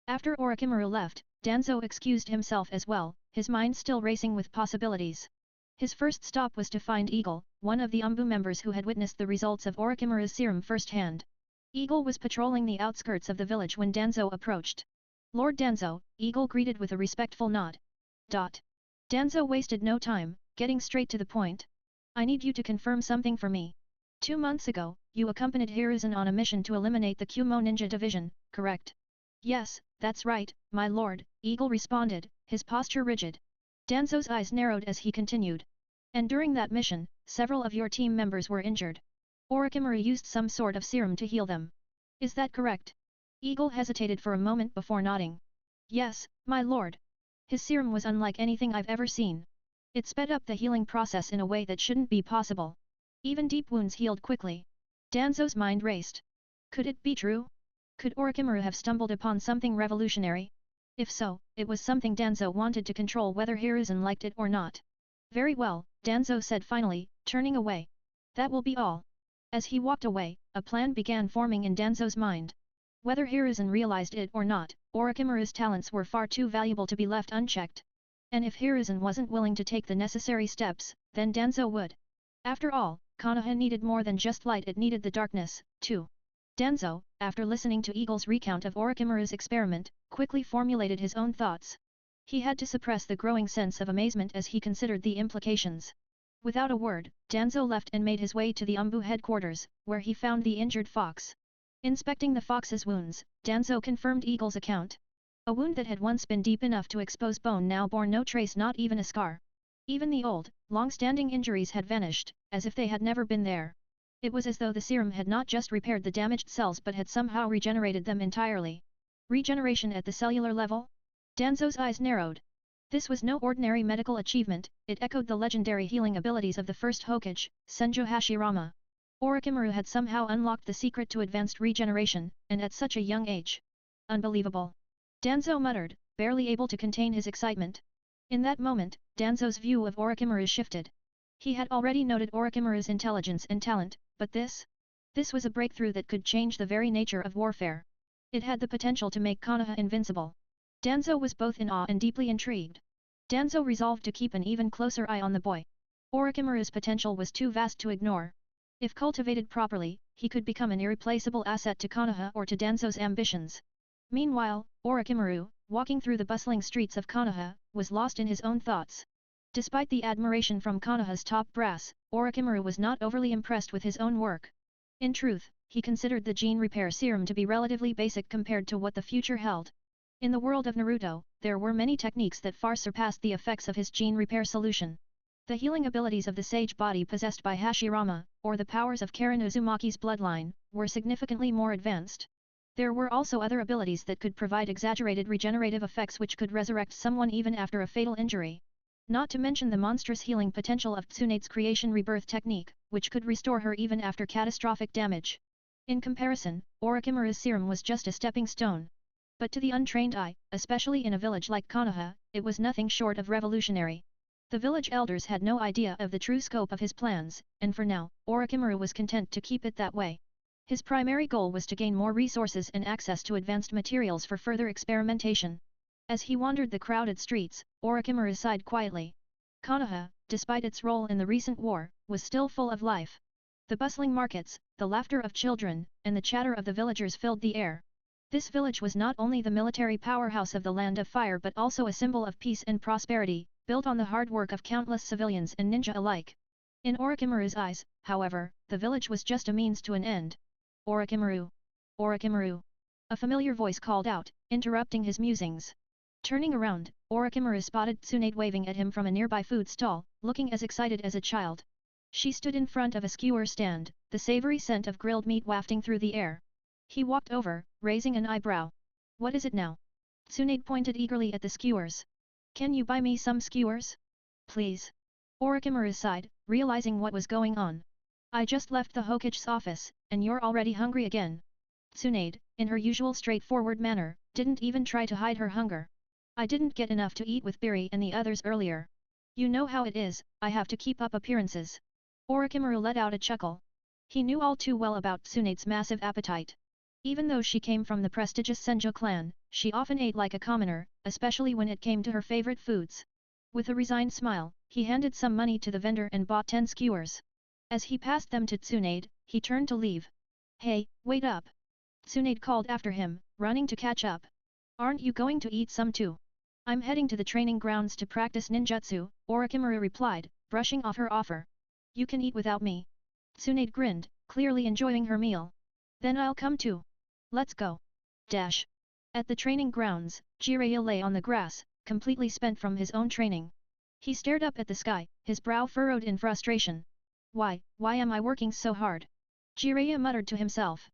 A: After Orochimaru left, Danzo excused himself as well, his mind still racing with possibilities. His first stop was to find Eagle, one of the Umbu members who had witnessed the results of Orochimaru's serum firsthand. Eagle was patrolling the outskirts of the village when Danzo approached. Lord Danzo, Eagle greeted with a respectful nod. Danzo wasted no time, getting straight to the point. I need you to confirm something for me. 2 months ago, you accompanied Hiruzen on a mission to eliminate the Kumo Ninja Division, correct? Yes, that's right, my lord, Eagle responded, his posture rigid. Danzo's eyes narrowed as he continued. And during that mission, several of your team members were injured. Orochimaru used some sort of serum to heal them. Is that correct? Eagle hesitated for a moment before nodding. Yes, my lord. His serum was unlike anything I've ever seen. It sped up the healing process in a way that shouldn't be possible. Even deep wounds healed quickly. Danzo's mind raced. Could it be true? Could Orochimaru have stumbled upon something revolutionary? If so, it was something Danzo wanted to control whether Hiruzen liked it or not. Very well, Danzo said finally, turning away. That will be all. As he walked away, a plan began forming in Danzo's mind. Whether Hiruzen realized it or not, Orochimaru's talents were far too valuable to be left unchecked. And if Hiruzen wasn't willing to take the necessary steps, then Danzo would. After all, Konoha needed more than just light, it needed the darkness, too. Danzo, after listening to Eagle's recount of Orochimaru's experiment, quickly formulated his own thoughts. He had to suppress the growing sense of amazement as he considered the implications. Without a word, Danzo left and made his way to the Umbu headquarters, where he found the injured fox. Inspecting the fox's wounds, Danzo confirmed Eagle's account. A wound that had once been deep enough to expose bone now bore no trace, not even a scar. Even the old, long-standing injuries had vanished, as if they had never been there. It was as though the serum had not just repaired the damaged cells but had somehow regenerated them entirely. Regeneration at the cellular level? Danzo's eyes narrowed. This was no ordinary medical achievement, it echoed the legendary healing abilities of the first Hokage, Senju Hashirama. Orochimaru had somehow unlocked the secret to advanced regeneration, and at such a young age. Unbelievable. Danzo muttered, barely able to contain his excitement. In that moment, Danzo's view of Orochimaru shifted. He had already noted Orochimaru's intelligence and talent, but this was a breakthrough that could change the very nature of warfare. It had the potential to make Konoha invincible. Danzo was both in awe and deeply intrigued. Danzo resolved to keep an even closer eye on the boy. Orochimaru's potential was too vast to ignore. If cultivated properly, he could become an irreplaceable asset to Konoha or to Danzo's ambitions. Meanwhile, Orochimaru, walking through the bustling streets of Konoha, was lost in his own thoughts. Despite the admiration from Konoha's top brass, Orochimaru was not overly impressed with his own work. In truth, he considered the gene repair serum to be relatively basic compared to what the future held. In the world of Naruto, there were many techniques that far surpassed the effects of his gene repair solution. The healing abilities of the sage body possessed by Hashirama, or the powers of Karen Uzumaki's bloodline, were significantly more advanced. There were also other abilities that could provide exaggerated regenerative effects which could resurrect someone even after a fatal injury. Not to mention the monstrous healing potential of Tsunade's creation rebirth technique, which could restore her even after catastrophic damage. In comparison, Orochimaru's serum was just a stepping stone. But to the untrained eye, especially in a village like Konoha, it was nothing short of revolutionary. The village elders had no idea of the true scope of his plans, and for now, Orochimaru was content to keep it that way. His primary goal was to gain more resources and access to advanced materials for further experimentation. As he wandered the crowded streets, Orochimaru sighed quietly. Konoha, despite its role in the recent war, was still full of life. The bustling markets, the laughter of children, and the chatter of the villagers filled the air. This village was not only the military powerhouse of the Land of Fire but also a symbol of peace and prosperity, built on the hard work of countless civilians and ninja alike. In Orochimaru's eyes, however, the village was just a means to an end. Orochimaru! Orochimaru! A familiar voice called out, interrupting his musings. Turning around, Orochimaru spotted Tsunade waving at him from a nearby food stall, looking as excited as a child. She stood in front of a skewer stand, the savory scent of grilled meat wafting through the air. He walked over, raising an eyebrow. What is it now? Tsunade pointed eagerly at the skewers. Can you buy me some skewers? Please. Orochimaru sighed, realizing what was going on. I just left the Hokage's office, and you're already hungry again. Tsunade, in her usual straightforward manner, didn't even try to hide her hunger. I didn't get enough to eat with Biri and the others earlier. You know how it is, I have to keep up appearances. Orochimaru let out a chuckle. He knew all too well about Tsunade's massive appetite. Even though she came from the prestigious Senju clan, she often ate like a commoner, especially when it came to her favorite foods. With a resigned smile, he handed some money to the vendor and bought 10 skewers. As he passed them to Tsunade, he turned to leave. Hey, wait up! Tsunade called after him, running to catch up. Aren't you going to eat some too? I'm heading to the training grounds to practice ninjutsu, Orochimaru replied, brushing off her offer. You can eat without me. Tsunade grinned, clearly enjoying her meal. Then I'll come too. Let's go. Dash. At the training grounds, Jiraiya lay on the grass, completely spent from his own training. He stared up at the sky, his brow furrowed in frustration. Why am I working so hard? Jiraiya muttered to himself.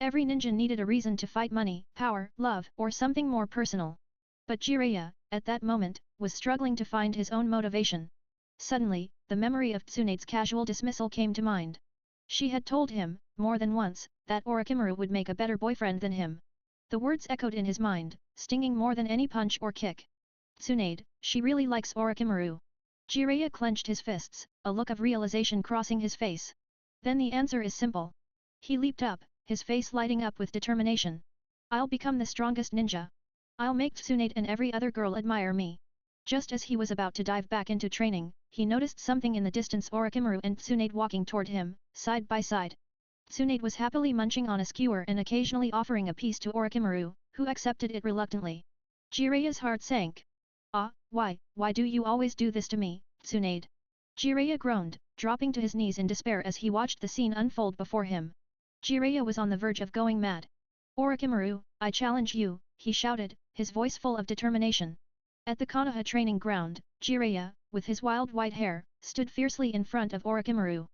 A: Every ninja needed a reason to fight: money, power, love, or something more personal. But Jiraiya, at that moment, was struggling to find his own motivation. Suddenly, the memory of Tsunade's casual dismissal came to mind. She had told him, more than once, that Orochimaru would make a better boyfriend than him. The words echoed in his mind, stinging more than any punch or kick. Tsunade, she really likes Orochimaru. Jiraiya clenched his fists, a look of realization crossing his face. Then the answer is simple. He leaped up, his face lighting up with determination. I'll become the strongest ninja. I'll make Tsunade and every other girl admire me. Just as he was about to dive back into training, he noticed something in the distance: Orochimaru and Tsunade walking toward him, side by side. Tsunade was happily munching on a skewer and occasionally offering a piece to Orochimaru, who accepted it reluctantly. Jiraiya's heart sank. Ah, why do you always do this to me, Tsunade? Jiraiya groaned, dropping to his knees in despair as he watched the scene unfold before him. Jiraiya was on the verge of going mad. Orochimaru, I challenge you, he shouted, his voice full of determination. At the Konoha training ground, Jiraiya, with his wild white hair, stood fiercely in front of Orochimaru.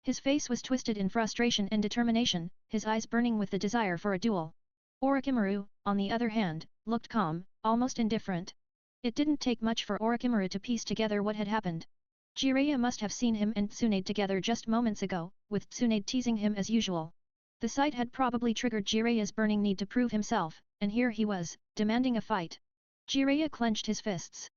A: His face was twisted in frustration and determination, his eyes burning with the desire for a duel. Orochimaru, on the other hand, looked calm, almost indifferent. It didn't take much for Orochimaru to piece together what had happened. Jiraiya must have seen him and Tsunade together just moments ago, with Tsunade teasing him as usual. The sight had probably triggered Jiraiya's burning need to prove himself, and here he was, demanding a fight. Jiraiya clenched his fists.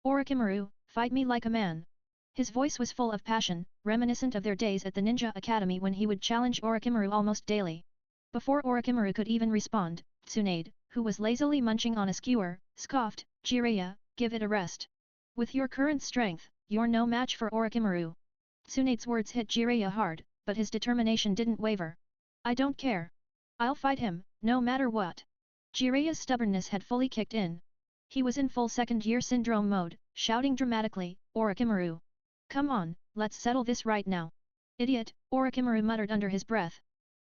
A: Orochimaru, fight me like a man. His voice was full of passion, reminiscent of their days at the Ninja Academy when he would challenge Orochimaru almost daily. Before Orochimaru could even respond, Tsunade, who was lazily munching on a skewer, scoffed, Jiraiya, give it a rest. With your current strength, you're no match for Orochimaru. Tsunade's words hit Jiraiya hard, but his determination didn't waver. I don't care. I'll fight him, no matter what. Jiraiya's stubbornness had fully kicked in. He was in full second-year syndrome mode, shouting dramatically, Orochimaru. Come on, let's settle this right now. Idiot, Orochimaru muttered under his breath.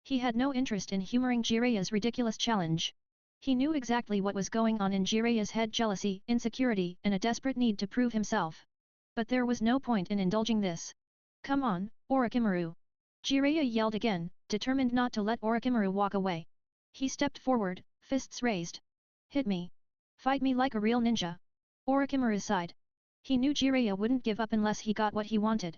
A: He had no interest in humoring Jiraiya's ridiculous challenge. He knew exactly what was going on in Jiraiya's head: jealousy, insecurity, and a desperate need to prove himself. But there was no point in indulging this. Come on, Orochimaru. Jiraiya yelled again, determined not to let Orochimaru walk away. He stepped forward, fists raised. Hit me. Fight me like a real ninja. Orochimaru sighed. He knew Jiraiya wouldn't give up unless he got what he wanted.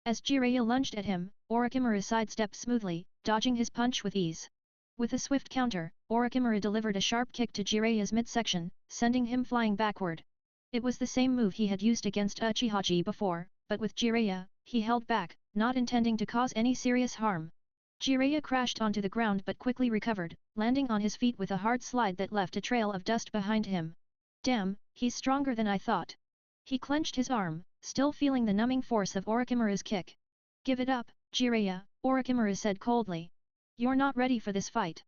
A: As Jiraiya lunged at him, Orochimaru sidestepped smoothly, dodging his punch with ease. With a swift counter, Orochimaru delivered a sharp kick to Jiraiya's midsection, sending him flying backward. It was the same move he had used against Uchihachi before, but with Jiraiya, he held back, not intending to cause any serious harm. Jiraiya crashed onto the ground but quickly recovered, landing on his feet with a hard slide that left a trail of dust behind him. Damn, he's stronger than I thought. He clenched his arm, still feeling the numbing force of Orochimaru's kick. Give it up, Jiraiya, Orochimaru said coldly. You're not ready for this fight.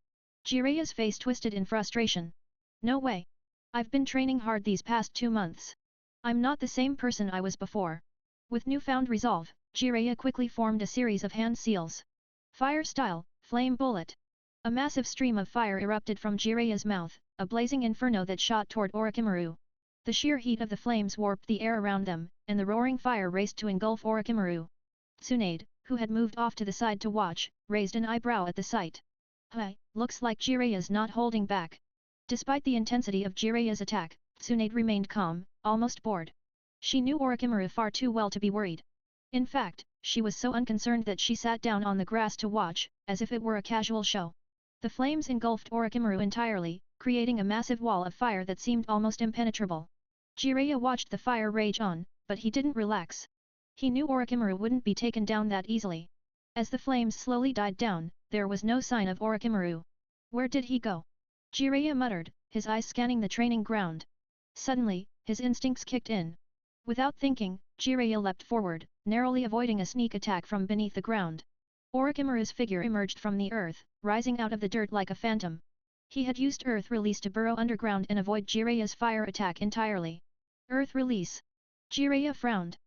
A: Jiraiya's face twisted in frustration. No way. I've been training hard these past 2 months. I'm not the same person I was before. With newfound resolve, Jiraiya quickly formed a series of hand seals. Fire style, flame bullet. A massive stream of fire erupted from Jiraiya's mouth, a blazing inferno that shot toward Orochimaru. The sheer heat of the flames warped the air around them, and the roaring fire raced to engulf Orochimaru. Tsunade, who had moved off to the side to watch, raised an eyebrow at the sight. Hey, looks like Jiraiya's not holding back. Despite the intensity of Jiraiya's attack, Tsunade remained calm, almost bored. She knew Orochimaru far too well to be worried. In fact, she was so unconcerned that she sat down on the grass to watch, as if it were a casual show. The flames engulfed Orochimaru entirely, creating a massive wall of fire that seemed almost impenetrable. Jiraiya watched the fire rage on, but he didn't relax. He knew Orochimaru wouldn't be taken down that easily. As the flames slowly died down, there was no sign of Orochimaru. Where did he go? Jiraiya muttered, his eyes scanning the training ground. Suddenly, his instincts kicked in. Without thinking, Jiraiya leapt forward, narrowly avoiding a sneak attack from beneath the ground. Orochimaru's figure emerged from the earth, rising out of the dirt like a phantom. He had used Earth Release to burrow underground and avoid Jiraiya's fire attack entirely. Earth Release. Jiraiya frowned.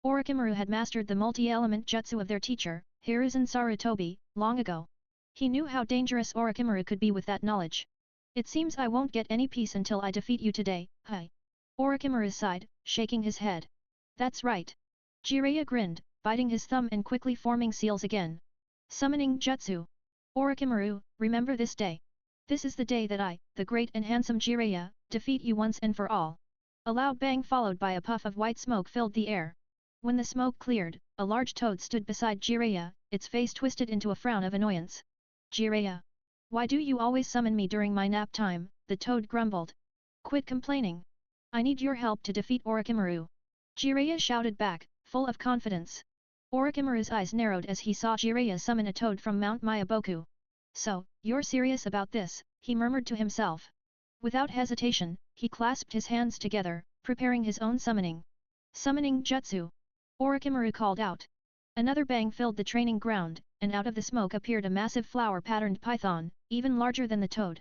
A: Orochimaru had mastered the multi-element jutsu of their teacher, Hiruzen Sarutobi, long ago. He knew how dangerous Orochimaru could be with that knowledge. It seems I won't get any peace until I defeat you today, hey. Orochimaru sighed, shaking his head. That's right. Jiraiya grinned, biting his thumb and quickly forming seals again. Summoning Jutsu. Orochimaru, remember this day. This is the day that I, the great and handsome Jiraiya, defeat you once and for all. A loud bang followed by a puff of white smoke filled the air. When the smoke cleared, a large toad stood beside Jiraiya, its face twisted into a frown of annoyance. Jiraiya. Why do you always summon me during my nap time? The toad grumbled. Quit complaining. I need your help to defeat Orochimaru. Jiraiya shouted back, full of confidence. Orochimaru's eyes narrowed as he saw Jiraiya summon a toad from Mount Myaboku. So, you're serious about this, he murmured to himself. Without hesitation, he clasped his hands together, preparing his own summoning. Summoning Jutsu. Orochimaru called out. Another bang filled the training ground, and out of the smoke appeared a massive flower-patterned python, even larger than the toad.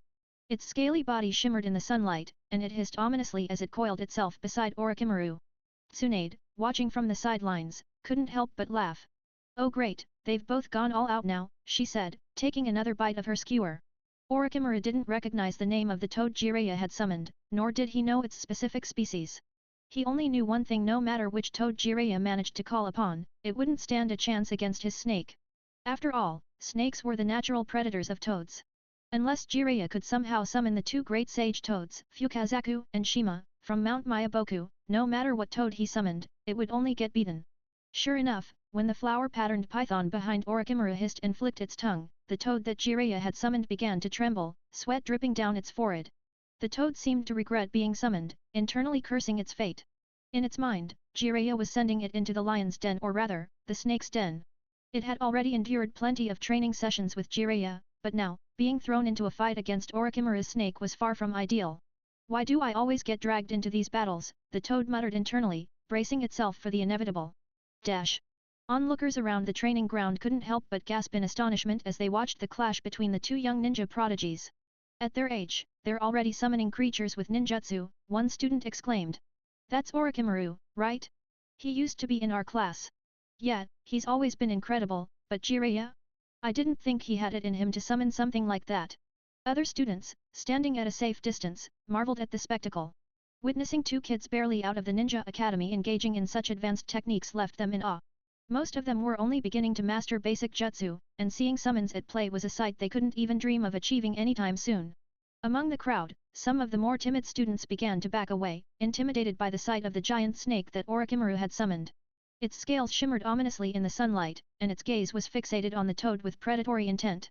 A: Its scaly body shimmered in the sunlight, and it hissed ominously as it coiled itself beside Orochimaru. Tsunade, watching from the sidelines, couldn't help but laugh. Oh great, they've both gone all out now, she said, taking another bite of her skewer. Orochimaru didn't recognize the name of the toad Jiraiya had summoned, nor did he know its specific species. He only knew one thing: no matter which toad Jiraiya managed to call upon, it wouldn't stand a chance against his snake. After all, snakes were the natural predators of toads. Unless Jiraiya could somehow summon the two great sage toads, Fukazaku and Shima, from Mount Mayaboku, no matter what toad he summoned, it would only get beaten. Sure enough, when the flower-patterned python behind Orochimaru hissed and flicked its tongue, the toad that Jiraiya had summoned began to tremble, sweat dripping down its forehead. The toad seemed to regret being summoned, internally cursing its fate. In its mind, Jiraiya was sending it into the lion's den, or rather, the snake's den. It had already endured plenty of training sessions with Jiraiya, but now, being thrown into a fight against Orochimaru's snake was far from ideal. Why do I always get dragged into these battles? The toad muttered internally, bracing itself for the inevitable. Onlookers around the training ground couldn't help but gasp in astonishment as they watched the clash between the two young ninja prodigies. At their age, they're already summoning creatures with ninjutsu, one student exclaimed. That's Orochimaru, right? He used to be in our class. Yeah, he's always been incredible, but Jiraiya? I didn't think he had it in him to summon something like that. Other students, standing at a safe distance, marveled at the spectacle. Witnessing two kids barely out of the ninja academy engaging in such advanced techniques left them in awe. Most of them were only beginning to master basic jutsu, and seeing summons at play was a sight they couldn't even dream of achieving anytime soon. Among the crowd, some of the more timid students began to back away, intimidated by the sight of the giant snake that Orochimaru had summoned. Its scales shimmered ominously in the sunlight, and its gaze was fixated on the toad with predatory intent.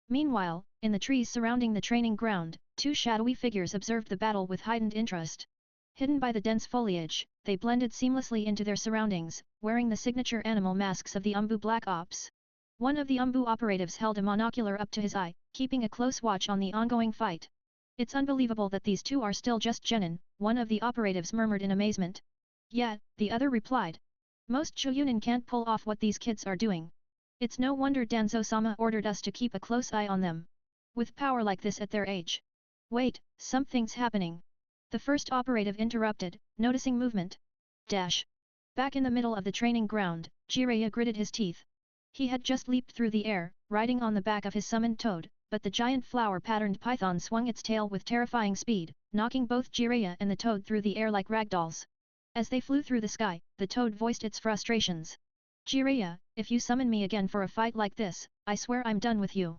A: Meanwhile, in the trees surrounding the training ground, two shadowy figures observed the battle with heightened interest. Hidden by the dense foliage, they blended seamlessly into their surroundings, wearing the signature animal masks of the Umbu Black Ops. One of the Umbu operatives held a monocular up to his eye, keeping a close watch on the ongoing fight. It's unbelievable that these two are still just genin, one of the operatives murmured in amazement. Yeah, the other replied. Most Choyunin can't pull off what these kids are doing. It's no wonder Danzo-sama ordered us to keep a close eye on them. With power like this at their age. Wait, something's happening. The first operative interrupted, noticing movement. Back in the middle of the training ground, Jiraiya gritted his teeth. He had just leaped through the air, riding on the back of his summoned toad, but the giant flower-patterned python swung its tail with terrifying speed, knocking both Jiraiya and the toad through the air like ragdolls. As they flew through the sky, the toad voiced its frustrations. Jiraiya, if you summon me again for a fight like this, I swear I'm done with you.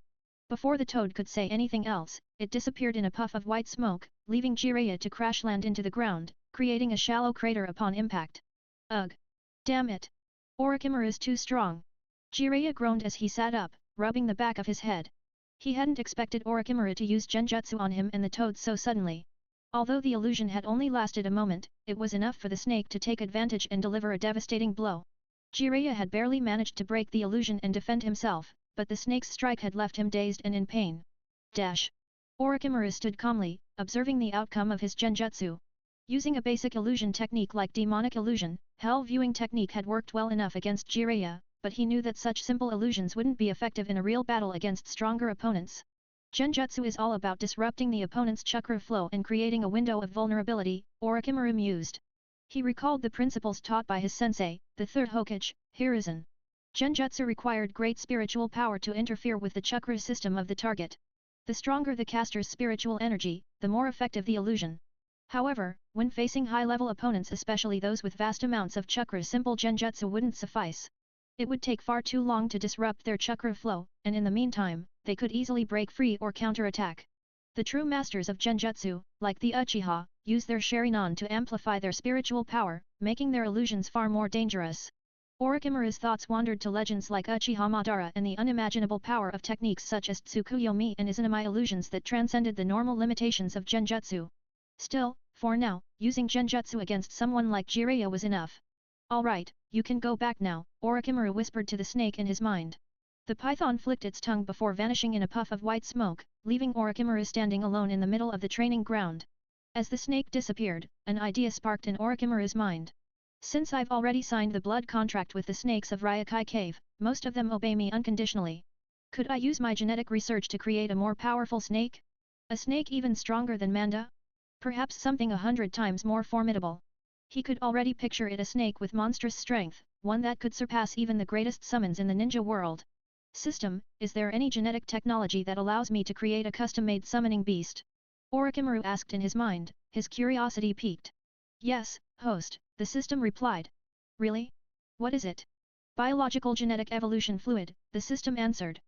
A: Before the toad could say anything else, it disappeared in a puff of white smoke, leaving Jiraiya to crash land into the ground, creating a shallow crater upon impact. Ugh! Damn it! Orochimaru is too strong. Jiraiya groaned as he sat up, rubbing the back of his head. He hadn't expected Orochimaru to use genjutsu on him and the toad so suddenly. Although the illusion had only lasted a moment, it was enough for the snake to take advantage and deliver a devastating blow. Jiraiya had barely managed to break the illusion and defend himself, but the snake's strike had left him dazed and in pain. Orochimaru stood calmly, observing the outcome of his genjutsu. Using a basic illusion technique like demonic illusion, hell viewing technique had worked well enough against Jiraiya, but he knew that such simple illusions wouldn't be effective in a real battle against stronger opponents. Genjutsu is all about disrupting the opponent's chakra flow and creating a window of vulnerability, Orochimaru mused. He recalled the principles taught by his sensei, the third Hokage, Hiruzen. Genjutsu required great spiritual power to interfere with the chakra system of the target. The stronger the caster's spiritual energy, the more effective the illusion. However, when facing high-level opponents, especially those with vast amounts of chakra, simple genjutsu wouldn't suffice. It would take far too long to disrupt their chakra flow, and in the meantime, they could easily break free or counterattack. The true masters of genjutsu, like the Uchiha, use their Sharingan to amplify their spiritual power, making their illusions far more dangerous. Orochimaru's thoughts wandered to legends like Uchiha Madara and the unimaginable power of techniques such as Tsukuyomi and Izanami illusions that transcended the normal limitations of genjutsu. Still, for now, using genjutsu against someone like Jiraiya was enough. Alright, you can go back now, Orochimaru whispered to the snake in his mind. The python flicked its tongue before vanishing in a puff of white smoke, leaving Orochimaru standing alone in the middle of the training ground. As the snake disappeared, an idea sparked in Orochimaru's mind. Since I've already signed the blood contract with the snakes of Ryokai Cave, most of them obey me unconditionally. Could I use my genetic research to create a more powerful snake? A snake even stronger than Manda? Perhaps something 100 times more formidable. He could already picture it, a snake with monstrous strength, one that could surpass even the greatest summons in the ninja world. System, is there any genetic technology that allows me to create a custom-made summoning beast? Orochimaru asked in his mind, his curiosity piqued. Yes, host, the system replied. Really? What is it? Biological genetic evolution fluid, the system answered.